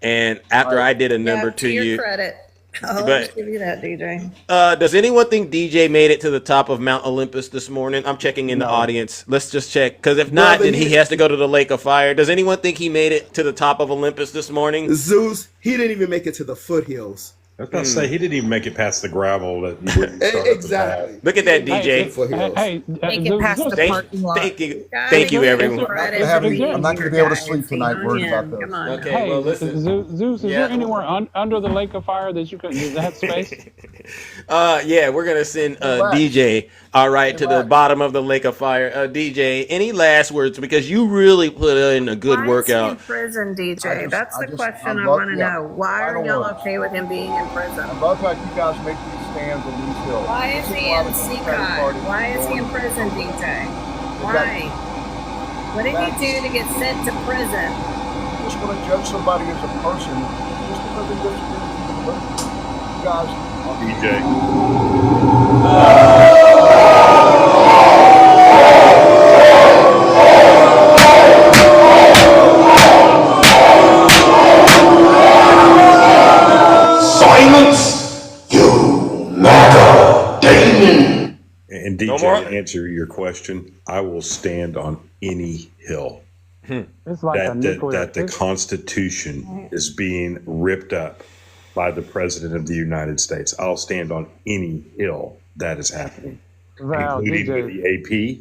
and after I did a number to
your
you,
credit. I'll
but
give you that, DJ.
does anyone think DJ made it to the top of Mount Olympus this morning? I'm checking in the audience. Let's just check, because if not, then he has to go to the lake of fire. Does anyone think he made it to the top of Olympus this morning?
Zeus, he didn't even make it to the foothills.
I was going to say, he didn't even make it past the gravel that you wouldn't start
exactly.
Look at that, DJ.
Make it past the parking lot.
Thank you, everyone.
I'm not going to be able to sleep tonight worried about this.
Come on.
Okay, well, listen.
Zeus, is there anywhere under the lake of fire that you could, is that space?
Yeah, we're going to send DJ, all right, to the bottom of the lake of fire. DJ, any last words? Because you really put in a good workout.
Why is he in prison, DJ? That's the question I want to know. Why are y'all okay with him being in prison?
I love how you guys make these stands on these hills.
Why is he in Seacon? Why is he in prison, DJ? Why? What did he do to get sent to prison?
You just want to judge somebody as a person just because they disagree with you. Guys,
Silence, you MAGA demon.
And DJ, to answer your question, I will stand on any hill
It's like a nuclear.
that the Constitution is being ripped up by the President of the United States. I'll stand on any hill that is happening, including with the AP,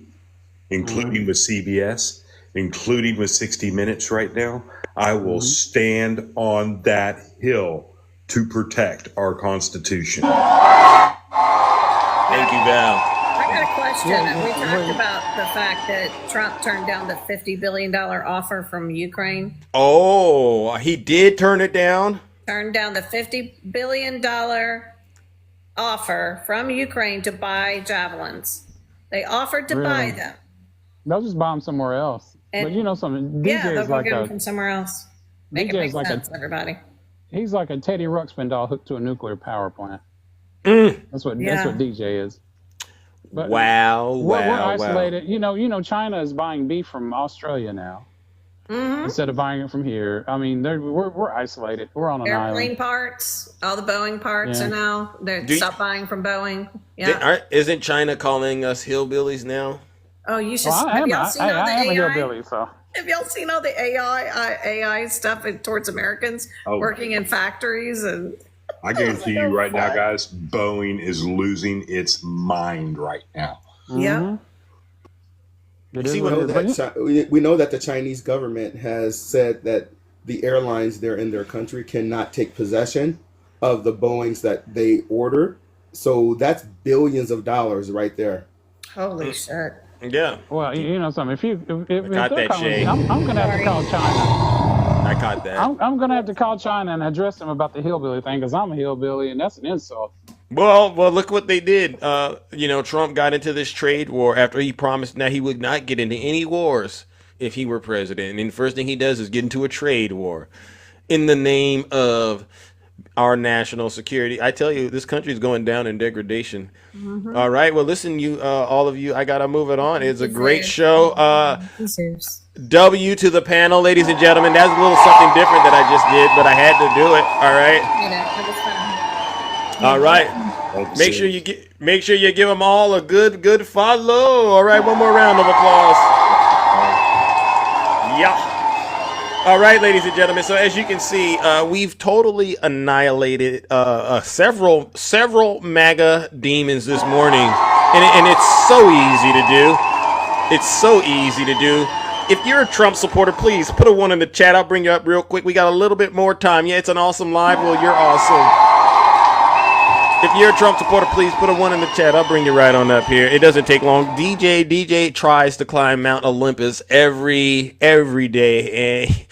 including with CBS, including with 60 Minutes right now. I will stand on that hill to protect our Constitution.
Thank you, Val.
I got a question. We talked about the fact that Trump turned down the $50 billion offer from Ukraine.
Oh, he did turn it down?
Turned down the $50 billion offer from Ukraine to buy javelins. They offered to buy them.
They'll just buy them somewhere else. But you know something?
Yeah, they'll go get them from somewhere else. Make it make sense, everybody.
He's like a Teddy Ruxpin doll hooked to a nuclear power plant. That's what DJ is. But we're isolated. Wow. You know, China is buying beef from Australia now instead of buying it from here. I mean, we're isolated. We're on an island.
Airplane parts, all the Boeing parts are now. They're stop buying from Boeing. Yeah.
Isn't China calling us hillbillies now?
Oh, you should. Have y'all seen all the AI?
Hillbilly, so.
Have y'all seen all the AI stuff towards Americans working in factories and?
I guarantee you right now, guys, Boeing is losing its mind right now.
Yeah.
We know that the Chinese government has said that the airlines there in their country cannot take possession of the Boeings that they order. So that's billions of dollars right there.
Holy shit.
Yeah.
Well, you know something. If
caught that shade.
I'm going to have to call China.
I caught that.
I'm going to have to call China and address them about the hillbilly thing because I'm a hillbilly and that's an insult.
Well, look what they did. Trump got into this trade war after he promised that he would not get into any wars if he were president. And the first thing he does is get into a trade war in the name of our national security. I tell you, this country is going down in degradation. All right. Well, listen, all of you, I got to move it on. It's a great show. W to the panel, ladies and gentlemen. That's a little something different that I just did, but I had to do it. All right. All right. Make sure you give them all a good follow. All right. One more round of applause. Yeah. All right, ladies and gentlemen. So as you can see, we've totally annihilated several MAGA demons this morning, and it's so easy to do. It's so easy to do. If you're a Trump supporter, please put a 1 in the chat. I'll bring you up real quick. We got a little bit more time. Yeah, it's an awesome live. Well, you're awesome. If you're a Trump supporter, please put a 1 in the chat. I'll bring you right on up here. It doesn't take long. DJ tries to climb Mount Olympus every day, and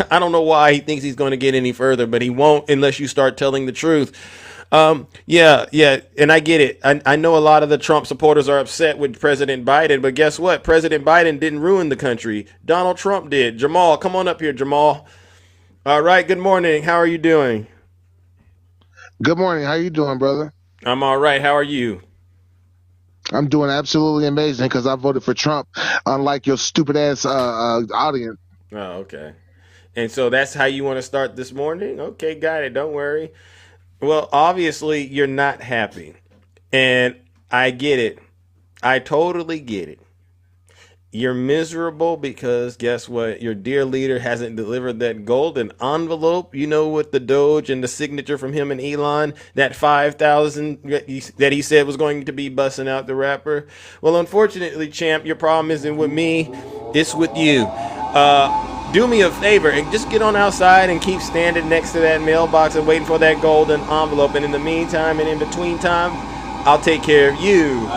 I don't know why he thinks he's going to get any further, but he won't unless you start telling the truth. Yeah, and I get it. I know a lot of the Trump supporters are upset with President Biden, but guess what? President Biden didn't ruin the country. Donald Trump did. Jamal, come on up here, Jamal. All right, good morning. How are you doing?
Good morning. How you doing, brother?
I'm all right. How are you?
I'm doing absolutely amazing because I voted for Trump, unlike your stupid ass audience.
Oh, okay. And so that's how you want to start this morning? Okay, got it. Don't worry. Well, obviously you're not happy. And I get it. I totally get it. You're miserable because guess what? Your dear leader hasn't delivered that golden envelope, with the Doge and the signature from him and Elon, that 5,000 that he said was going to be busting out the rapper. Well, unfortunately, champ, your problem isn't with me. It's with you. Do me a favor and just get on outside and keep standing next to that mailbox and waiting for that golden envelope. And in the meantime and in between time, I'll take care of you.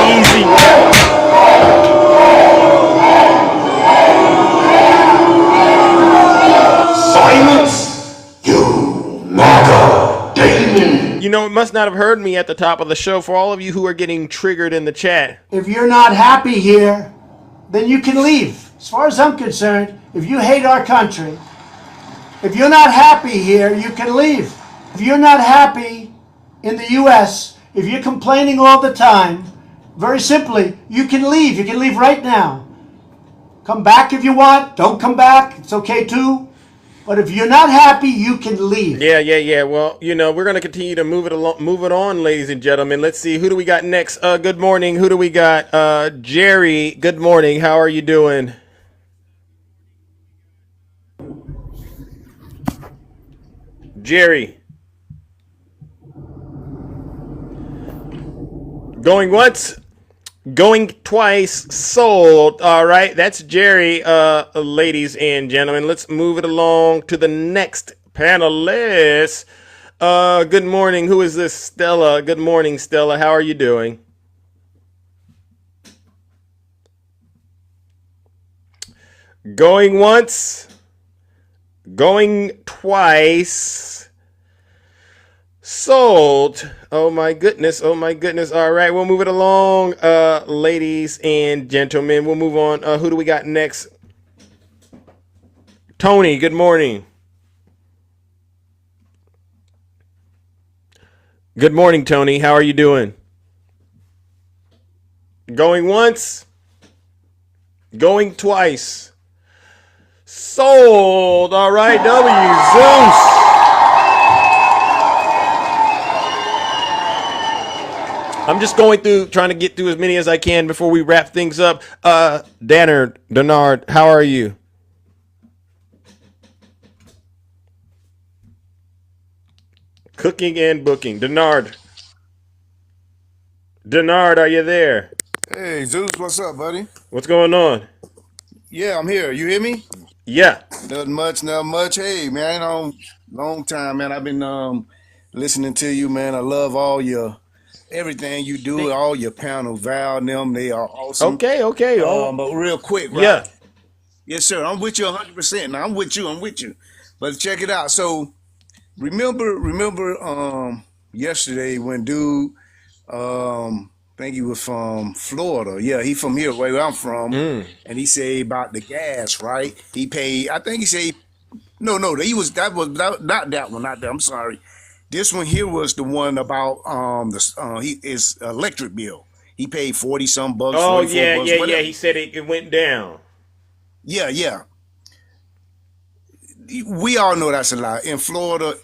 Easy.
Silence, you MAGA demon.
It must not have heard me at the top of the show. For all of you who are getting triggered in the chat.
If you're not happy here, then you can leave. As far as I'm concerned, if you hate our country, if you're not happy here, you can leave. If you're not happy in the U.S., if you're complaining all the time, very simply, you can leave. You can leave right now. Come back if you want. Don't come back. It's okay too. But if you're not happy, you can leave.
Yeah. Well, we're going to continue to move it on, ladies and gentlemen. Let's see. Who do we got next? Good morning. Who do we got? Jerry, good morning. How are you doing? Jerry. Going once, going twice, sold. All right, that's Jerry, ladies and gentlemen. Let's move it along to the next panelist. Good morning. Who is this? Stella. Good morning, Stella. How are you doing? Going once, going twice, sold. Oh my goodness. All right, we'll move it along, ladies and gentlemen. We'll move on. Who do we got next? Tony, good morning. Good morning, Tony. How are you doing? Going once, going twice, sold. All right, Zeus. I'm just going through, trying to get through as many as I can before we wrap things up. Denard, how are you? Cooking and booking. Denard, are you there?
Hey, Zeus, what's up, buddy?
What's going on?
Yeah, I'm here. You hear me?
Yeah.
Nothing much. Hey, man, long time, man. I've been listening to you, man. I love everything you do, all your panel, Val and them, they are awesome.
Okay.
But real quick, right?
Yeah.
Yes, sir. I'm with you 100%. Now, I'm with you. But check it out. So, remember yesterday when dude, I think he was from Florida. Yeah, he from here, where I'm from. And he said about the gas, right? He paid, I think he said, no, not that one. I'm sorry. This one here was the one about his electric bill. He paid 40 some bucks.
Oh
bucks,
yeah.
whatever.
He said it went down.
Yeah. We all know that's a lie. In Florida,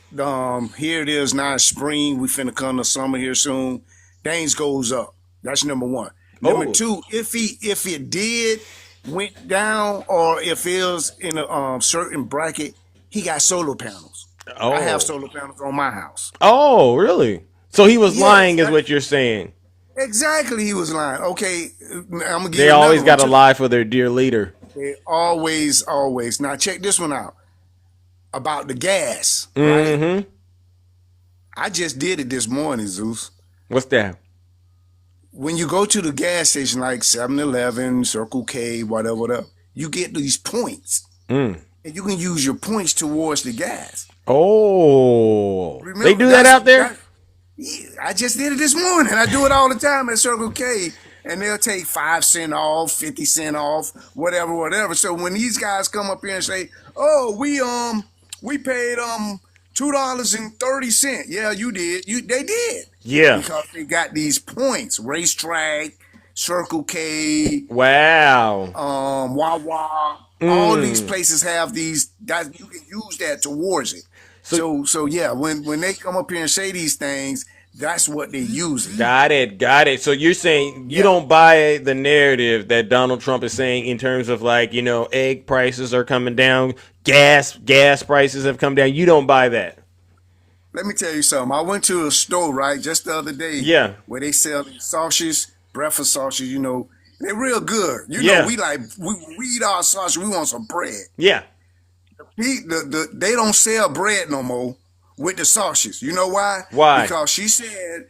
here it is now, spring. We finna come to summer here soon. Things goes up. That's number one. Number two, if it did went down, or if it was in a certain bracket, he got solar panels. I have solar panels on my house.
Oh, really? So he was lying, is what you're saying?
Exactly, he was lying. Okay, I'm gonna give
They always got to lie for their dear leader.
They always. Now check this one out. about the gas,
Mm-hmm.
right? I just did it this morning, Zeus.
What's that?
When you go to the gas station like 7-Eleven, Circle K, whatever, you get these points.
Mm.
And you can use your points towards the gas.
Oh,
Remember,
they do that out there?
Yeah, I just did it this morning. I do it all the time at Circle K, and they'll take 5 cents off, 50 cents off, whatever. So when these guys come up here and say, "Oh, we paid $2.30," yeah, you did. They did.
Yeah.
Because they got these points. Racetrack, Circle K.
Wow.
Wawa. All these places have these. That you can use that towards it. So yeah, when they come up here and say these things, that's what they use.
Got it. So you're saying you don't buy the narrative that Donald Trump is saying in terms of like, egg prices are coming down, gas prices have come down. You don't buy that.
Let me tell you something. I went to a store, right, just the other day.
Yeah.
Where they sell these sausages, breakfast sausages, they're real good. We eat our sausage, we want some bread.
Yeah.
They don't sell bread no more with the sausages. You know why?
Why?
Because she said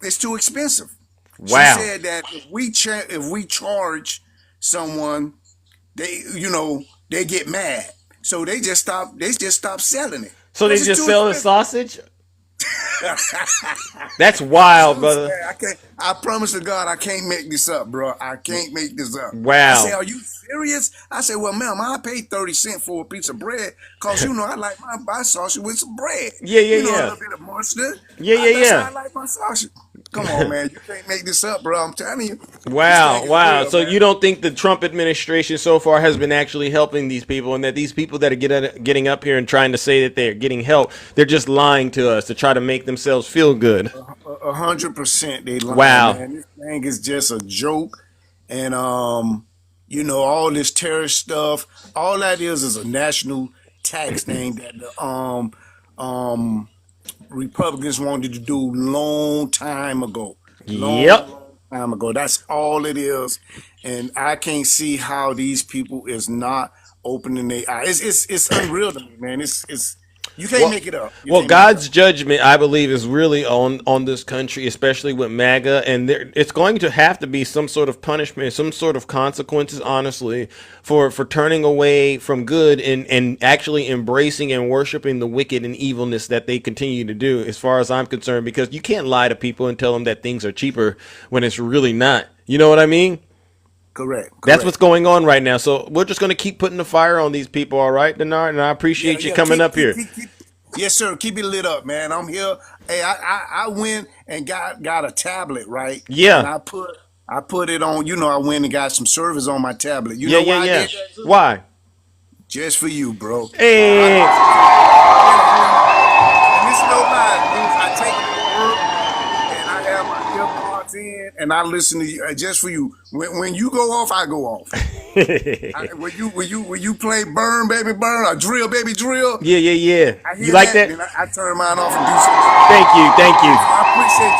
it's too expensive.
Wow.
She said that if we charge someone, they get mad. So they just stop selling it.
So they just sell the sausage? That's wild, brother.
I promise to God, I can't make this up, bro. I can't make this up.
Wow.
I say, are you serious? I said, well, ma'am, I paid 30 cents for a piece of bread because, I like my sausage with some bread.
Yeah.
A little bit of mustard.
Yeah.
That's how I like my sausage. Come on, man. You can't make this up, bro. I'm telling you.
Wow.
Real,
So
man.
you don't think the Trump administration so far has been actually helping these people, and that these people that are getting up here and trying to say that they're getting help, they're just lying to us to try to make themselves feel good?
100% they lying,
wow.
Man. This thing is just a joke. And, all this terrorist stuff, all that is a national tax thing that the Republicans wanted to do long time ago. Long time ago. That's all it is. And I can't see how these people is not opening their eyes. It's unreal to me, man. It's you can't make it up.
God's judgment, I believe, is really on this country, especially with MAGA, and it's going to have to be some sort of punishment, some sort of consequences, honestly, for turning away from good and actually embracing and worshiping the wicked and evilness that they continue to do, as far as I'm concerned, because you can't lie to people and tell them that things are cheaper when it's really not. You know what I mean?
Correct.
That's what's going on right now. So we're just going to keep putting the fire on these people, all right, Denard? And I appreciate you coming up here.
Yes, sir. Keep it lit up, man. I'm here. Hey, I went and got a tablet, right?
Yeah.
And I put it on. I went and got some service on my tablet. You know why I did that?
Why?
Just for you, bro.
Hey.
And it's no lie, dude. I take it to work and I have my earpods in and I listen to you just for you. When you go off, I go off. When you play Burn Baby Burn or Drill Baby Drill.
Yeah. You like that?
And I turn mine off and do something.
Thank you.
I appreciate you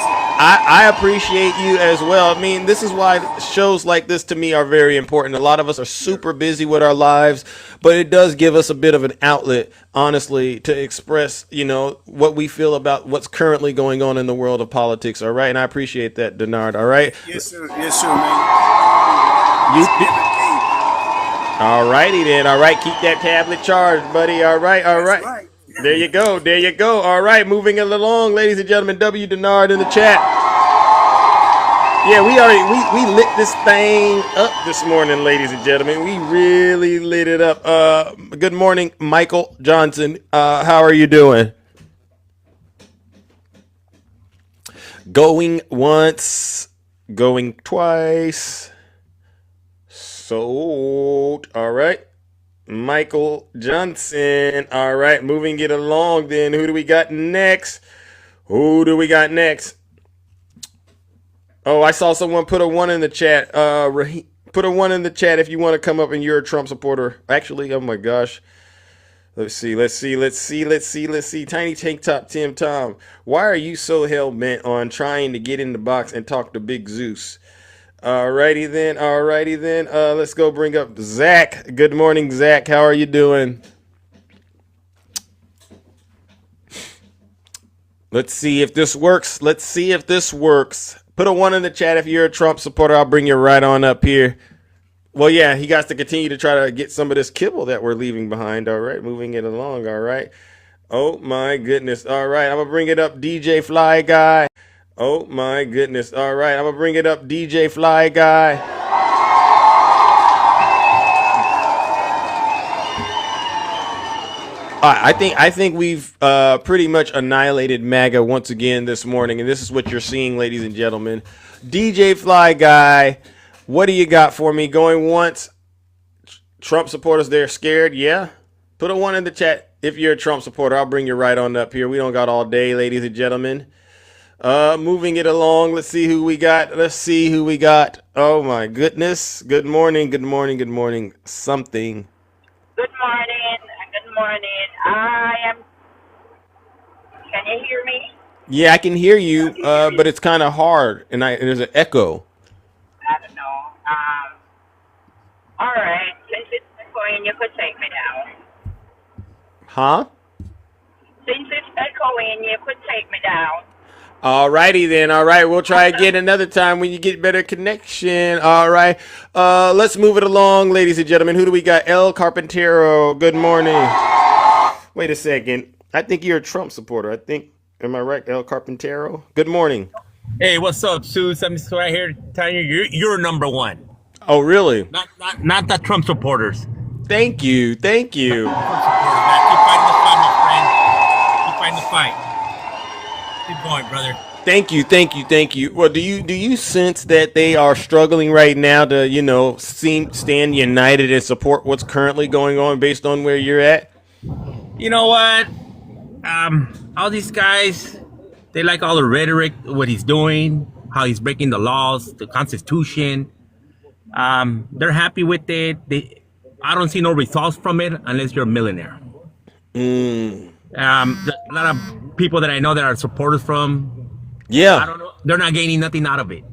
100%.
I appreciate you as well. I mean, this is why shows like this to me are very important. A lot of us are super busy with our lives, but it does give us a bit of an outlet, honestly, to express, what we feel about what's currently going on in the world of politics. All right. And I appreciate that, Denard. All right.
Yes, sir, man.
All righty then. All right. Keep that tablet charged, buddy. All right.
Right.
There you go. All right. Moving it along, ladies and gentlemen. W. Denard in the chat. Yeah, we lit this thing up this morning, ladies and gentlemen. We really lit it up. Good morning, Michael Johnson. How are you doing? Going once, going twice. Sold. All right. Michael Johnson. All right. Moving it along then. Who do we got next? Oh, I saw someone put a 1 in the chat. Put a 1 in the chat if you want to come up and you're a Trump supporter. Actually, oh my gosh. Let's see. Tiny Tank Top Tim Tom. Why are you so hell bent on trying to get in the box and talk to Big Zeus? Alrighty then. Let's go bring up Zach. Good morning, Zach. How are you doing? Let's see if this works. Put a 1 in the chat if you're a Trump supporter. I'll bring you right on up here. Well, yeah, he got to continue to try to get some of this kibble that we're leaving behind. All right, moving it along. All right. Oh, my goodness. All right, I'm going to bring it up, DJ Fly Guy. Oh, my goodness. All right, I'm going to bring it up, DJ Fly Guy. I think we've pretty much annihilated MAGA once again this morning, and this is what you're seeing, ladies and gentlemen. DJ Fly Guy, what do you got for me? Going once. Trump supporters, they're scared. Yeah. Put a 1 in the chat if you're a Trump supporter. I'll bring you right on up here. We don't got all day, ladies and gentlemen. Moving it along. Let's see who we got. Oh my goodness. Good morning. Something.
Good morning. Can you hear me?
Yeah, I can hear you, but it's kind of hard, and there's an echo.
I don't know. All right. Since it's echoing, you could take me down.
Huh?
Since it's echoing, you could take me down.
Alrighty then. All right, we'll try again another time when you get better connection. All right. Let's move it along, ladies and gentlemen. Who do we got? El Carpintero. Good morning. Wait a second. I think you're a Trump supporter. Am I right, El Carpintero? Good morning.
Hey, what's up, Zeus? I'm just right here telling you, you're number one.
Oh, really?
Not the Trump supporters.
Thank you.
Keep fighting the fight, my friend. Keep fighting the fight. Keep going, brother.
Thank you. Well, do you sense that they are struggling right now to, stand united and support what's currently going on based on where you're at?
You know what? All these guys, they like all the rhetoric, what he's doing, how he's breaking the laws, the Constitution. They're happy with it. I don't see no results from it unless you're a millionaire. A lot of people that I know that are supporters from, I don't know, they're not gaining nothing out of it.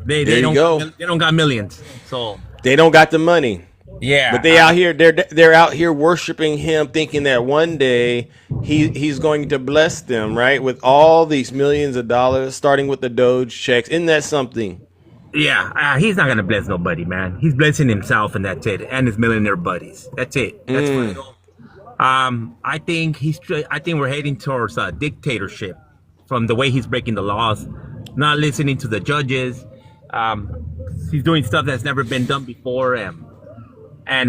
They don't got millions, so
they don't got the money.
Yeah,
but they're out here worshiping him, thinking that one day he's going to bless them, right, with all these millions of dollars, starting with the Doge checks. Isn't that something?
Yeah, he's not gonna bless nobody, man. He's blessing himself, and that's it, and his millionaire buddies. That's it. That's final. I think we're heading towards a dictatorship from the way he's breaking the laws, not listening to the judges. He's doing stuff that's never been done before, and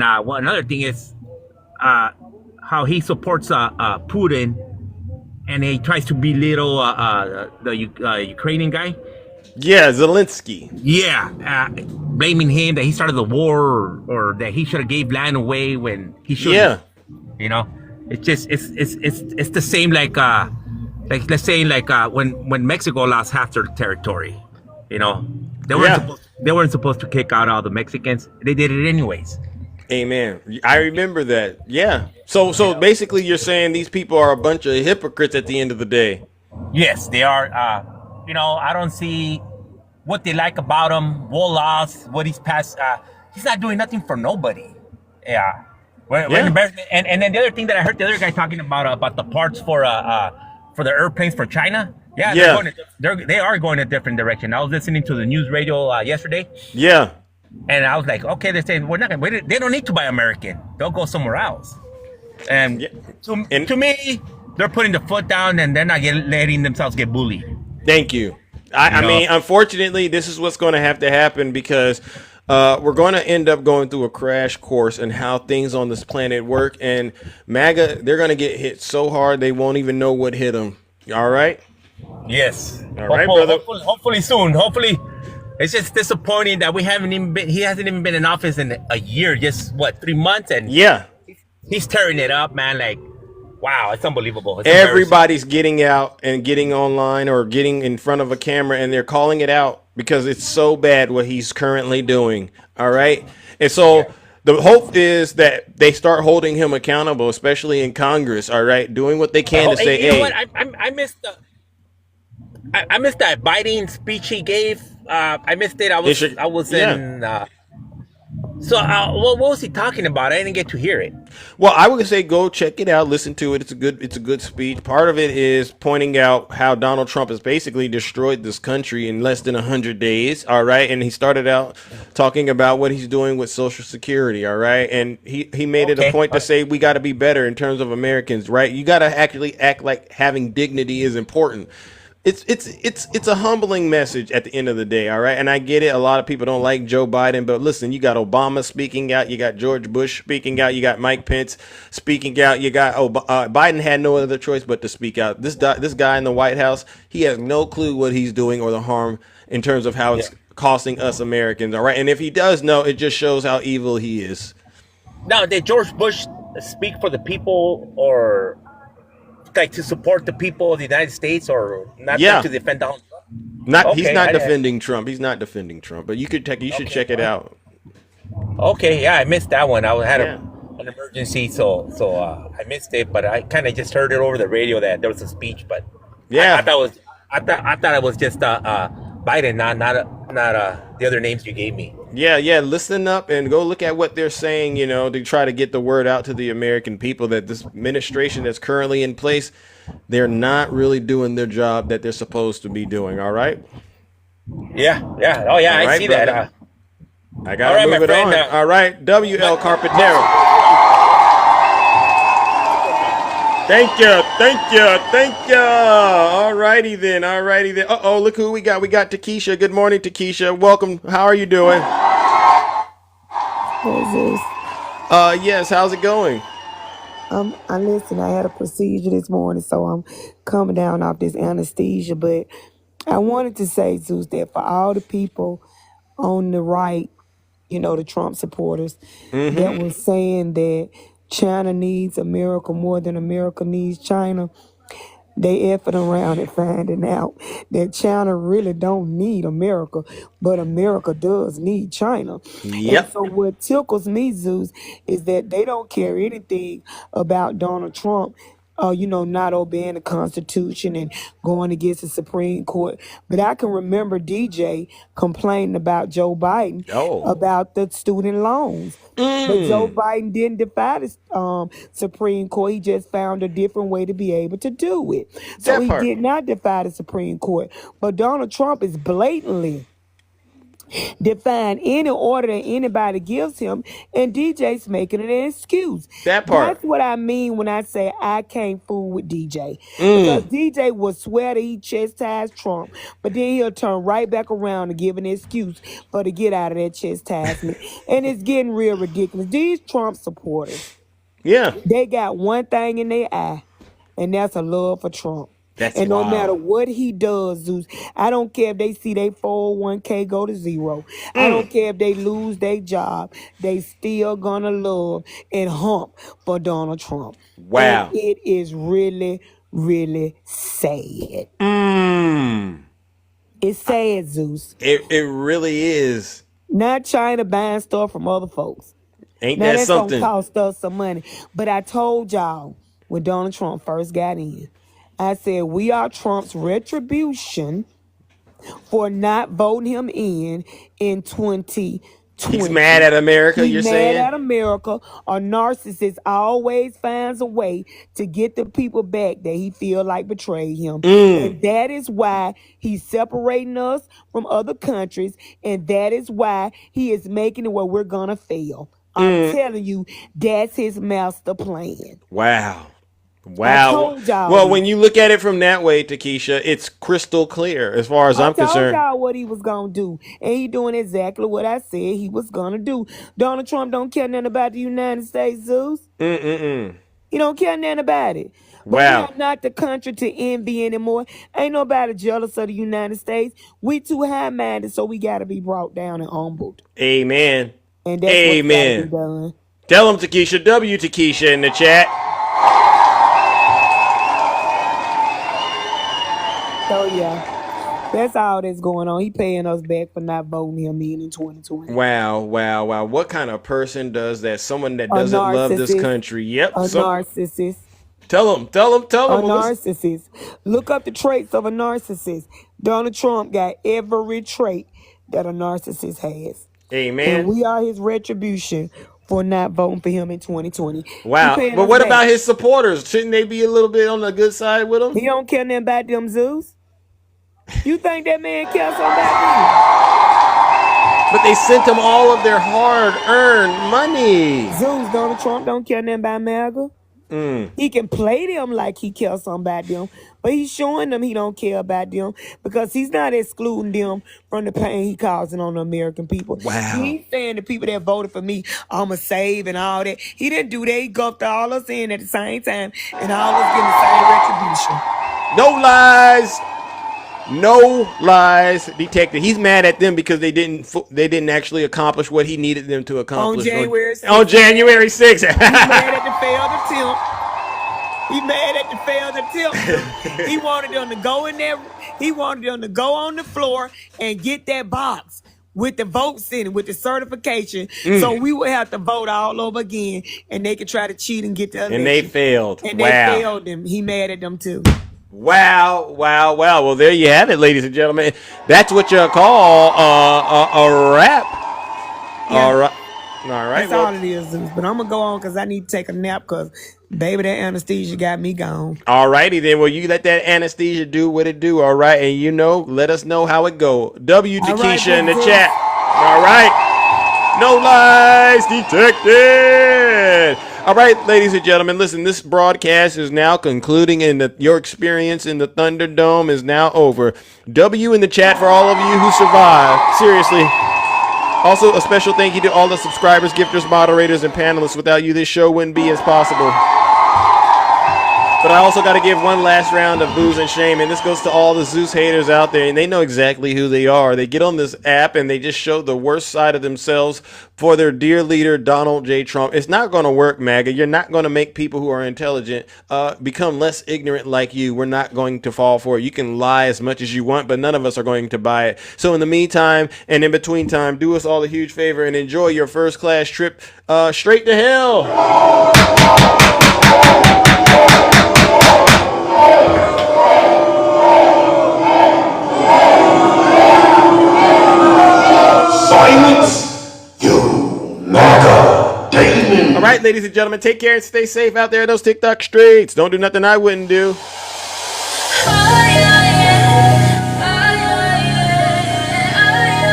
another thing is how he supports Putin, and he tries to belittle the Ukrainian guy.
Yeah, Zelensky.
Yeah, blaming him that he started the war or that he should have gave land away when he should.
Yeah,
it's just it's the same like let's say when Mexico lost half their territory, they weren't supposed to kick out all the Mexicans. They did it anyways.
Amen. I remember that. Yeah. So basically, you're saying these people are a bunch of hypocrites at the end of the day.
Yes, they are. I don't see what they like about him. War laws, what he's passed. He's not doing nothing for nobody. Yeah. And then the other thing that I heard the other guy talking about the parts for the airplanes for China. Yeah. They are going a different direction. I was listening to the news radio yesterday.
Yeah.
And I was like, okay, they're saying they don't need to buy American. They'll go somewhere else. And to me, they're putting the foot down and they're not letting themselves get bullied.
Thank you. I mean, unfortunately, this is what's going to have to happen because we're going to end up going through a crash course in how things on this planet work. And MAGA, they're going to get hit so hard they won't even know what hit them. All right?
Yes.
All right, brother.
Hopefully soon. Hopefully. It's just disappointing that he hasn't even been in office in a year, just 3 months? And he's tearing it up, man. Like, wow, it's unbelievable.
Everybody's getting out and getting online or getting in front of a camera and they're calling it out because it's so bad what he's currently doing. All right. And so the hope is that they start holding him accountable, especially in Congress. All right. Doing what they can to say,
you know what? I missed that Biden speech he gave I missed it. I was in. So what was he talking about? I didn't get to hear it.
Well, I would say go check it out, listen to it. It's a good speech. Part of it is pointing out how Donald Trump has basically destroyed this country in less than 100 days. All right, and he started out talking about what he's doing with Social Security. All right, and he made it a point to say we got to be better in terms of Americans. Right, you got to actually act like having dignity is important. It's a humbling message at the end of the day, all right? And I get it. A lot of people don't like Joe Biden, but listen, you got Obama speaking out, you got George Bush speaking out, you got Mike Pence speaking out, you got Biden had no other choice but to speak out. This guy in the White House, he has no clue what he's doing or the harm in terms of how it's costing us Americans, all right? And if he does know, it just shows how evil he is.
Now, did George Bush speak for the people, or like to support the people of the United States, or not to defend Donald Trump?
He's not defending Trump. He's not defending Trump. But you should check it out.
Okay, I missed that one. I had an emergency, so I missed it. But I kind of just heard it over the radio that there was a speech. But I thought it was just Biden, not the other names you gave me.
Yeah. Listen up and go look at what they're saying, to try to get the word out to the American people that this administration that's currently in place, they're not really doing their job that they're supposed to be doing. All right.
Yeah. Oh, yeah. I see brother. That.
I got to move it on. All right. WL Carpintero. Thank you. All righty then. Uh-oh, look who we got. We got Takesha. Good morning, Takesha. Welcome. How are you doing?
Zeus.
Yes. How's it going?
I listen. I had a procedure this morning, so I'm coming down off this anesthesia. But I wanted to say, Zeus, that for all the people on the right, the Trump supporters, that was saying that China needs America more than America needs China, they effing around and finding out that China really don't need America, but America does need China.
Yep.
And so what tickles me, Zeus, is that they don't care anything about Donald Trump, not obeying the Constitution and going against the Supreme Court. But I can remember DJ complaining about Joe Biden about the student loans. But Joe Biden didn't defy the Supreme Court. He just found a different way to be able to do it. So he did not defy the Supreme Court. But Donald Trump is blatantly define any order that anybody gives him, and DJ's making it an excuse.
That part.
That's what I mean when I say I can't fool with DJ. Because DJ will swear that he chastised Trump, but then he'll turn right back around and give an excuse for to get out of that chastisement. And it's getting real ridiculous. These Trump supporters, they got one thing in their eye, and that's a love for Trump.
That's
no matter what he does, Zeus, I don't care if they see their 401k go to zero. I don't care if they lose their job. They still gonna love and hump for Donald Trump.
Wow.
And it is really, really sad. It's sad, Zeus.
It really is.
Not China buying stuff from other folks.
Ain't
now,
that something?
Gonna cost us some money. But I told y'all when Donald Trump first got in, I said, we are Trump's retribution for not voting him in 2020.
He's mad at America, you're saying?
He's mad at America. A narcissist always finds a way to get the people back that he feel like betrayed him. And that is why he's separating us from other countries. And that is why he is making it where we're going to fail. I'm telling you, that's his master plan.
Wow. Well, when you look at it from that way, Takesha, it's crystal clear as far as I'm concerned.
I told y'all what he was going to do, and he doing exactly what I said he was going to do. Donald Trump don't care nothing about the United States, Zeus. He don't care nothing about it. But we are not the country to envy anymore. Ain't nobody jealous of the United States. We too high-minded, so we got to be brought down and humbled.
Amen.
And that's what's got to be done.
Tell him, Takesha. W Takesha in the chat.
So, yeah, that's all that's going on. He paying us back for not voting him in 2020.
Wow. What kind of person does that? Someone that doesn't love this country. Yep.
Narcissist.
Tell him.
A narcissist. Look up the traits of a narcissist. Donald Trump got every trait that a narcissist has.
Amen.
And we are his retribution for not voting for him in 2020.
Wow. But what about his supporters? Shouldn't they be a little bit on the good side with him?
He don't care nothing about them, Zeus. You think that man cares something about them?
But they sent him all of their hard-earned money.
Zeus, Donald Trump don't care nothing about MAGA. He can play them like he cares something about them, but he's showing them he don't care about them because he's not excluding them from the pain he causing on the American people.
Wow.
He's saying the people that voted for me, I'ma save and all that. He didn't do that. He gulped all us in at the same time and all us getting the same retribution.
No lies. No lies detected. He's mad at them because they didn't actually accomplish what he needed them to accomplish
on January 6th.
On January 6th.
He mad at the failed attempt. He mad at the failed attempt. He wanted them to go in there. He wanted them to go on the floor and get that box with the votes in it, with the certification. So we would have to vote all over again, and they could try to cheat and get the election.
And they failed.
And they failed him. He mad at them too.
Wow. Well, there you have it, ladies and gentlemen. That's what you call a wrap.
Yeah.
All right.
That's all it is, Zeus. But I'm going to go on because I need to take a nap because, baby, that anesthesia got me gone.
All righty then. Well, you let that anesthesia do what it do, all right? And let us know how it go. W to Keisha in the chat. All right. No lies detected. All right, ladies and gentlemen, listen, this broadcast is now concluding and your experience in the Thunderdome is now over. W in the chat for all of you who survived. Seriously. Also, a special thank you to all the subscribers, gifters, moderators, and panelists. Without you, this show wouldn't be as possible. But I also got to give one last round of booze and shame, and this goes to all the Zeus haters out there, and they know exactly who they are. They get on this app, and they just show the worst side of themselves for their dear leader, Donald J. Trump. It's not going to work, MAGA. You're not going to make people who are intelligent become less ignorant like you. We're not going to fall for it. You can lie as much as you want, but none of us are going to buy it. So in the meantime, and in between time, do us all a huge favor and enjoy your first-class trip straight to hell.
Silence, you MAGA demon.
All right, ladies and gentlemen, take care and stay safe out there in those TikTok streets. Don't do nothing I wouldn't do.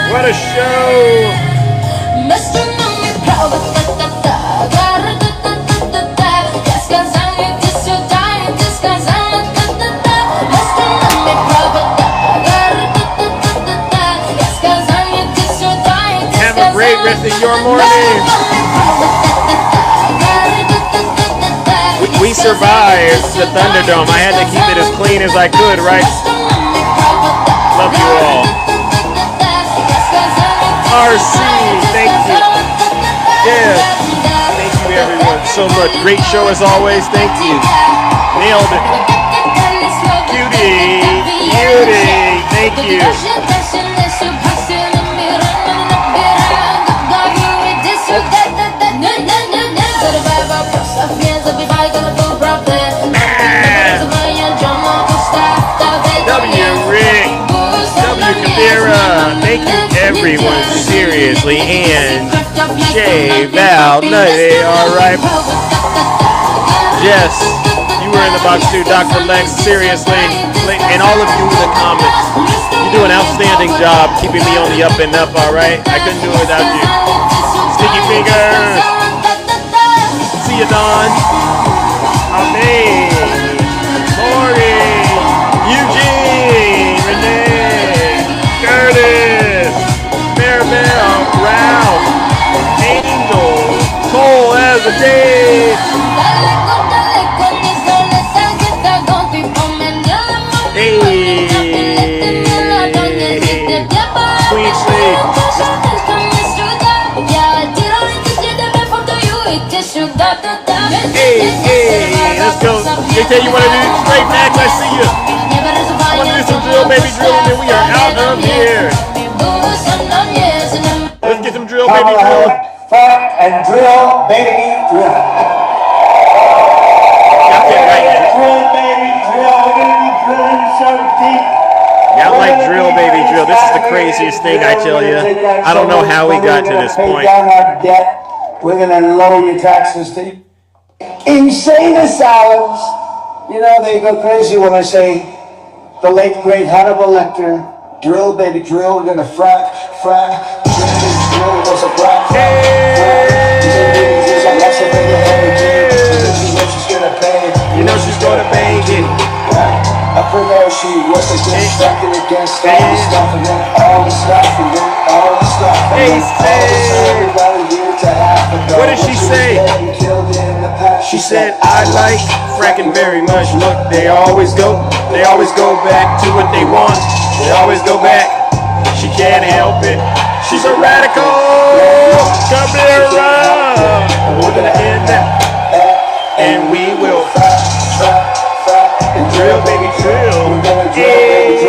What a show. Great rest of your morning. We survived the Thunderdome. I had to keep it as clean as I could, right? Love you all. RC, thank you. Yeah, thank you everyone so much. Great show as always. Thank you. Nailed it. Beauty. Thank you. Thank you everyone, seriously, and Shay, Val, Nutty, alright. Jess, you were in the box too, Dr. Lex, seriously, and all of you in the comments. You do an outstanding job keeping me on the up and up, alright? I couldn't do it without you. Sticky fingers. See you, Don. Amen. Lori. Eugene. Renee. Curtis. Maribel. Ralph. Angel. Cole as a day. Hey. Queen Sleep. Hey, let's go. They tell you what to do. Straight Max, I see you. I want to do some drill, baby drill, and then we are out of here. Let's get some drill, baby drill.
Fun and drill, baby drill.
Got that right.
Drill, baby drill. We're going to be drilling so deep.
Y'all like drill, baby drill. this is the craziest thing, I tell you. I don't know how we got to this point.
Down our debt. We're going to lower your taxes to insane asylums. You know, they go crazy when I say the late great Hannibal Lecter, drill, baby, drill. We're going to frack. Drill was a black.
You know she's gonna bang it.
Up her there, she was against all the stuff, and then all the stuff, and then all the stuff.
What did she say? She said, I like fracking very much. Look, they always go back to what they want. They always go back. She can't help it. She's a radical. Come here, we're gonna end that. And we will drill, baby, drill. Hey,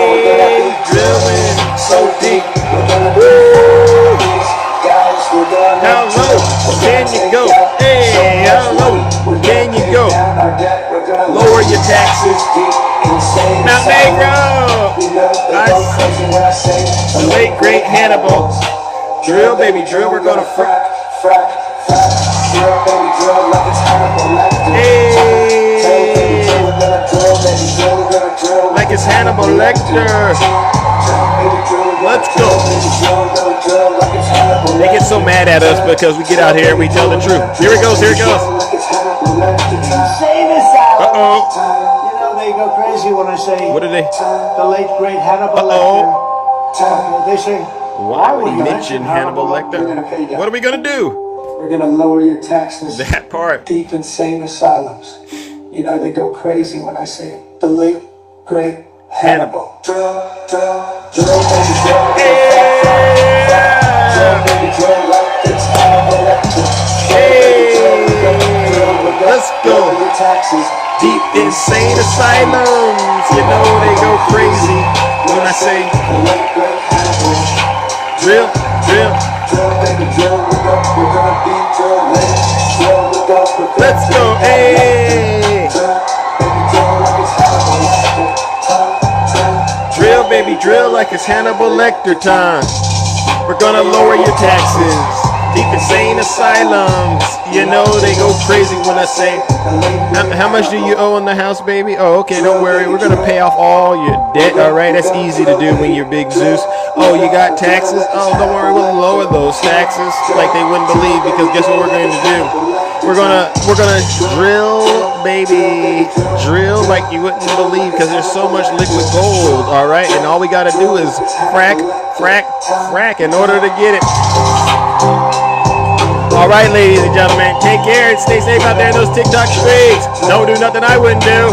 drilling so deep. Woo. How low can you go? Hey, how low can you go? Lower your taxes. Now, Negro. I see the late great Hannibal. Drill, baby, drill. We're gonna frack. Hey, like it's Hannibal Lecter. Let's go. They get so mad at us because we get out here and we tell the truth. Here it goes. Uh-oh.
You know, they go crazy when I say
What are they?
The late great Hannibal Lecter. They say,
why would you mention Hannibal Lecter? What are we going to do?
We're going to lower your taxes.
That part.
Deep insane asylums. You know, they go crazy when I say the late great Hannibal.
Let's go. Deep insane asylums. You know they go crazy when I say drill. Let's go, hey! Drill, baby, drill like it's Hannibal Lecter time. We're gonna lower your taxes. Deep insane asylums. You know they go crazy when I say, how much do you owe on the house, baby? Oh, okay, don't worry. We're gonna pay off all your debt. All right, that's easy to do when you're Big Zeus. Oh, you got taxes? Oh, don't worry, we'll lower those taxes like they wouldn't believe, because guess what we're going to do? We're gonna drill, baby, drill like you wouldn't believe, because there's so much liquid gold. All right, and all we gotta do is frack in order to get it. All right, ladies and gentlemen, take care and stay safe out there in those TikTok streets. Don't do nothing I wouldn't do.